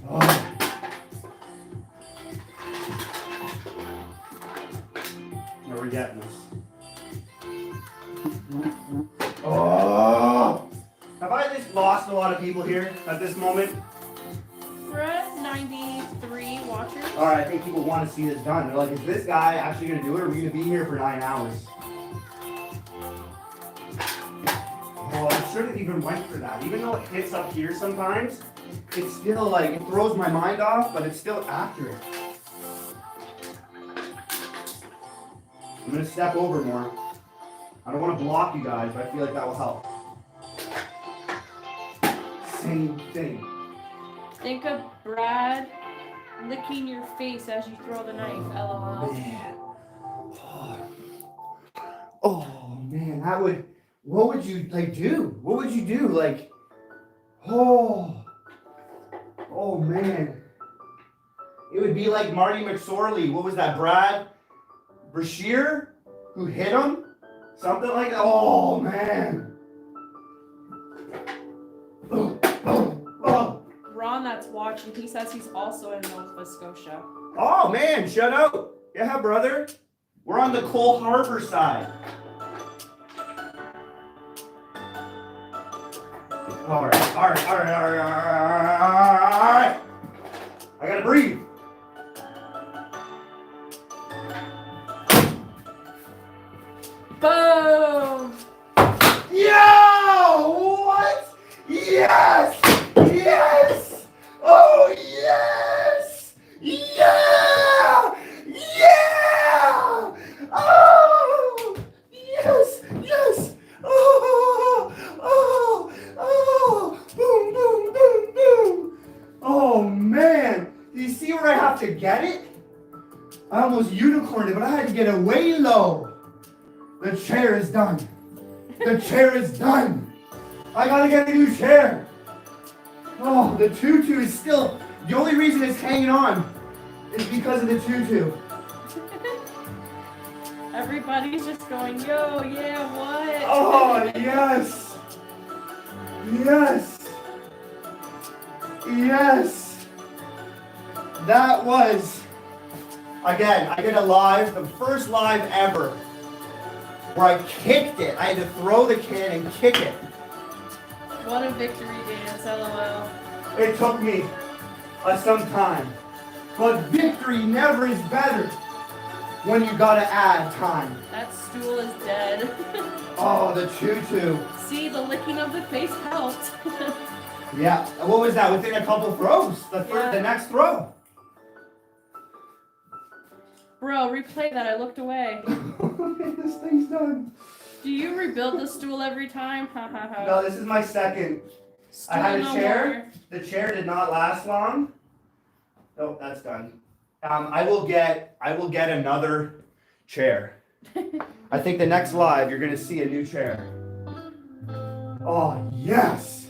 Oh. Where are we getting this? Oh! Have I just lost a lot of people here at this moment? We're at 93 watchers. Alright, I think people want to see this done. They're like, is this guy actually going to do it, or are we going to be here for 9 hours? Oh, I should have even went for that. Even though it hits up here sometimes, it's still like, it throws my mind off, but it's still accurate. I'm gonna step over more. I don't want to block you guys, but I feel like that will help. Same thing. Think of Brad licking your face as you throw the knife. LOL. Man. Oh man, that would. What would you like do? What would you do? Like, oh man. It would be like Marty McSorley. What was that? Brad Brashear, who hit him? Something like that. Oh man. Oh. Ron, that's watching, he says he's also in Nova Scotia. Oh man, shut up. Yeah, brother. We're on the Cole Harbor side. All right. I gotta breathe. Boom! Yo! What? Yes! Yes! Oh yes! Yeah! Yeah! Oh! Yes! Yes! Oh! Boom! Boom! Boom! Boom! Oh man! Do you see where I have to get it? I almost unicorned it, but I had to get it way low. The chair is done. The chair is done. I gotta get a new chair. Oh, the tutu is still, the only reason it's hanging on is because of the tutu. Everybody's just going, yo, yeah, what? Oh, yes. Yes. Yes. That was, again, I did a live, the first live ever, where I kicked it. I had to throw the can and kick it. What a victory dance, LOL. It took me some time. But victory never is better when you gotta add time. That stool is dead. Oh, the tutu. See, the licking of the face helped. Yeah. What was that? Within a couple throws. The next throw. Bro, replay that. I looked away. This thing's done. Do you rebuild the stool every time? Ha ha ha. No, this is my second. Stool I had a no chair. more. The chair did not last long. Oh, that's done. I will get another chair. I think the next live you're gonna see a new chair. Oh yes.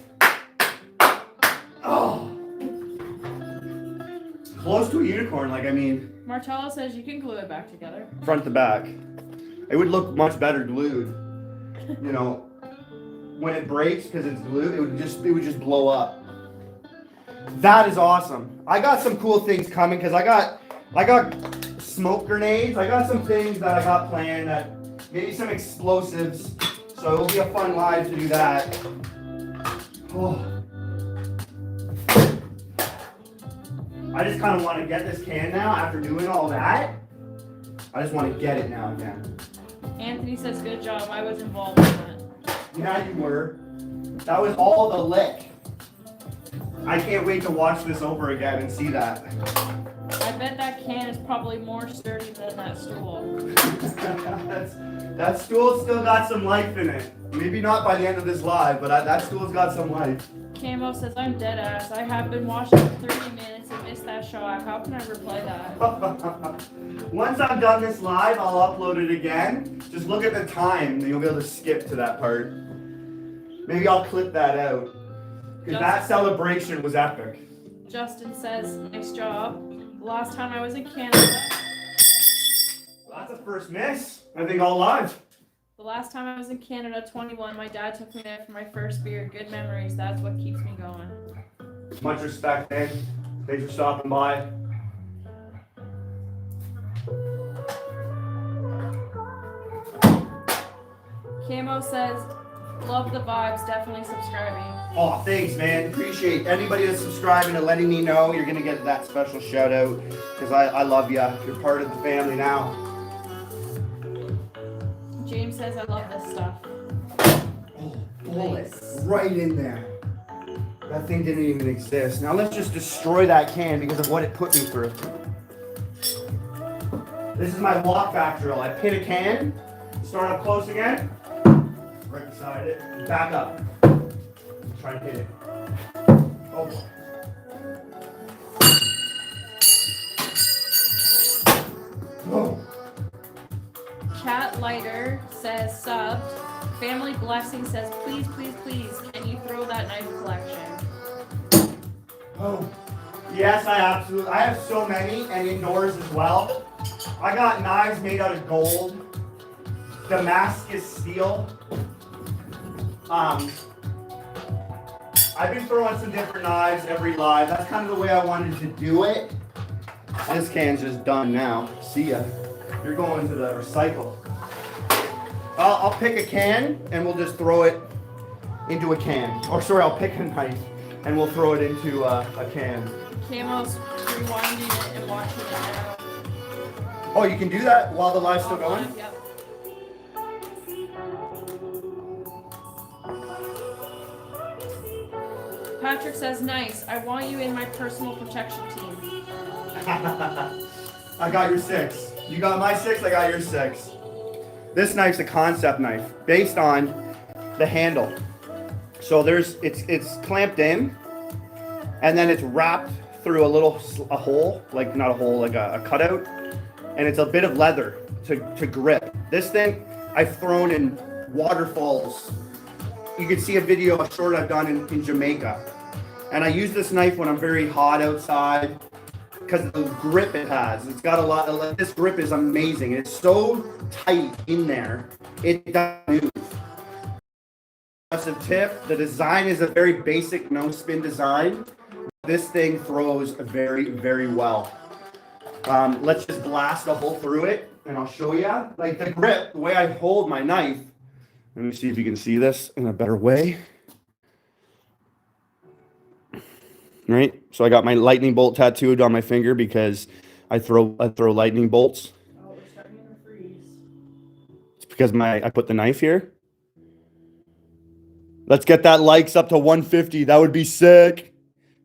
Oh. Close to a unicorn, like I mean. Martello says you can glue it back together. Front to back. It would look much better glued. You know, when it breaks because it's glued, it would just blow up. That is awesome. I got some cool things coming because I got smoke grenades. I got some things that I got planned, that maybe some explosives. So it'll be a fun live to do that. Oh. I just kind of want to get this can now after doing all that. I just want to get it now again. Anthony says good job. I was involved in it. Yeah, you were. That was all the lick. I can't wait to watch this over again and see that. I bet that can is probably more sturdy than that stool. That stool still got some life in it. Maybe not by the end of this live, but that stool's got some life. Camo says I'm dead ass. I have been watching for 30 minutes and missed that show. How can I replay that? Once I'm done this live, I'll upload it again. Just look at the time and you'll be able to skip to that part. Maybe I'll clip that out. Because that celebration was epic. Justin says, nice job. The last time I was in Canada. Well, that's a first miss. I think all live. The last time I was in Canada, 21, my dad took me there for my first beer. Good memories. That's what keeps me going. Much respect, man. Thanks for stopping by. Camo says, love the vibes. Definitely subscribing. Oh, thanks, man. Appreciate anybody that's subscribing and letting me know. You're going to get that special shout out because I love you. You're part of the family now. James says, I love this stuff. Oh, bullet. Right in there. That thing didn't even exist. Now let's just destroy that can because of what it put me through. This is my walk back drill. I pin a can, start up close again, right beside it, and back up. Try and hit it. Oh. Oh. Chat Lighter says subbed. Family Blessing says please, please, please, can you throw that knife collection? Oh. Yes, I have so many, and indoors as well. I got knives made out of gold, Damascus steel. I've been throwing some different knives every live. That's kind of the way I wanted to do it. This can's just done now. See ya. You're going to the recycle. I'll pick a can and we'll just throw it into a can. Or sorry, I'll pick a knife and we'll throw it into a can. Camo's rewinding it and watching it now. Oh, you can do that while the live's still going? Yep. Patrick says, nice. I want you in my personal protection team. I got your 6. You got my 6, I got your 6. This knife's a concept knife based on the handle. So it's clamped in and then it's wrapped through a hole, like not a hole, like a cutout. And it's a bit of leather to grip. This thing I've thrown in waterfalls. You can see a video, a short I've done in Jamaica. And I use this knife when I'm very hot outside because of the grip it has. It's got a lot of, this grip is amazing. It's so tight in there, it doesn't move. Aggressive tip, the design is a very basic no spin design. This thing throws very, very well. Let's just blast a hole through it and I'll show you. Like the grip, the way I hold my knife. Let me see if you can see this in a better way. Right? So I got my lightning bolt tattooed on my finger because I throw lightning bolts. Oh, we're starting to freeze. It's because I put the knife here. Let's get that likes up to 150. That would be sick.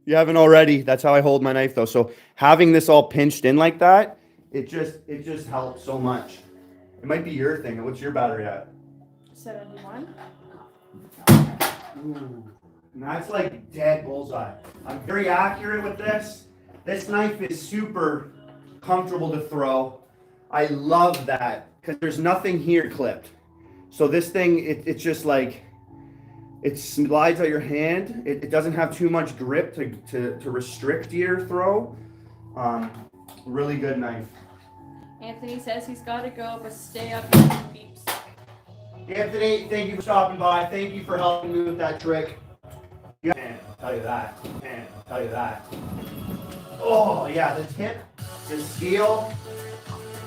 If you haven't already, that's how I hold my knife though. So having this all pinched in like that, it just helps so much. It might be your thing. What's your battery at? 71. Ooh, and that's like dead bullseye. I'm very accurate with this. This knife is super comfortable to throw. I love that because there's nothing here clipped. So this thing, it's just like, it slides out your hand. It doesn't have too much grip to restrict your throw. Really good knife. Anthony says he's got to go, but stay up and beeps. Anthony, thank you for stopping by. Thank you for helping me with that trick. Man, I'll tell you that. Man, I'll tell you that. Oh, yeah, the tip, the steel.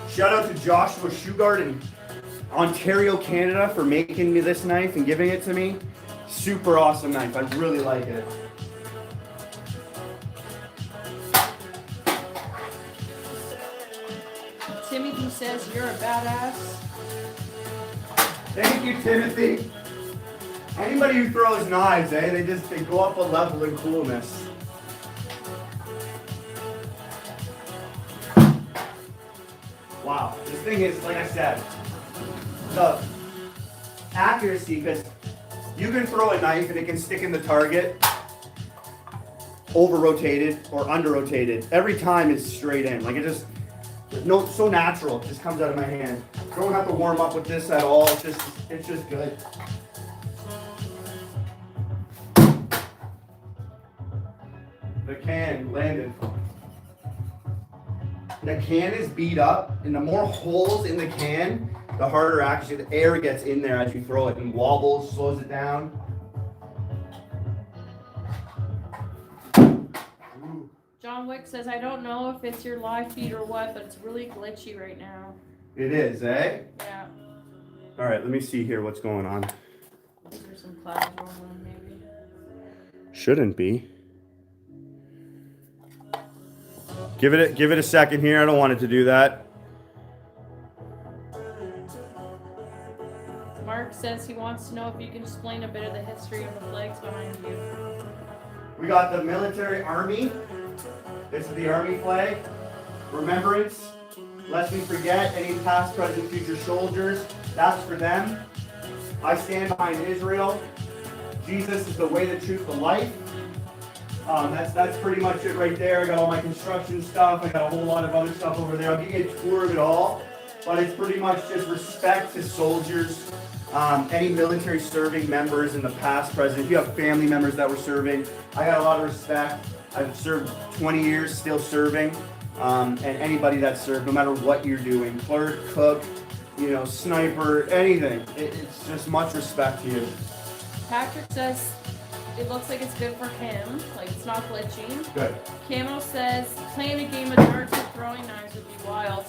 Shout out to Joshua Shugart in Ontario, Canada for making me this knife and giving it to me. Super awesome knife. I really like it. Timothy says you're a badass. Thank you, Timothy. Anybody who throws knives, they go up a level in coolness. Wow, this thing is, like I said, the accuracy, because you can throw a knife and it can stick in the target, over-rotated or under-rotated. Every time it's straight in. Like it just, so natural. It just comes out of my hand. Don't have to warm up with this at all. It's just good. The can landed. The can is beat up, and the more holes in the can, the harder actually the air gets in there as you throw it and wobbles, slows it down. John Wick says, I don't know if it's your live feed or what, but it's really glitchy right now. It is, eh? Yeah. All right, let me see here what's going on. There's some clouds rolling maybe. Shouldn't be. Give it a second here. I don't want it to do that. Mark says he wants to know if you can explain a bit of the history of the flags behind you. We got the military army. This is the army flag. Remembrance. Lest we forget any past, present, future soldiers. That's for them. I stand behind Israel. Jesus is the way, the truth, the life. That's pretty much it right there. I got all my construction stuff. I got a whole lot of other stuff over there. I'll give you a tour of it all. But it's pretty much just respect to soldiers, any military serving members in the past, present. If you have family members that were serving, I got a lot of respect. I've served 20 years, still serving. And anybody that served, no matter what you're doing, clerk, cook, sniper, anything. It's just much respect to you. Patrick says it looks like it's good for him, like it's not glitching. Good. Camo says playing a game of darts with throwing knives would be wild.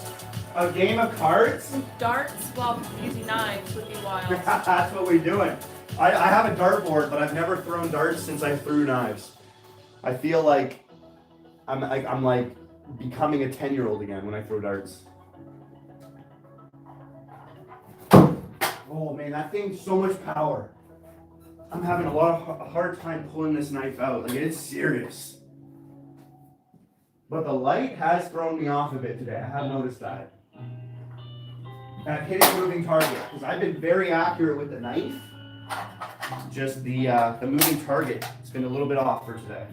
A game of cards? Darts while using knives would be wild. That's what we're doing. I have a dartboard, but I've never thrown darts since I threw knives. I feel like I'm like becoming a 10-year-old again when I throw darts. Oh man, that thing's so much power. I'm having a hard time pulling this knife out. Like, it's serious. But the light has thrown me off a bit today. I have noticed that. That hitting moving target, because I've been very accurate with the knife. Just the moving target has been a little bit off for today.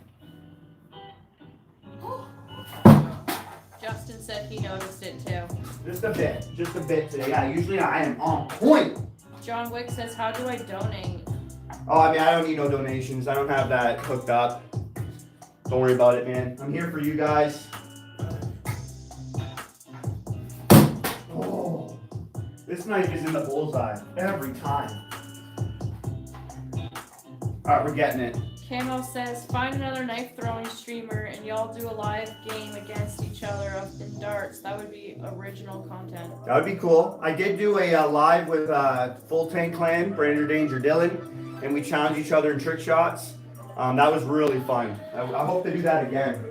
Justin said he noticed it too. Just a bit today. Yeah, usually I am on point. John Wick says, how do I donate? Oh, I don't need no donations. I don't have that hooked up. Don't worry about it, man. I'm here for you guys. Oh, this knife is in the bullseye every time. All right, we're getting it. Camo says, find another knife throwing streamer and y'all do a live game against each other in darts. That would be original content. That would be cool. I did do a live with Full Tank Clan, Brander Danger Dylan, and we challenged each other in trick shots. That was really fun. I hope to do that again.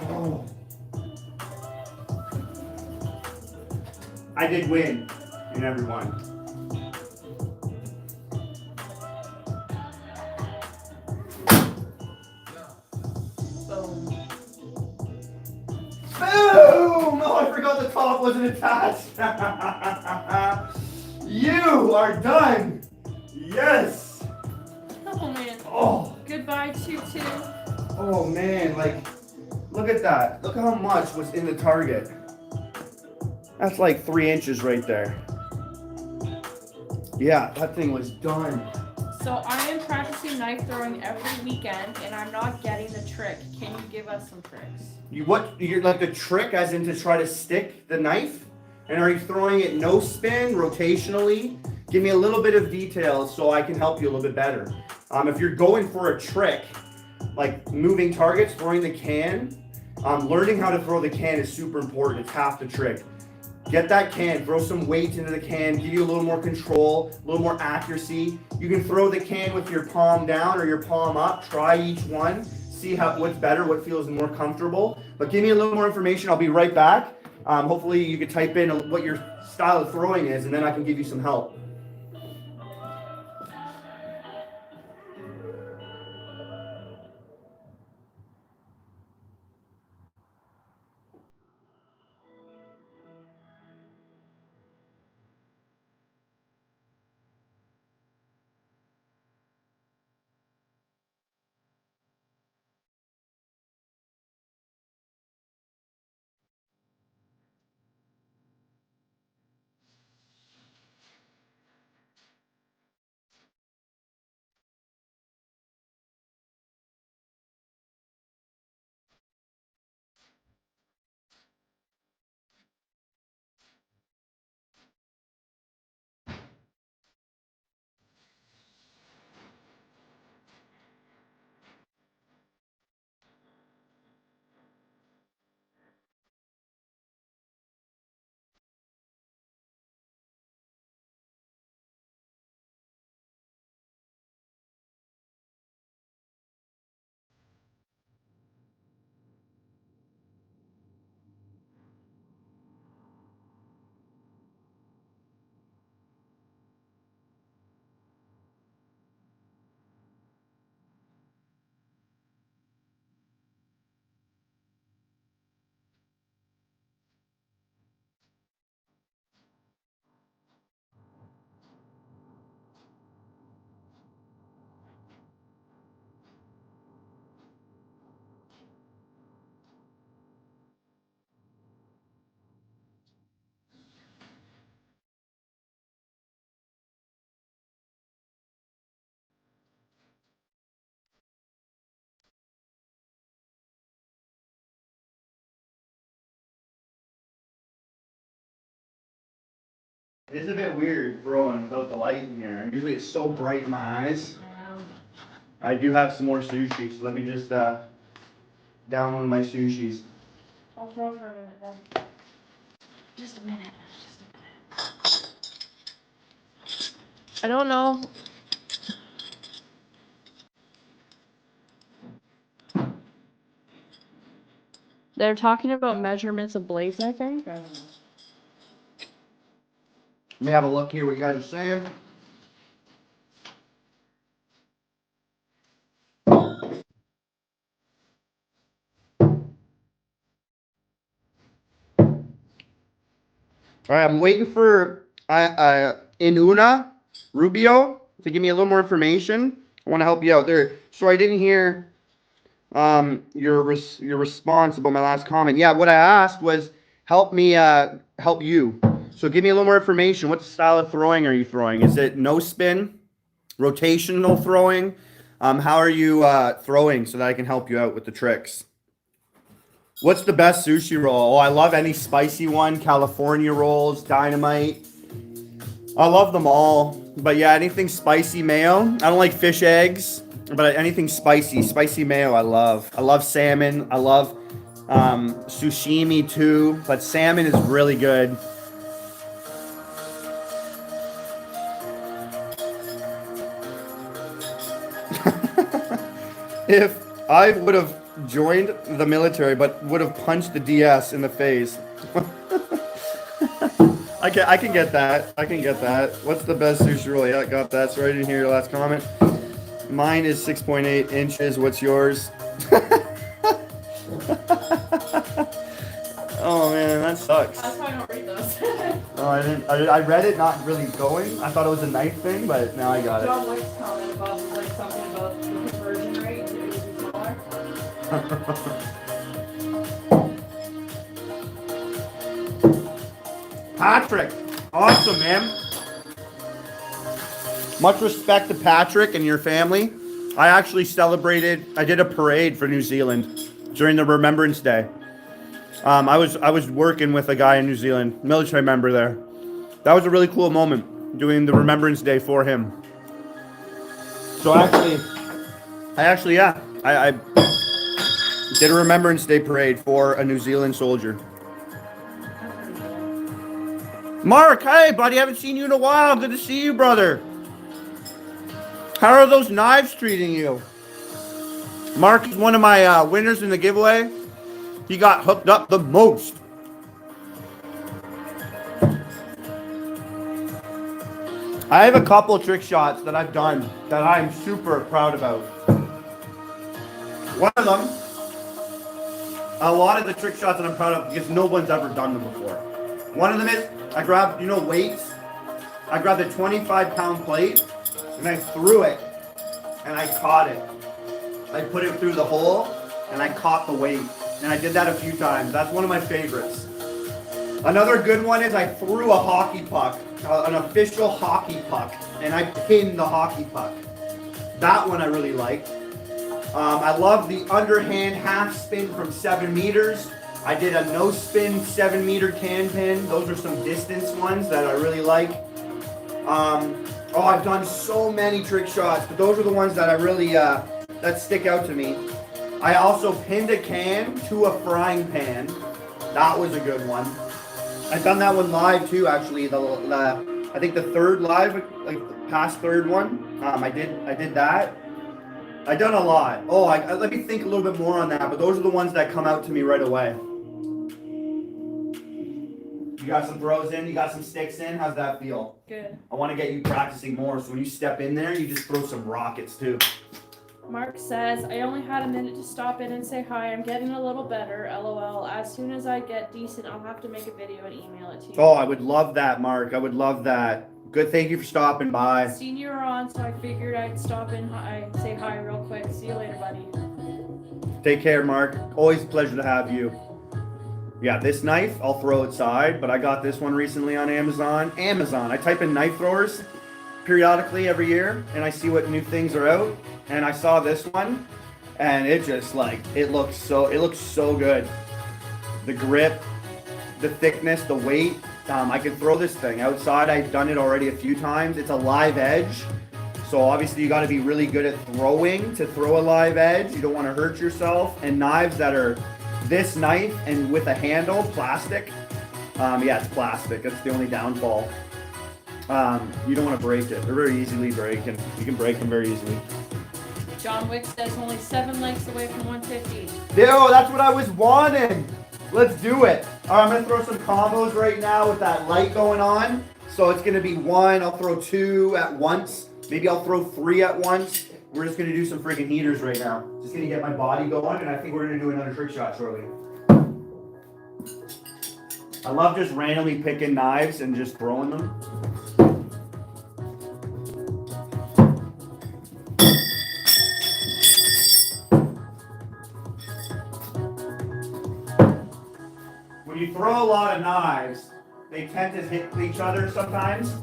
Oh. I did win in every one. Boom! Oh, I forgot the top wasn't attached. You are done. Yes. Oh man. Oh. Goodbye, Tutu. Oh man, look at that. Look how much was in the target. That's like 3 inches right there. Yeah, that thing was done. So I am practicing knife throwing every weekend and I'm not getting the trick. Can you give us some tricks? You're like the trick as in to try to stick the knife? And are you throwing it no spin, rotationally? Give me a little bit of details so I can help you a little bit better. If you're going for a trick, like moving targets, throwing the can, learning how to throw the can is super important. It's half the trick. Get that can, throw some weight into the can, give you a little more control, a little more accuracy. You can throw the can with your palm down or your palm up. Try each one. See what's better, what feels more comfortable. But give me a little more information. I'll be right back. Hopefully you can type in what your style of throwing is, and then I can give you some help. It's a bit weird throwing without the light in here. Usually it's so bright in my eyes. I do have some more sushi, so let me just down one of my sushis. I'll throw for a minute then. Just a minute. I don't know. They're talking about measurements of blades, I think. Let me have a look here what you guys are saying. All right, I'm waiting for Inuna Rubio to give me a little more information. I want to help you out there. So I didn't hear your response about my last comment. Yeah, what I asked was help me help you. So give me a little more information. What style of throwing are you throwing? Is it no spin, rotational throwing? How are you throwing so that I can help you out with the tricks? What's the best sushi roll? Oh, I love any spicy one. California rolls, dynamite. I love them all. But yeah, anything spicy mayo. I don't like fish eggs, but anything spicy mayo I love. I love salmon. I love sushimi too, but salmon is really good. If I would have joined the military, but would have punched the DS in the face. I can get that. I can get that. What's the best sushi roll? Yeah, I got that. So right in here, last comment. Mine is 6.8 inches. What's yours? Oh man, that sucks. That's why I don't read those. Oh, I didn't. I read it, not really going. I thought it was a knife thing, but now I got it. John likes comment about like something about the conversion rate to be smaller. Patrick, awesome, man. Much respect to Patrick and your family. I actually I did a parade for New Zealand during the Remembrance Day. I was working with a guy in New Zealand, military member there. That was a really cool moment, doing the Remembrance Day for him. So I did a Remembrance Day parade for a New Zealand soldier. Mark, hey buddy, haven't seen you in a while. Good to see you, brother. How are those knives treating you? Mark is one of my winners in the giveaway. He got hooked up the most. I have a couple trick shots that I've done that I'm super proud about. One of them, a lot of the trick shots that I'm proud of because no one's ever done them before. One of them is, I grabbed, weights? I grabbed a 25-pound plate and I threw it and I caught it. I put it through the hole and I caught the weight. And I did that a few times. That's one of my favorites. Another good one is I threw a hockey puck, an official hockey puck, and I pinned the hockey puck. That one I really liked. I love the underhand half spin from 7 meters. I did a no spin 7 meter can pin. Those are some distance ones that I really like. I've done so many trick shots, but those are the ones that I really, that stick out to me. I also pinned a can to a frying pan. That was a good one. I've done that one live too, actually. I think the third live, like the past third one. I did that. I've done a lot. Let me think a little bit more on that. But those are the ones that come out to me right away. You got some throws in. You got some sticks in. How's that feel? Good. I want to get you practicing more. So when you step in there, you just throw some rockets too. Mark says, I only had a minute to stop in and say hi. I'm getting a little better. LOL. As soon as I get decent, I'll have to make a video and email it to you. Oh, I would love that, Mark. I would love that. Good. Thank you for stopping by. Seen you were on, so I figured I'd stop in. Say hi real quick. See you later, buddy. Take care, Mark. Always a pleasure to have you. Yeah, this knife, I'll throw outside, but I got this one recently on Amazon. I type in knife throwers periodically every year, and I see what new things are out. And I saw this one, and it just it looks so good. The grip, the thickness, the weight, I can throw this thing outside. I've done it already a few times. It's a live edge. So obviously you got to be really good at throwing to throw a live edge. You don't want to hurt yourself. And knives that are this knife and with a handle, plastic. Yeah, it's plastic. That's the only downfall. You don't want to break it. They're very easily breaking. You can break them very easily. John Wick says only 7 lengths away from 150. Yo, that's what I was wanting. Let's do it. All right, I'm going to throw some combos right now with that light going on. So it's going to be 1. I'll throw 2 at once. Maybe I'll throw 3 at once. We're just going to do some freaking heaters right now. Just going to get my body going, and I think we're going to do another trick shot shortly. I love just randomly picking knives and just throwing them. When you throw a lot of knives, they tend to hit each other sometimes.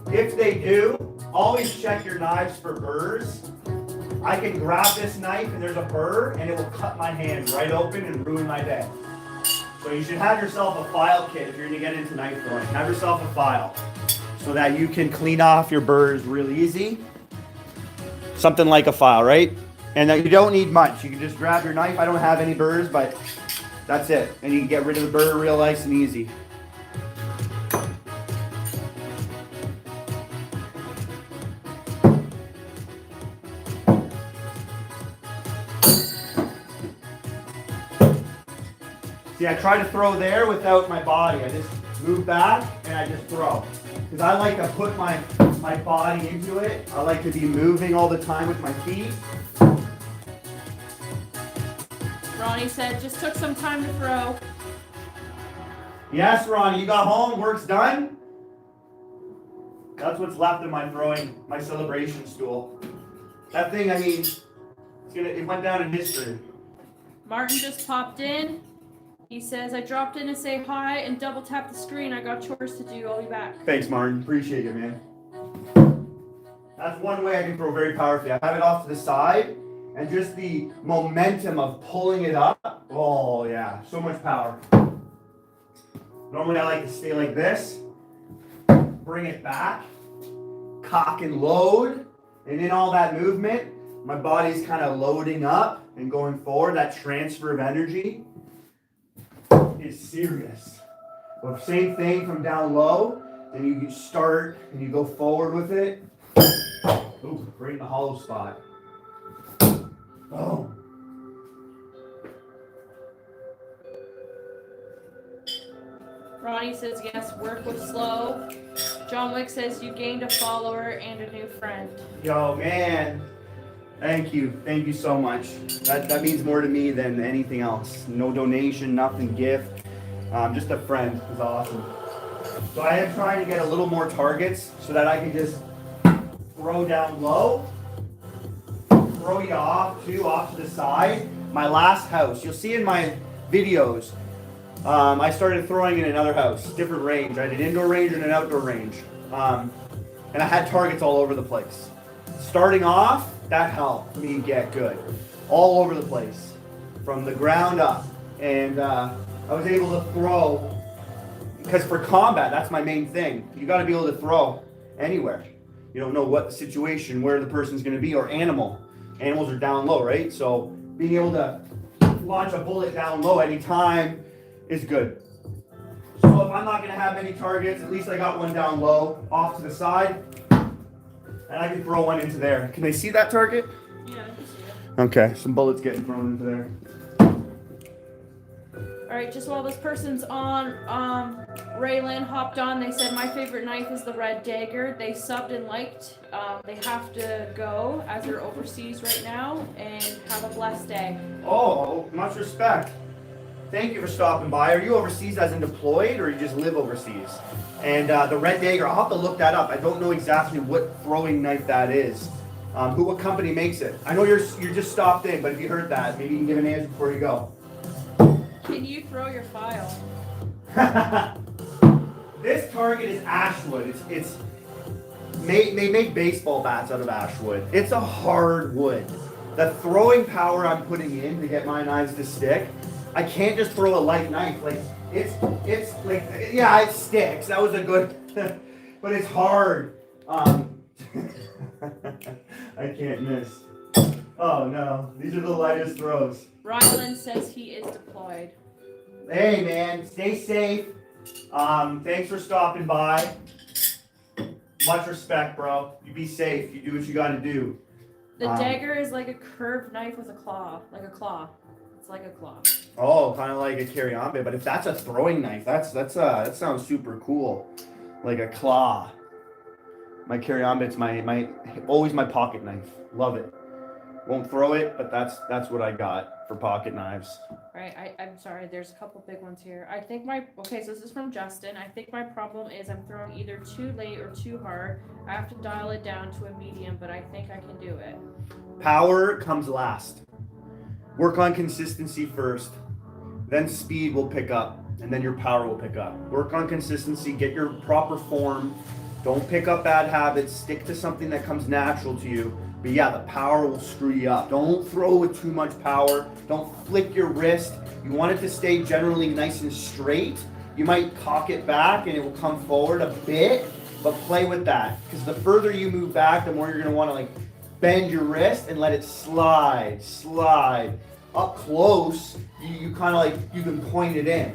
If they do, always check your knives for burrs. I can grab this knife and there's a burr and it will cut my hand right open and ruin my day. So you should have yourself a file kit if you're going to get into knife throwing. Have yourself a file so that you can clean off your burrs really easy. Something like a file, right? And you don't need much. You can just grab your knife. I don't have any burrs, but that's it. And you can get rid of the burr real nice and easy. See, I try to throw there without my body. I just move back and I just throw. Because I like to put my body into it. I like to be moving all the time with my feet. Ronnie said, just took some time to throw. Yes, Ronnie, you got home, work's done? That's what's left of my throwing, my celebration stool. That thing, I mean, it went down in history. Martin just popped in. He says, I dropped in to say hi and double tap the screen. I got chores to do. I'll be back. Thanks, Martin. Appreciate it, man. That's one way I can throw very powerfully. I have it off to the side, and just the momentum of pulling it up. Oh, yeah. So much power. Normally, I like to stay like this. Bring it back. Cock and load. And in all that movement, my body's kind of loading up and going forward. That transfer of energy is serious. But same thing from down low, and you start and you go forward with it. Ooh, right in the hollow spot. Oh. Ronnie says, yes, work was slow. John Wick says, you gained a follower and a new friend. Yo, man. Thank you. Thank you so much. That means more to me than anything else. No donation, nothing, gift. Just a friend is awesome. So I am trying to get a little more targets so that I can just throw down low. Throw you off to the side. My last house, you'll see in my videos, I started throwing in another house, different range. I did indoor range and an outdoor range. And I had targets all over the place. Starting off, that helped me get good. All over the place. From the ground up. And I was able to throw, because for combat, that's my main thing. You got to be able to throw anywhere. You don't know what the situation, where the person's going to be, or animal. Animals are down low, right? So being able to launch a bullet down low anytime is good. So if I'm not going to have any targets, at least I got one down low, off to the side, and I can throw one into there. Can they see that target? Yeah, I can see it. Okay, some bullets getting thrown into there. All right, just while this person's on, Raylan hopped on. They said, my favorite knife is the Red Dagger. They subbed and liked. They have to go as they're overseas right now, and have a blessed day. Oh, much respect. Thank you for stopping by. Are you overseas as in deployed, or you just live overseas? And the Red Dagger, I'll have to look that up. I don't know exactly what throwing knife that is. What company makes it? I know you're just stopped in, but if you heard that, maybe you can give an answer before you go. Can you throw your file? This target is ashwood. They make baseball bats out of ashwood. It's a hard wood. The throwing power I'm putting in to get my knives to stick I can't just throw a light knife. Like it's like, yeah, it sticks. That was a good, but it's hard. I can't miss. Oh no, these are the lightest throws. Ryland says he is deployed. Hey man, stay safe. Thanks for stopping by. Much respect, bro. You be safe. You do what you gotta do. The dagger is like a curved knife with a claw, like a claw. It's like a claw. Oh, kind of like a carry-on bit, but if that's a throwing knife, that sounds super cool. Like a claw. My carry-on bit's always my pocket knife. Love it. Won't throw it, but that's what I got for pocket knives. Right, I'm sorry, there's a couple big ones here. So this is from Justin. I think my problem is I'm throwing either too late or too hard. I have to dial it down to a medium, but I think I can do it. Power comes last. Work on consistency first. Then speed will pick up, and then your power will pick up. Work on consistency, get your proper form. Don't pick up bad habits. Stick to something that comes natural to you. But yeah, the power will screw you up. Don't throw with too much power. Don't flick your wrist. You want it to stay generally nice and straight. You might cock it back and it will come forward a bit, but play with that. Because the further you move back, the more you're gonna wanna bend your wrist and let it slide. Up close, you kind of you can point it in.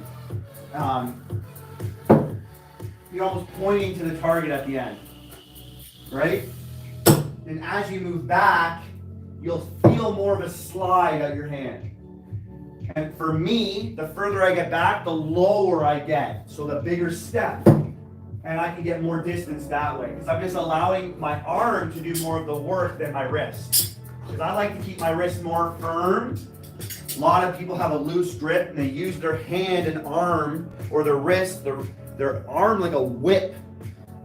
You're almost pointing to the target at the end, right? And as you move back, you'll feel more of a slide out your hand. And for me, the further I get back, the lower I get. So the bigger step. And I can get more distance that way. Because I'm just allowing my arm to do more of the work than my wrist. Because I like to keep my wrist more firm. A lot of people have a loose grip and they use their hand and arm, or their wrist, their arm like a whip.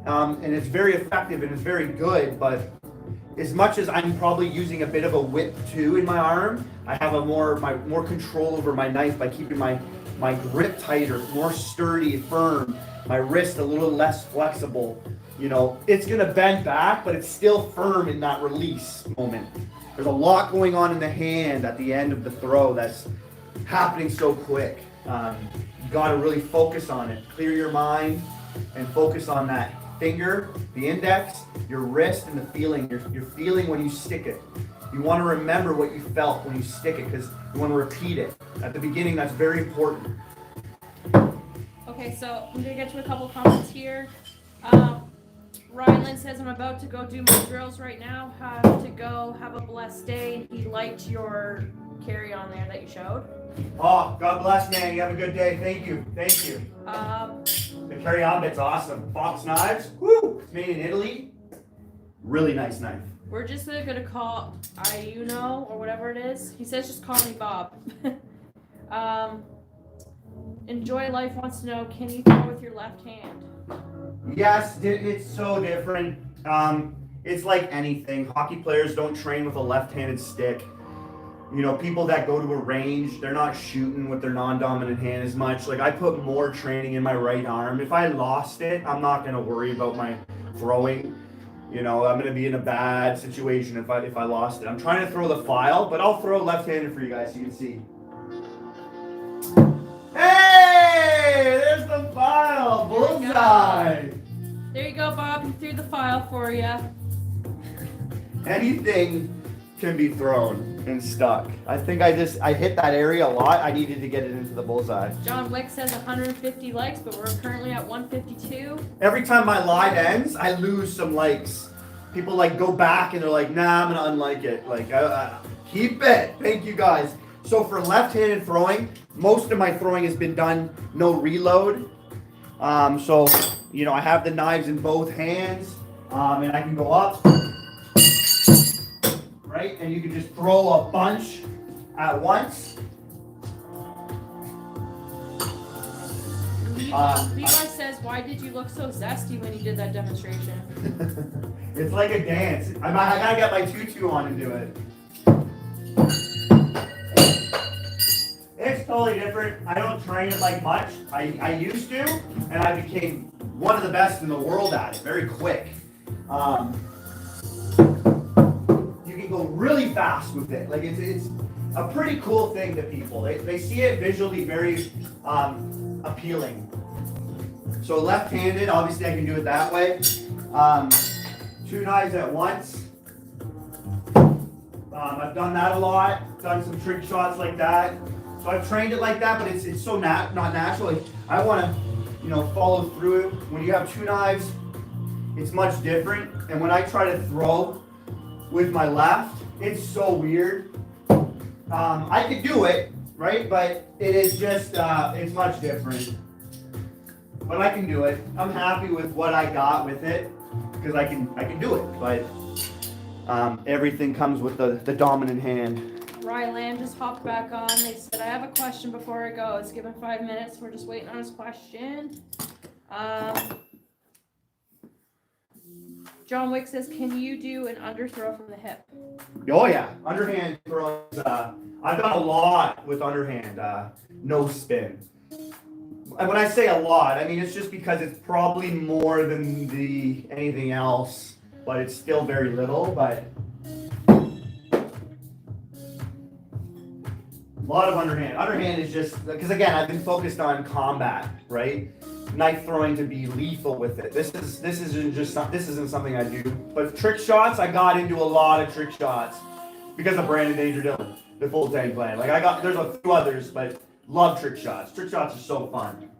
And it's very effective and it's very good, but as much as I'm probably using a bit of a whip too in my arm, I have more control over my knife by keeping my grip tighter, more sturdy, firm, my wrist a little less flexible. It's gonna bend back, but it's still firm in that release moment. There's a lot going on in the hand at the end of the throw that's happening so quick. You gotta really focus on it. Clear your mind and focus on that finger, the index, your wrist, and the feeling. You're feeling when you stick it. You want to remember what you felt when you stick it because you want to repeat it. At the beginning, that's very important. Okay, so I'm going to get to a couple comments here. Ryland says, I'm about to go do my drills right now. Have to go. Have a blessed day. He liked your carry-on there that you showed. Oh, God bless, man. You have a good day. Thank you. The carry-on bit's awesome. Fox knives. Woo! It's made in Italy. Really nice knife. We're just going to call Ayuno or whatever it is. He says just call me Bob. Enjoy Life wants to know, can you throw with your left hand? Yes, it's so different. It's like anything. Hockey players don't train with a left-handed stick. People that go to a range, they're not shooting with their non-dominant hand as much. I put more training in my right arm. If I lost it, I'm not going to worry about my throwing. I'm going to be in a bad situation if I lost it. I'm trying to throw the file, but I'll throw left-handed for you guys so you can see. Hey! There's the file! Bullseye! There you go, Bob. He threw the file for you. Anything can be thrown and stuck. I think I hit that area a lot. I needed to get it into the bullseye. John Wick says 150 likes, but we're currently at 152. Every time my live ends, I lose some likes. People go back and they're like, nah, I'm gonna unlike it. Keep it. Thank you guys. So for left-handed throwing, most of my throwing has been done no reload. So I have the knives in both hands, and I can go up. Right? And you can just throw a bunch at once. Levi says, why did you look so zesty when you did that demonstration? It's like a dance. I gotta get my tutu on and do it. It's totally different. I don't train it much. I used to, and I became one of the best in the world at it very quick. You can go really fast with it. a pretty cool thing to people. They see it visually very appealing. So left-handed, obviously I can do it that way. 2 knives at once. I've done that a lot, done some trick shots like that. So I've trained it like that, but it's so not natural. I want to, follow through it. When you have 2 knives, it's much different. And when I try to throw with my left, it's so weird. I could do it, right? But it is just, it's much different. But I can do it. I'm happy with what I got with it because I can do it. But everything comes with the dominant hand. Ryland just hopped back on. They said, I have a question before I go. It's given 5 minutes. We're just waiting on his question. John Wick says, can you do an underthrow from the hip? Oh yeah, underhand throws. I've done a lot with underhand, no spin. And when I say a lot, I mean it's just because it's probably more than anything else, but it's still very little. But a lot of underhand. Underhand is just because again I've been focused on combat, right? Knife throwing to be lethal with it. This isn't something I do. But trick shots, I got into a lot of trick shots because of Brandon Danger Dillon, the full tank plan. Like there's a few others, but love trick shots. Trick shots are so fun.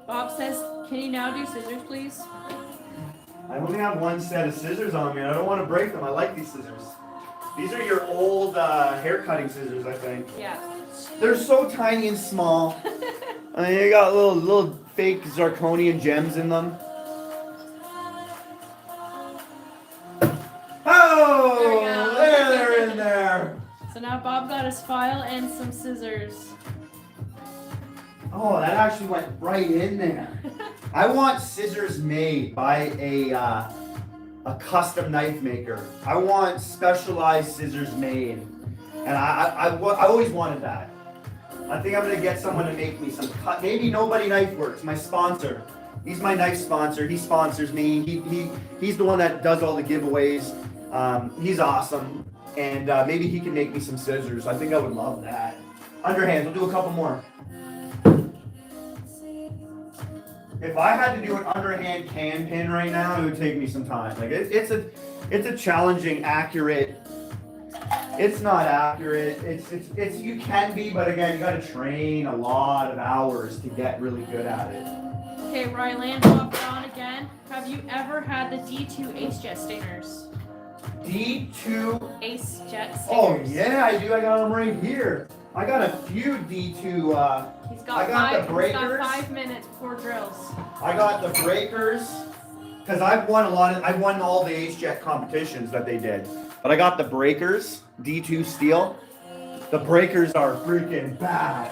Bob says, can you now do scissors, please? I only have 1 set of scissors on me. I don't want to break them. I like these scissors. These are your old hair cutting scissors, I think. Yeah. They're so tiny and small. I mean, you got little fake zirconian gems in them. Oh, they're in there. So now Bob got his file and some scissors. Oh, that actually went right in there. I want scissors made by a custom knife maker. I want specialized scissors made, and I always wanted that. I think I'm gonna get someone to make me some cut. Maybe Nobody Knife Works, my sponsor. He's my knife sponsor. He sponsors me. He's the one that does all the giveaways. He's awesome, and maybe he can make me some scissors. I think I would love that. Underhands. We'll do a couple more. If I had to do an underhand can pin right now, it would take me some time. Like it's a challenging, accurate. It's not accurate. It's you can be, but again, you got to train a lot of hours to get really good at it. Okay, Ryland hopped on again. Have you ever had the D2 Ace Jet stingers? D2 Ace Jet stingers. Oh yeah, I do. I got them right here. I got a few D2. He's got the He's got 5 minutes before drills. I got the breakers because I've won all the Ace Jet competitions that they did. But I got the breakers, D2 steel. The breakers are freaking bad.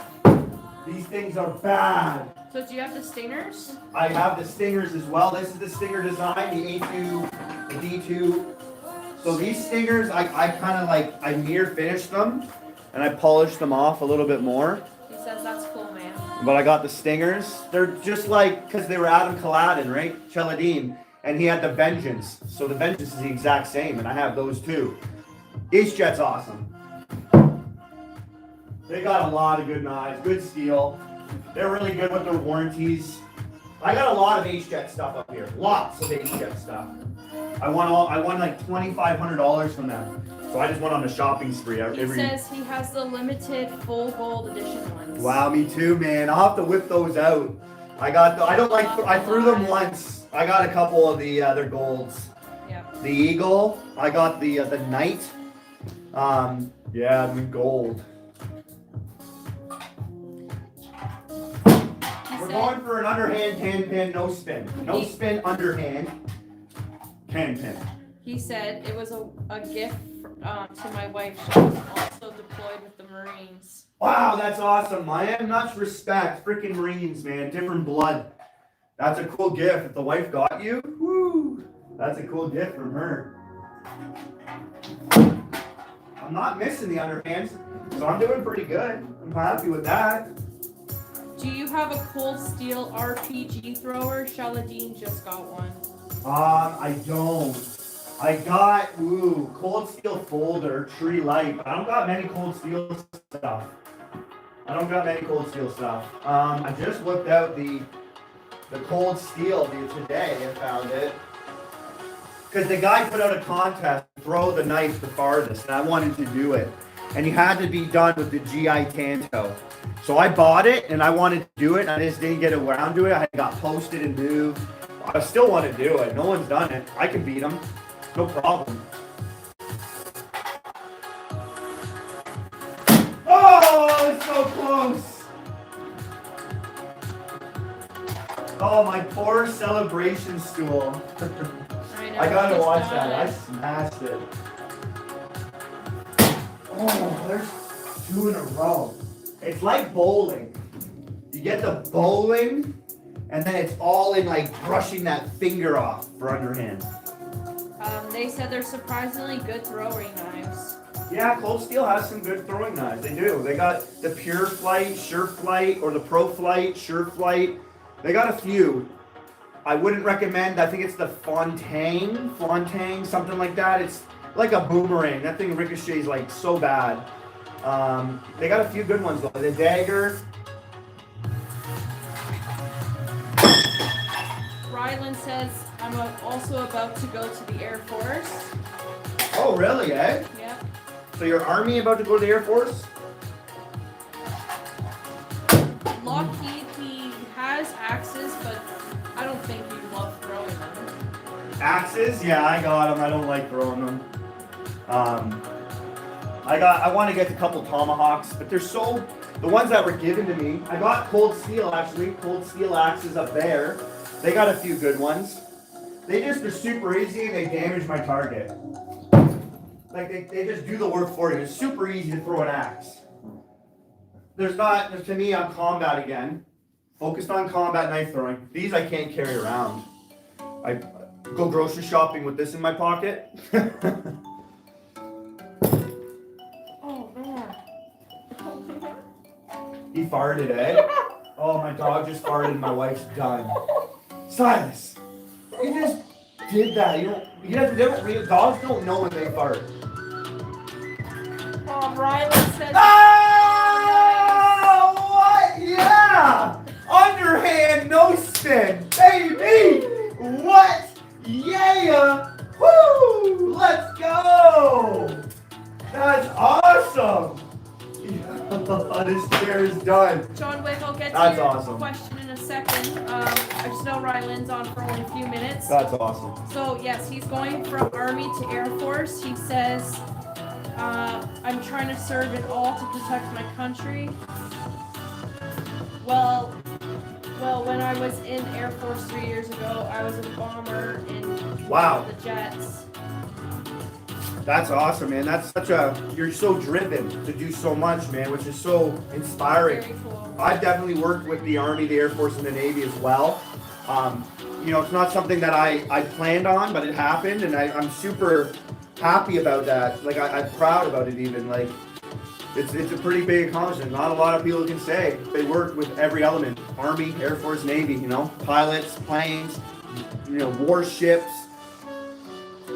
These things are bad. So do you have the stingers? I have the stingers as well. This is the stinger design, the A2, the D2. So these stingers, I kind of like, I near finished them and I polished them off a little bit more. He says that's cool, man. But I got the stingers. They're just like, because they were Adam Cheladine, right? Cheladine. And he had the Vengeance. So the Vengeance is the exact same, and I have those too. Ace Jet's awesome. They got a lot of good knives, good steel. They're really good with their warranties. I got a lot of Ace Jet stuff up here. Lots of Ace Jet stuff. I won like $2,500 from them. So I just went on a shopping spree. He says he has the limited full gold edition ones. Wow, me too, man. I'll have to whip those out. I threw them once. I got a couple of the other golds. Yeah. The Eagle. I got the Knight. Yeah, the gold. We're going for an underhand can pin, no spin. No spin underhand can pin. He said it was a gift to my wife. She was also deployed with the Marines. Wow, that's awesome. I have much respect. Freaking Marines, man. Different blood. That's a cool gift. If the wife got you, woo, that's a cool gift from her. I'm not missing the underhands, so I'm doing pretty good. I'm happy with that. Do you have a cold steel RPG thrower? Cheladine just got one. I don't. I got, cold steel folder, tree light, but I don't got many cold steel stuff. I just whipped out the cold steel today and found it. Because the guy put out a contest to throw the knife the farthest, and I wanted to do it. And you had to be done with the GI Tanto. So I bought it, and I wanted to do it, and I just didn't get around to it. I got posted and moved. I still want to do it. No one's done it. I can beat them. No problem. Oh, it's so close. Oh, my poor celebration stool. I gotta watch that. I smashed it. Oh, there's 2 in a row. It's like bowling. You get the bowling, and then it's all in like brushing that finger off for underhand. They said they're surprisingly good throwing knives. Yeah, Cold Steel has some good throwing knives. They do. They got the Pure Flight, Sure Flight, or the Pro Flight, Sure Flight. They got a few. I wouldn't recommend, I think it's the Fontaine, something like that. It's like a boomerang. That thing ricochets like so bad. They got a few good ones though. The Dagger. Rylan says, I'm also about to go to the Air Force. Oh, really, eh? Yep. So your Army about to go to the Air Force? Lockheed, he has axes, but I don't think he loves throwing them. Axes? Yeah, I got them. I don't like throwing them. I want to get a couple tomahawks, but they're so, the ones that were given to me, I got Cold Steel actually, Cold Steel axes up there. They got a few good ones. They just are super easy and they damage my target. Like they just do the work for you. It's super easy to throw an axe. To me, I'm combat again. Focused on combat knife throwing. These I can't carry around. I go grocery shopping with this in my pocket. Oh, man. He farted, eh? Oh, my dog just farted and my wife's done. Silas, you just did that. Dogs don't know when they fart. Oh, Rylan says... Oh, what? Yeah! Underhand, no spin, baby! What? Yeah! Woo! Let's go! That's awesome! This chair is done. John Wick, I'll get to That's your awesome. question in a second. I just know Rylan's on for only a few minutes. That's awesome. So, yes, he's going from Army to Air Force. He says, I'm trying to serve it all to protect my country. Well, when I was in Air Force 3 years ago, I was a bomber in Wow. the jets. That's awesome, man. You're so driven to do so much, man, which is so inspiring. Very cool. I've definitely worked with the Army, the Air Force, and the Navy as well. It's not something that I planned on, but it happened, and I'm super happy about that. Like, I'm proud about it even. Like, it's a pretty big accomplishment. Not a lot of people can say they worked with every element. Army, Air Force, Navy, pilots, planes, warships,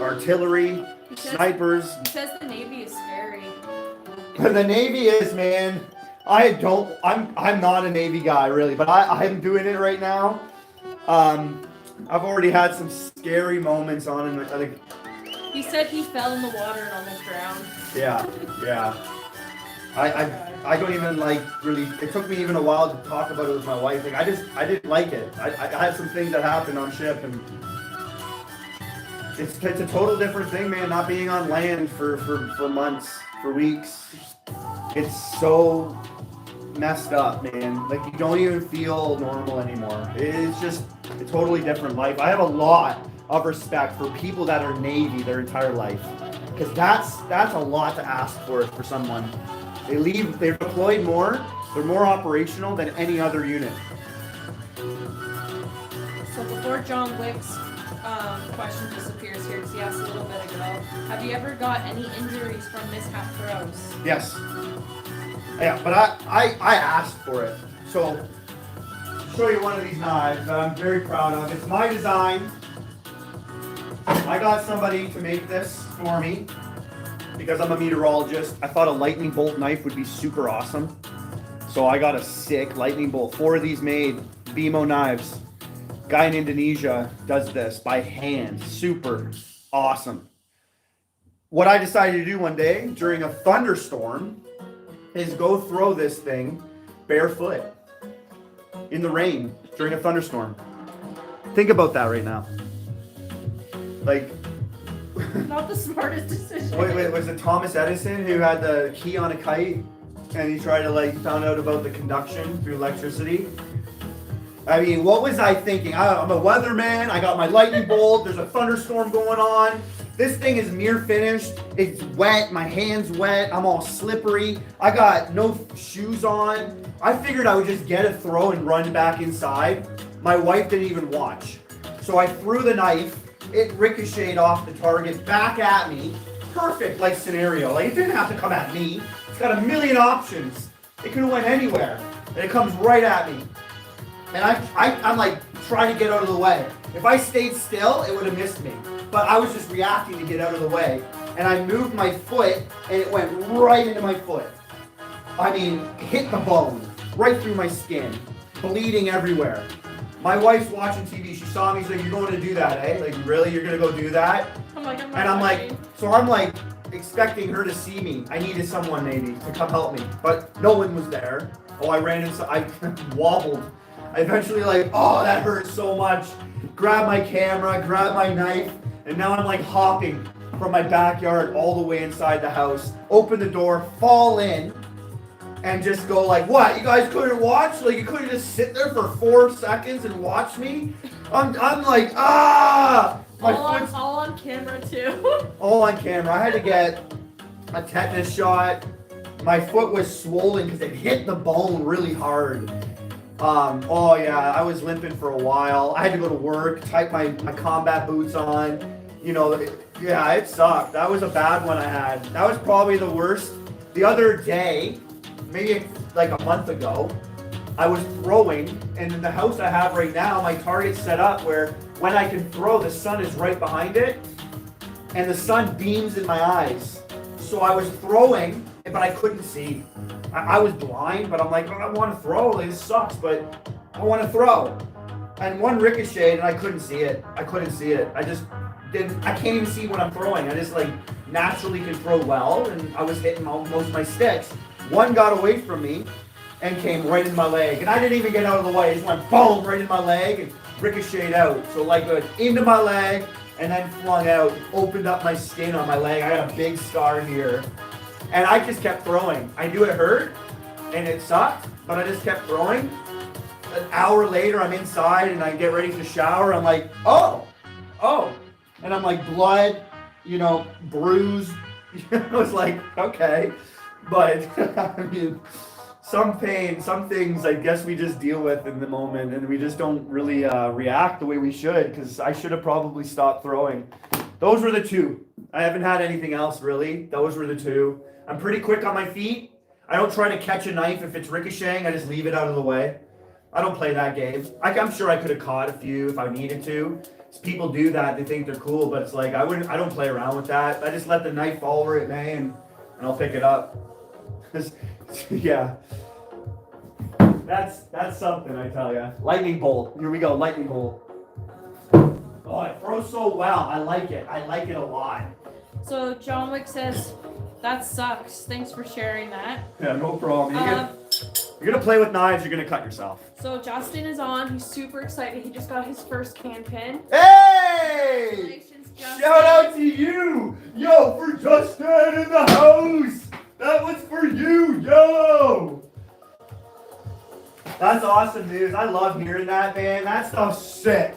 artillery, snipers. He says the Navy is scary. The Navy is, man. I'm not a Navy guy really, but I'm doing it right now. I've already had some scary moments on it. I think. He said he fell in the water and almost drowned. Yeah. I don't even really. It took me even a while to talk about it with my wife. Like I didn't like it. I had some things that happened on ship, and it's a total different thing, man. Not being on land for months, for weeks. It's so messed up, man. Like you don't even feel normal anymore. It's just a totally different life. I have a lot of respect for people that are Navy their entire life, because that's a lot to ask for someone. They're deployed more, they're more operational than any other unit. So before John Wick's question disappears here, because he asked a little bit ago, have you ever got any injuries from mishap throws? Yes. Yeah, but I asked for it. So, I'll show you one of these knives that I'm very proud of. It's my design. I got somebody to make this for me because I'm a meteorologist. I thought a lightning bolt knife would be super awesome. So I got a sick lightning bolt. 4 of these made, BMO knives. Guy in Indonesia does this by hand. Super awesome. What I decided to do one day during a thunderstorm is go throw this thing barefoot in the rain during a thunderstorm. Think about that right now. Like, Not the smartest decision. wait, was it Thomas Edison who had the key on a kite and he tried to found out about the conduction through electricity? I mean, what was I thinking? I'm a weatherman. I got my lightning bolt. There's a thunderstorm going on. This thing is near finished. It's wet. My hand's wet. I'm all slippery. I got no shoes on. I figured I would just get a throw and run back inside. My wife didn't even watch. So I threw the knife. It ricocheted off the target back at me. Perfect scenario. It didn't have to come at me. It's got a million options. It could have went anywhere. And it comes right at me. And I'm trying to get out of the way. If I stayed still, it would have missed me. But I was just reacting to get out of the way. And I moved my foot, and it went right into my foot. I mean, hit the bone, right through my skin, bleeding everywhere. My wife's watching TV. She saw me. She's like, "You're going to do that, eh? Really? You're going to go do that?" I'm like, I'm not And I'm watching. I'm expecting her to see me. I needed someone maybe to come help me. But no one was there. Oh, I ran inside. I wobbled. I eventually that hurt so much. Grab my camera, grab my knife, and now I'm hopping from my backyard all the way inside the house. Open the door, fall in, and just go what? You guys couldn't watch? You couldn't just sit there for 4 seconds and watch me? I'm ah! All on camera too. All on camera. I had to get a tetanus shot. My foot was swollen because it hit the bone really hard. Oh yeah, I was limping for a while. I had to go to work, type my combat boots on. Yeah, it sucked. That was a bad one I had. That was probably the worst. The other day, maybe a month ago, I was throwing, and in the house I have right now, my target's set up where when I can throw, the sun is right behind it, and the sun beams in my eyes. So I was throwing, but I couldn't see. I was blind, but I'm I want to throw. This sucks, but I want to throw. And one ricocheted, and I couldn't see it. I just didn't. I can't even see what I'm throwing. I just naturally can throw well, and I was hitting most of my sticks. One got away from me and came right in my leg, and I didn't even get out of the way. It just went boom right in my leg and ricocheted out. So into my leg and then flung out, opened up my skin on my leg. I got a big scar here. And I just kept throwing. I knew it hurt, and it sucked, but I just kept throwing. An hour later, I'm inside, and I get ready to shower. I'm oh. And I'm blood, bruised. I was okay. But, I mean, some pain, some things I guess we just deal with in the moment, and we just don't really react the way we should, because I should have probably stopped throwing. Those were the 2. I haven't had anything else, really. Those were the 2. I'm pretty quick on my feet. I don't try to catch a knife if it's ricocheting. I just leave it out of the way. I don't play that game. I'm sure I could have caught a few if I needed to. People do that. They think they're cool, but it's I don't play around with that. I just let the knife fall where it may, and I'll pick it up. Yeah. That's something, I tell ya. Lightning bolt. Here we go, lightning bolt. Oh, it throws so well. I like it. I like it a lot. So John Wick says, that sucks. Thanks for sharing that. Yeah, no problem. You're gonna play with knives, you're gonna cut yourself. So Justin is on. He's super excited. He just got his first can pin. Hey! Congratulations, Justin. Shout out to you! Yo, for Justin in the house! That was for you, yo! That's awesome news. I love hearing that, man. That stuff's sick.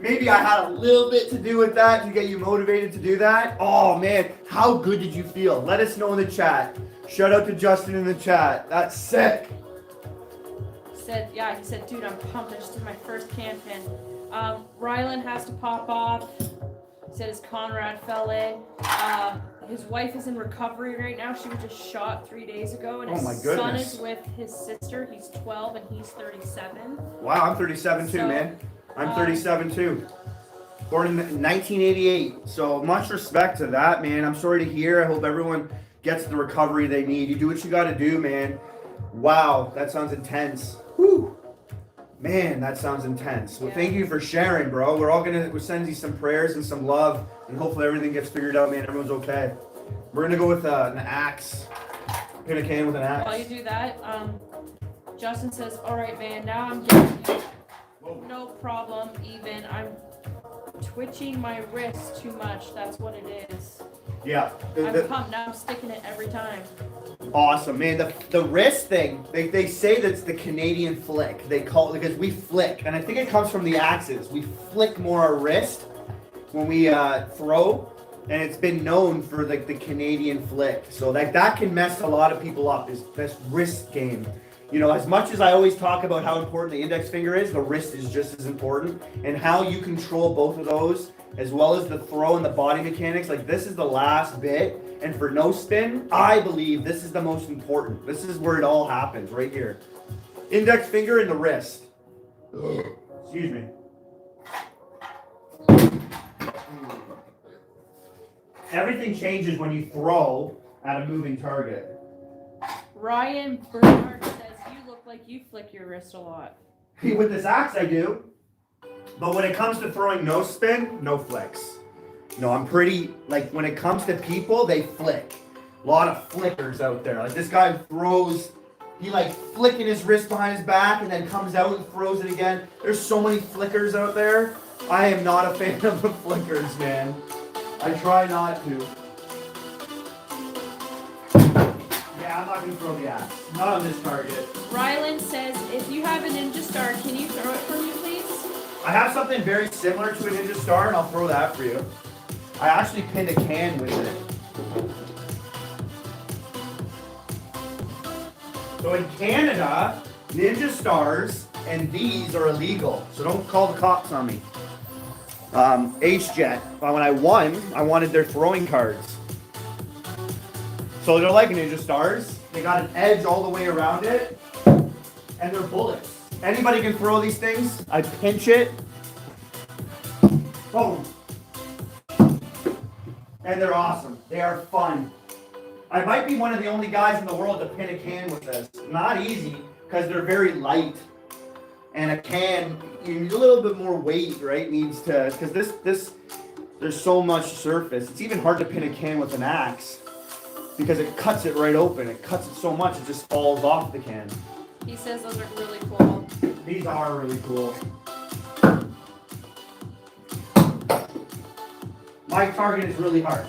Maybe I had a little bit to do with that to get you motivated to do that. Oh, man. How good did you feel? Let us know in the chat. Shout out to Justin in the chat. That's sick. He said, dude, I'm pumped. I just did my first can pin. Rylan has to pop off. He said his Conrad fell in. His wife is in recovery right now. She was just shot 3 days ago, and his son is with his sister. He's 12 and he's 37. Wow, I'm 37 too, man. I'm 37 too. Born in 1988. So much respect to that, man. I'm sorry to hear. I hope everyone gets the recovery they need. You do what you got to do, man. Wow, that sounds intense. Whew. Man, that sounds intense. Well, thank you for sharing, bro. We're all going to send you some prayers and some love, and hopefully everything gets figured out, man. Everyone's okay. We're going to go with an axe. Pin a can with an axe. While you do that, Justin says, all right, man, now I'm getting you. No problem, even. I'm twitching my wrist too much. That's what it is. Yeah. I'm pumped. Now I'm sticking it every time. Awesome, man. The wrist thing, they say that's the Canadian flick. They call it because we flick. And I think it comes from the axes. We flick more our wrist when we throw. And it's been known for like the Canadian flick. So that can mess a lot of people up, is this wrist game. You know, as much as I always talk about how important the index finger is, the wrist is just as important. And how you control both of those, as well as the throw and the body mechanics, like this is the last bit. And for no spin, I believe this is the most important. This is where it all happens, right here. Index finger and the wrist. Excuse me. Everything changes when you throw at a moving target. Ryan Bernard says you look like you flick your wrist a lot. With this axe, I do. But when it comes to throwing no spin, no flicks. No, I'm pretty, like, when it comes to people, they flick. A lot of flickers out there. Like, this guy throws, he, like, flicking his wrist behind his back and then comes out and throws it again. There's so many flickers out there. I am not a fan of the flickers, man. I try not to. Yeah, I'm not going to throw the axe. Not on this target. Rylan says, if you have a Ninja Star, can you throw it for me, please? I have something very similar to a Ninja Star, and I'll throw that for you. I actually pinned a can with it. So in Canada, Ninja Stars and these are illegal. So don't call the cops on me. Ace Jet, when I won, I wanted their throwing cards. So they're like Ninja Stars. They got an edge all the way around it, and they're bullets. Anybody can throw these things. I pinch it. Boom. And they're awesome. They are fun. I might be one of the only guys in the world to pin a can with this. Not easy, because they're very light. And a can, you need a little bit more weight, right? Needs to, because this, there's so much surface. It's even hard to pin a can with an axe, because it cuts it right open. It cuts it so much, it just falls off the can. He says those are really cool. These are really cool. My target is really hard.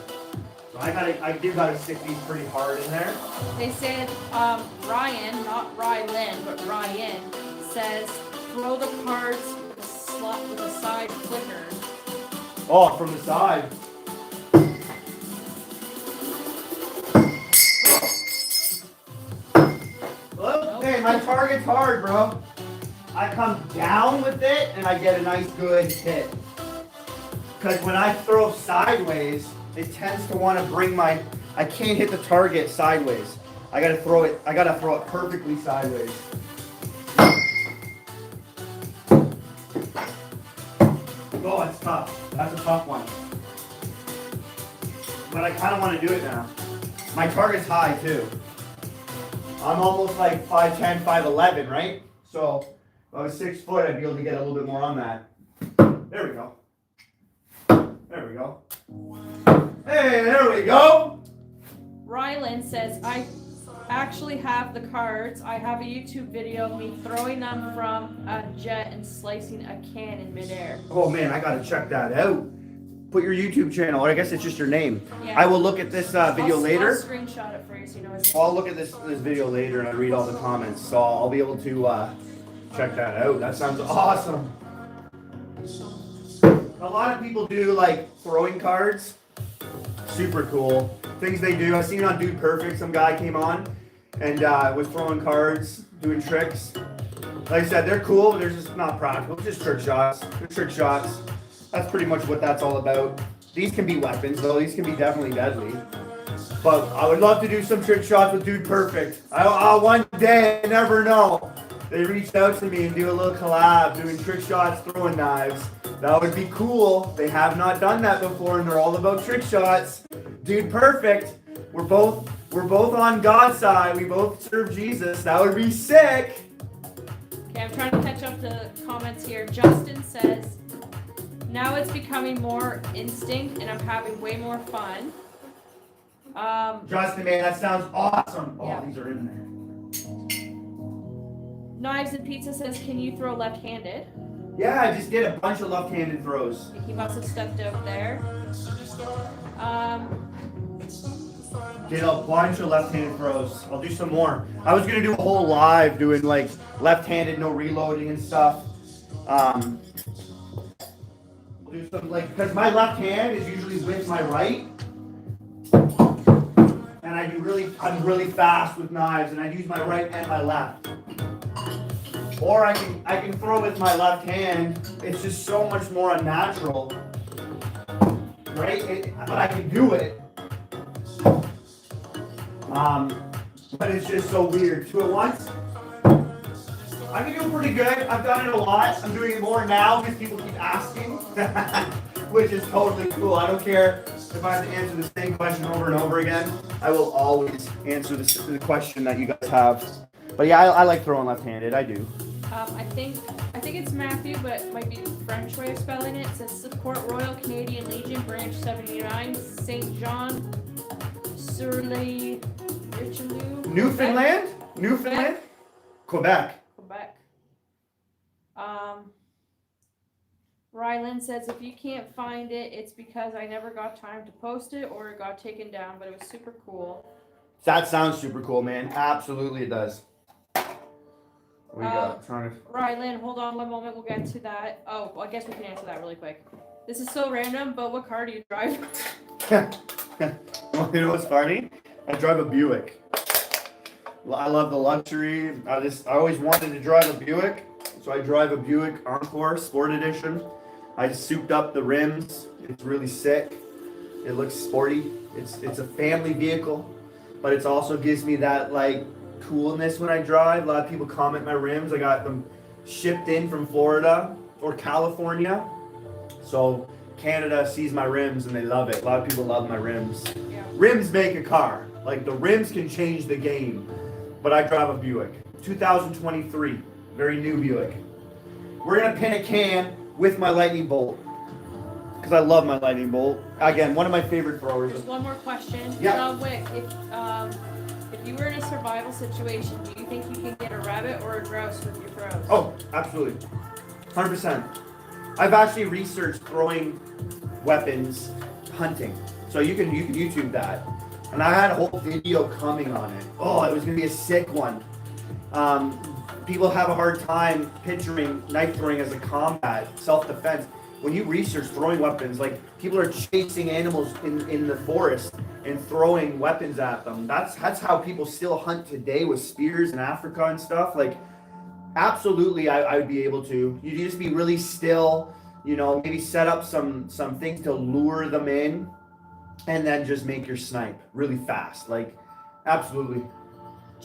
So I do gotta stick these pretty hard in there. They said, Ryan, not Rylan, but Ryan, says, throw the cards with a side flicker. Oh, from the side. Look, hey, my target's hard, bro. I come down with it and I get a nice good hit. Because when I throw sideways, it tends to want to bring I can't hit the target sideways. I gotta throw it perfectly sideways. Oh, it's tough. That's a tough one. But I kind of want to do it now. My target's high too. I'm almost like 5'10", 5'11", right? So if I was 6 foot, I'd be able to get a little bit more on that. There we go. There we go. Hey, there we go. Rylan says, I actually have the cards. I have a YouTube video of me throwing them from a jet and slicing a can in midair. Oh man, I gotta check that out. Put your YouTube channel, or I guess it's just your name. Yeah. I will look at this video later. I'll screenshot it for you so you know it's... I'll look at this video later and I read all the comments, so I'll be able to check that out. That sounds awesome. A lot of people do like throwing cards. Super cool. Things they do. I seen it on Dude Perfect. Some guy came on and was throwing cards, doing tricks. Like I said, they're cool, but they're just not practical. It's just trick shots. They're trick shots. That's pretty much what that's all about. These can be weapons, though. These can be definitely deadly. But I would love to do some trick shots with Dude Perfect. One day, I never know. they reached out to me and do a little collab, doing trick shots, throwing knives. That would be cool. They have not done that before, and they're all about trick shots. Dude, perfect. We're both on God's side. We both serve Jesus. That would be sick. Okay, I'm trying to catch up to comments here. Justin says, now it's becoming more instinct and I'm having way more fun. Justin, man, that sounds awesome. Oh, Yeah. these are in there. Knives and Pizza says, can you throw left-handed? Yeah, I just did a bunch of left-handed throws. He must have stepped out there. Did a bunch of left-handed throws. I'll do some more. I was gonna do a whole live doing like left-handed, no reloading and stuff. We'll do some like, because my left hand is usually with my right, and I'm really fast with knives, and I use my right and my left. Or I can throw with my left hand. It's just so much more unnatural, right? But I can do it. But it's just so weird. Two at once. I've been doing pretty good. I've done it a lot. I'm doing it more now because people keep asking, which is totally cool. I don't care if I have to answer the same question over and over again. I will always answer the question that you guys have. But yeah, I like throwing left-handed. I do. I think it's Matthew, but it might be the French way of spelling it. It says support Royal Canadian Legion Branch 79, Saint Jean sur les Richelieu. Newfoundland? Quebec. Quebec. Rylan says if you can't find it, it's because I never got time to post it or it got taken down, but it was super cool. That sounds super cool, man. Absolutely it does. What do you got? Rylan, hold on one moment, we'll get to that. Oh, well, I guess we can answer that really quick. This is so random, but what car do you drive? Well, you know what's funny? I drive a Buick. I love the luxury. I always wanted to drive a Buick, so I drive a Buick Encore Sport Edition. I souped up the rims. It's really sick. It looks sporty. It's a family vehicle, but it also gives me that like coolness when I drive. A lot of people comment my rims. I got them shipped in from Florida or California, so Canada sees my rims and they love it. A lot of people love my rims. Yeah. Rims make a car. Like the rims can change the game. But I drive a Buick. 2023. Very new Buick. We're going to pin a can with my lightning bolt. Because I love my lightning bolt. Again, one of my favorite throwers. There's one more question. Yeah. John Wick, if you were in a survival situation, do you think you can get a rabbit or a grouse with your throws? Oh, absolutely. 100%. I've actually researched throwing weapons hunting. So you can YouTube that. And I had a whole video coming on it. Oh, it was going to be a sick one. People have a hard time picturing knife throwing as a combat, self-defense. When you research throwing weapons, like people are chasing animals in the forest and throwing weapons at them. That's how people still hunt today with spears in Africa and stuff. Like, absolutely, I would be able to. You just be really still, maybe set up some things to lure them in. And then just make your snipe really fast. Like, absolutely.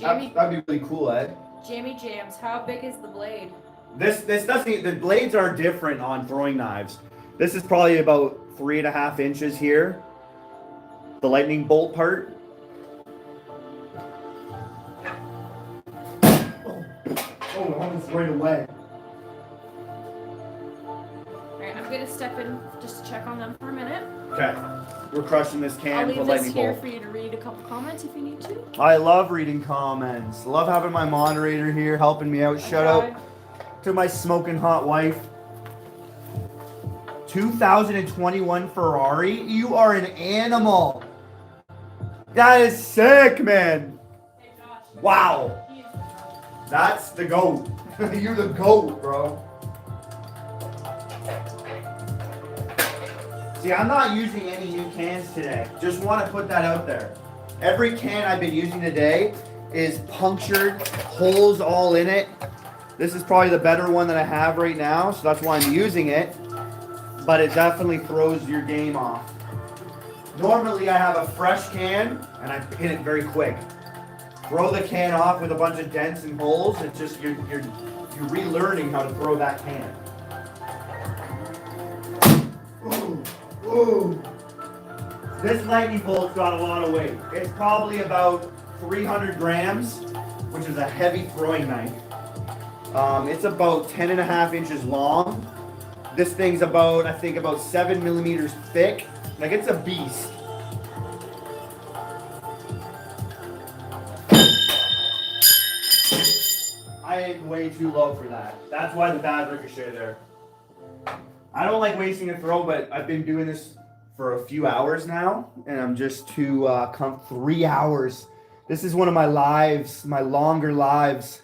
That'd be really cool, Ed. Jamie Jams, how big is the blade? This doesn't, the blades are different on throwing knives. This is probably about 3.5 inches here. The lightning bolt part. Oh, almost right away. Alright, I'm gonna step in just to check on them for a minute. Okay. We're crushing this can I'll with a leave this lightning here bolt. for you to read a couple comments if you need to. I love reading comments. Love having my moderator here helping me out. Shout out to my smoking hot wife. 2021 Ferrari? You are an animal. That is sick, man. Hey Josh. Wow. He is the Josh. That's the GOAT. You're the GOAT, bro. See, I'm not using any new cans today. Just want to put that out there. Every can I've been using today is punctured, holes all in it. This is probably the better one that I have right now, so that's why I'm using it. But it definitely throws your game off. Normally I have a fresh can, and I pin it very quick. throw the can off with a bunch of dents and holes. It's just you're relearning how to throw that can. Ooh, ooh. This lightning bolt's got a lot of weight. It's probably about 300 grams, which is a heavy throwing knife. It's about 10.5 inches long. This thing's about, I think, about 7 millimeters thick. Like, it's a beast. I am way too low for that. That's why the bad ricochet there. I don't like wasting a throw, but I've been doing this for a few hours now, and I'm just too 3 hours. This is one of my lives, my longer lives.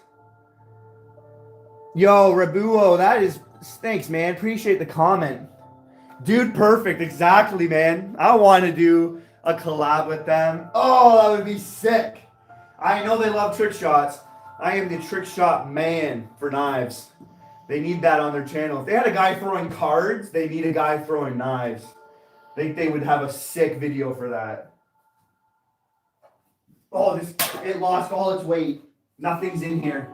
Yo, Rabuo, that is, thanks, man. Appreciate the comment. Dude, perfect. Exactly, man. I want to do a collab with them. Oh, that would be sick. I know they love trick shots. I am the trick shot man for knives. They need that on their channel. If they had a guy throwing cards, they need a guy throwing knives. I think they would have a sick video for that. Oh, it lost all its weight. Nothing's in here.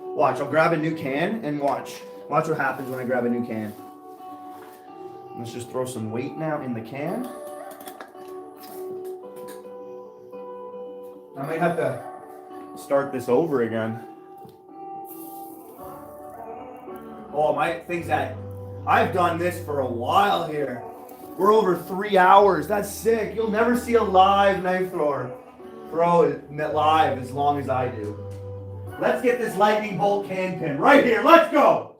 Watch, I'll grab a new can and watch. Watch what happens when I grab a new can. Let's just throw some weight now in the can. I might have to start this over again. Oh, my thing's that I've done this for a while here. We're over 3 hours. That's sick. You'll never see a live knife thrower throw it live as long as I do. Let's get this lightning bolt can pin right here. Let's go.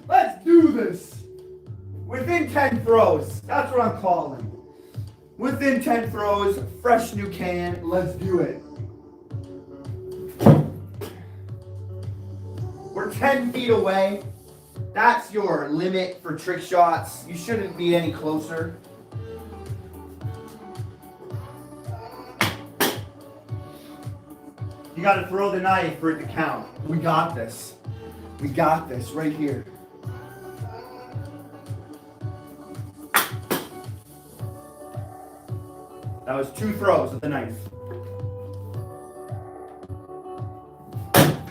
Let's do this. Within 10 throws. That's what I'm calling. Within 10 throws, fresh new can. Let's do it. We're 10 feet away. That's your limit for trick shots. You shouldn't be any closer. You got to throw the knife for it to count. We got this. We got this right here. That was 2 throws of the knife.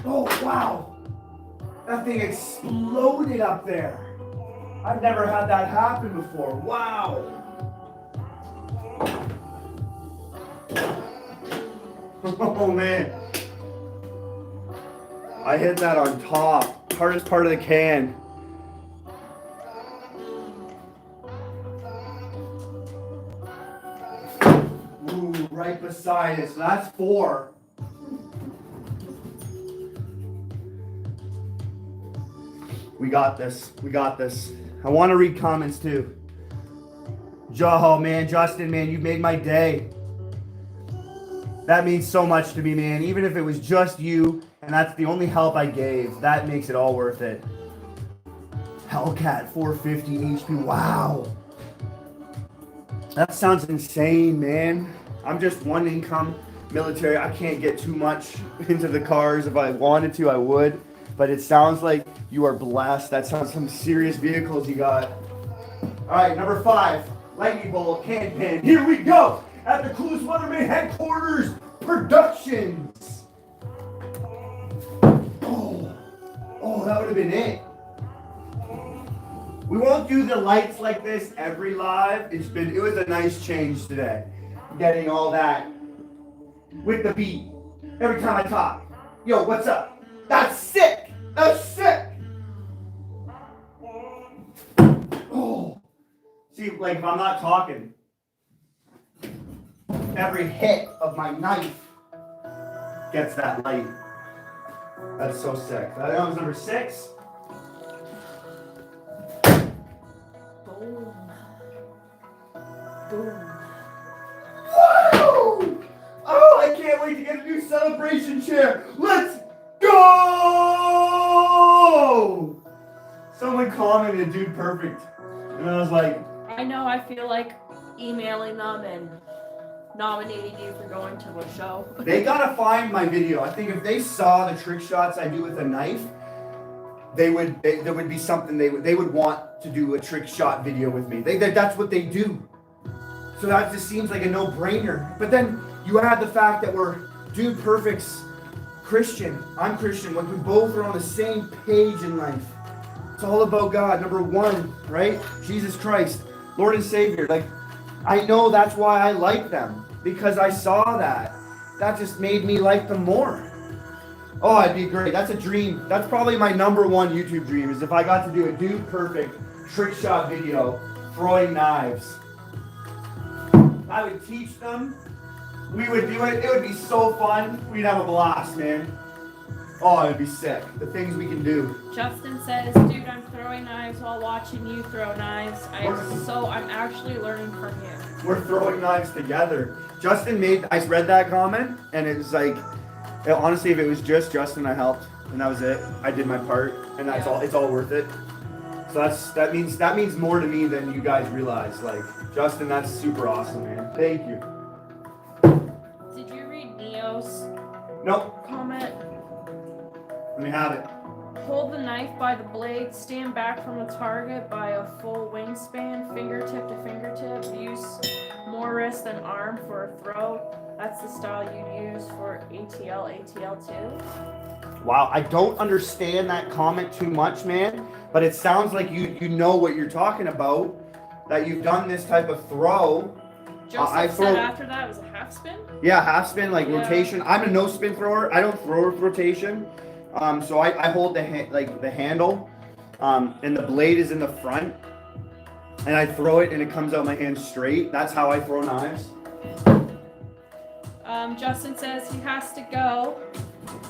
Oh, wow. That thing exploded up there. I've never had that happen before. Wow. Oh, man. I hit that on top. Hardest part of the can. Ooh, right beside it. So that's 4. We got this. We got this. I want to read comments too. Joho, man, Justin, man, you made my day. That means so much to me, man. Even if it was just you and that's the only help I gave, that makes it all worth it. Hellcat 450 HP. Wow. That sounds insane, man. I'm just one income military. I can't get too much into the cars. If I wanted to, I would. But it sounds like you are blessed. That sounds some serious vehicles you got. All right, number 5, lightning bolt can pin. Here we go at the Coolest Weatherman Headquarters Productions. Oh, that would have been it. We won't do the lights like this every live. It was a nice change today. Getting all that with the beat every time I talk. Yo, what's up? That's sick. That's sick. Oh. See, like if I'm not talking, every hit of my knife gets that light. That's so sick. That was number 6. Boom. Boom. Woo! Oh, I can't wait to get a new celebration chair. Let's go! Someone commented, dude, perfect. And I was like, I know, I feel like emailing them and nominating you for going to a show. they gotta find my video. I think if they saw the trick shots I do with a knife, there would be something they would want to do a trick shot video with me. That's what they do. So that just seems like a no-brainer. But then You add the fact that we're dude perfect's Christian. I'm Christian. Like we both are on the same page in life. It's all about God. Number one, right? Jesus Christ, Lord and Savior. Like, I know that's why I like them, because I saw that. That just made me like them more. Oh, it'd be great. That's a dream. That's probably my number one YouTube dream, is if I got to do a dude perfect trick shot video throwing knives. I would teach them. We would do it. It would be so fun. We'd have a blast, man. Oh, it'd be sick. The things we can do. Justin says, dude, I'm throwing knives while watching you throw knives. I'm actually learning from you. We're throwing knives together. I read that comment, and it was like, honestly, if it was just Justin, I helped, and that was it. I did my part, and that's all. It's all worth it. So that means more to me than you guys realize. Like, Justin, that's super awesome, man. Thank you. Did you read Neo's Nope. comment? Let me have it. Hold the knife by the blade, stand back from the target by a full wingspan, fingertip to fingertip, use more wrist than arm for a throw. That's the style you'd use for ATL2. Wow, I don't understand that comment too much, man, but it sounds like you know what you're talking about, that you've done this type of throw. Joseph said after that it was a half spin? Yeah, half spin, like rotation. I'm a no spin thrower. I don't throw with rotation. So I hold the handle, and the blade is in the front, and I throw it and it comes out my hand straight. That's how I throw knives. Justin says he has to go.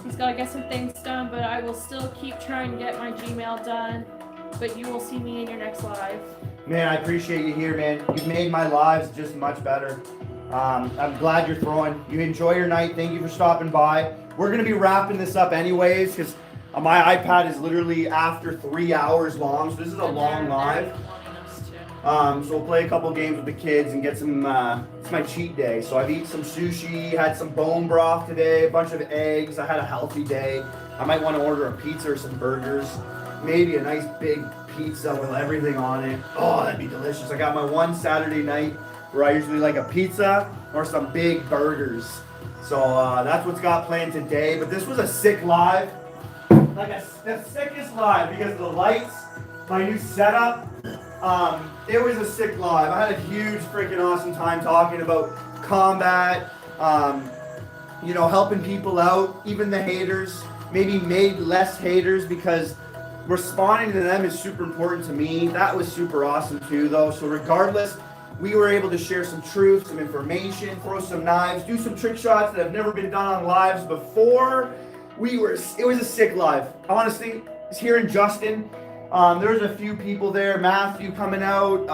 He's got to get some things done, but I will still keep trying to get my Gmail done. But you will see me in your next live. Man, I appreciate you here, man. You've made my lives just much better. I'm glad you're throwing. You enjoy your night. Thank you for stopping by. We're going to be wrapping this up anyways, because my iPad is literally after 3 hours long, so this is a long live. So we'll play a couple games with the kids and get some, it's my cheat day. So I've eaten some sushi, had some bone broth today, a bunch of eggs. I had a healthy day. I might want to order a pizza or some burgers. Maybe a nice big pizza with everything on it. Oh, that'd be delicious. I got my one Saturday night where I usually like a pizza or some big burgers. So that's what's got planned today. But this was a sick live. Like the sickest live because of the lights, my new setup. It was a sick live. I had a huge freaking awesome time talking about combat, helping people out, even the haters, maybe made less haters because responding to them is super important to me. That was super awesome too though. So regardless, we were able to share some truth, some information, throw some knives, do some trick shots that have never been done on lives before. It was a sick live. Honestly, it's hearing Justin. There's a few people there. Matthew coming out.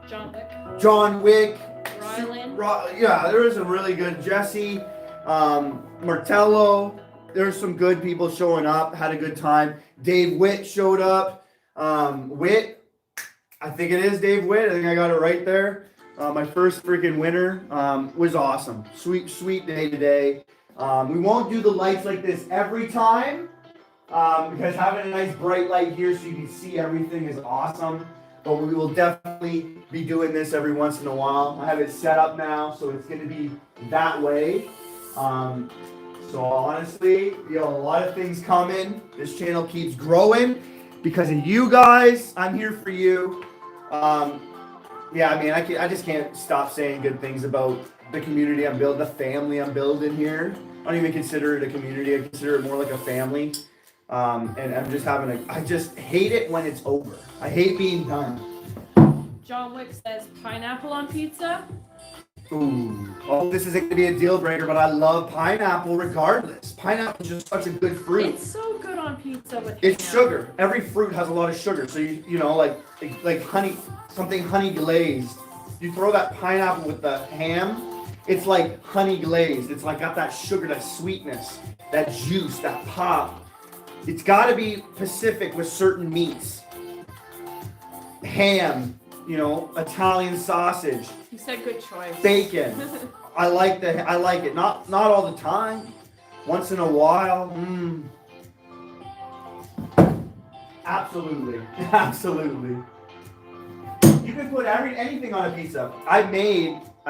John Wick. Rylan. There was a really good Jesse. Martello. There's some good people showing up. Had a good time. Dave Witt showed up. Witt. I think it is Dave Witt. I think I got it right there. My first freaking winner. Was awesome. Sweet day today. We won't do the lights like this every time. Because having a nice bright light here so you can see everything is awesome. But we will definitely be doing this every once in a while. I have it set up now, so it's going to be that way. So honestly, a lot of things coming. This channel keeps growing because of you guys. I'm here for you. I just can't stop saying good things about the community I'm building, the family I'm building here. I don't even consider it a community. I consider it more like a family. And I'm just I just hate it when it's over. I hate being done. John Wick says pineapple on pizza. Ooh. Oh, this isn't going to be a deal breaker, but I love pineapple regardless. Pineapple is just such a good fruit. It's so good on pizza with It's ham. sugar. Every fruit has a lot of sugar. So, like honey, something honey glazed. You throw that pineapple with the ham, it's like honey glazed. It's like got that sugar, that sweetness, that juice, that pop. It's got to be Pacific with certain meats. Ham, Italian sausage. You said good choice. Bacon. I like it. Not all the time. Once in a while. Absolutely. Absolutely. You can put anything on a pizza. I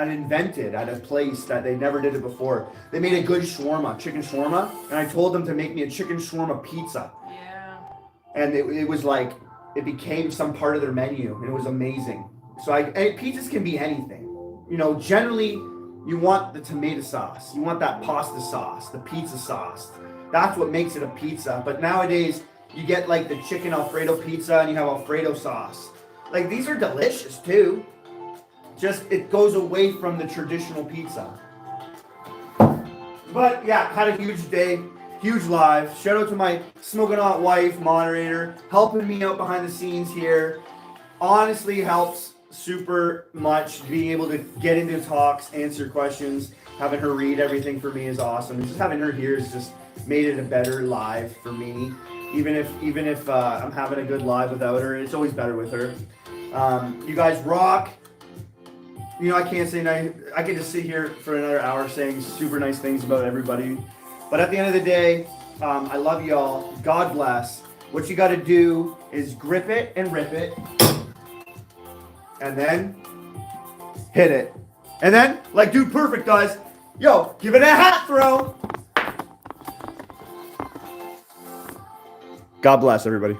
invented at a place that they never did it before. They made a good shawarma, chicken shawarma, and I told them to make me a chicken shawarma pizza. Yeah. And it was like, it became some part of their menu, and it was amazing. So pizzas can be anything. You know, generally, you want the tomato sauce. You want that pasta sauce, the pizza sauce. That's what makes it a pizza. But nowadays, you get like the chicken Alfredo pizza and you have Alfredo sauce. Like, these are delicious too. Just, it goes away from the traditional pizza. But yeah, had a huge day, huge live. Shout out to my smoking hot wife, moderator, helping me out behind the scenes here. Honestly helps super much. Being able to get into talks, answer questions, having her read everything for me is awesome. And just having her here has just made it a better live for me. Even if I'm having a good live without her, it's always better with her. You guys rock. You know, I can't say nice. I could just sit here for another hour saying super nice things about everybody. But at the end of the day, I love y'all. God bless. What you got to do is grip it and rip it. And then hit it. And then, like Dude Perfect does, yo, give it a hat throw. God bless everybody.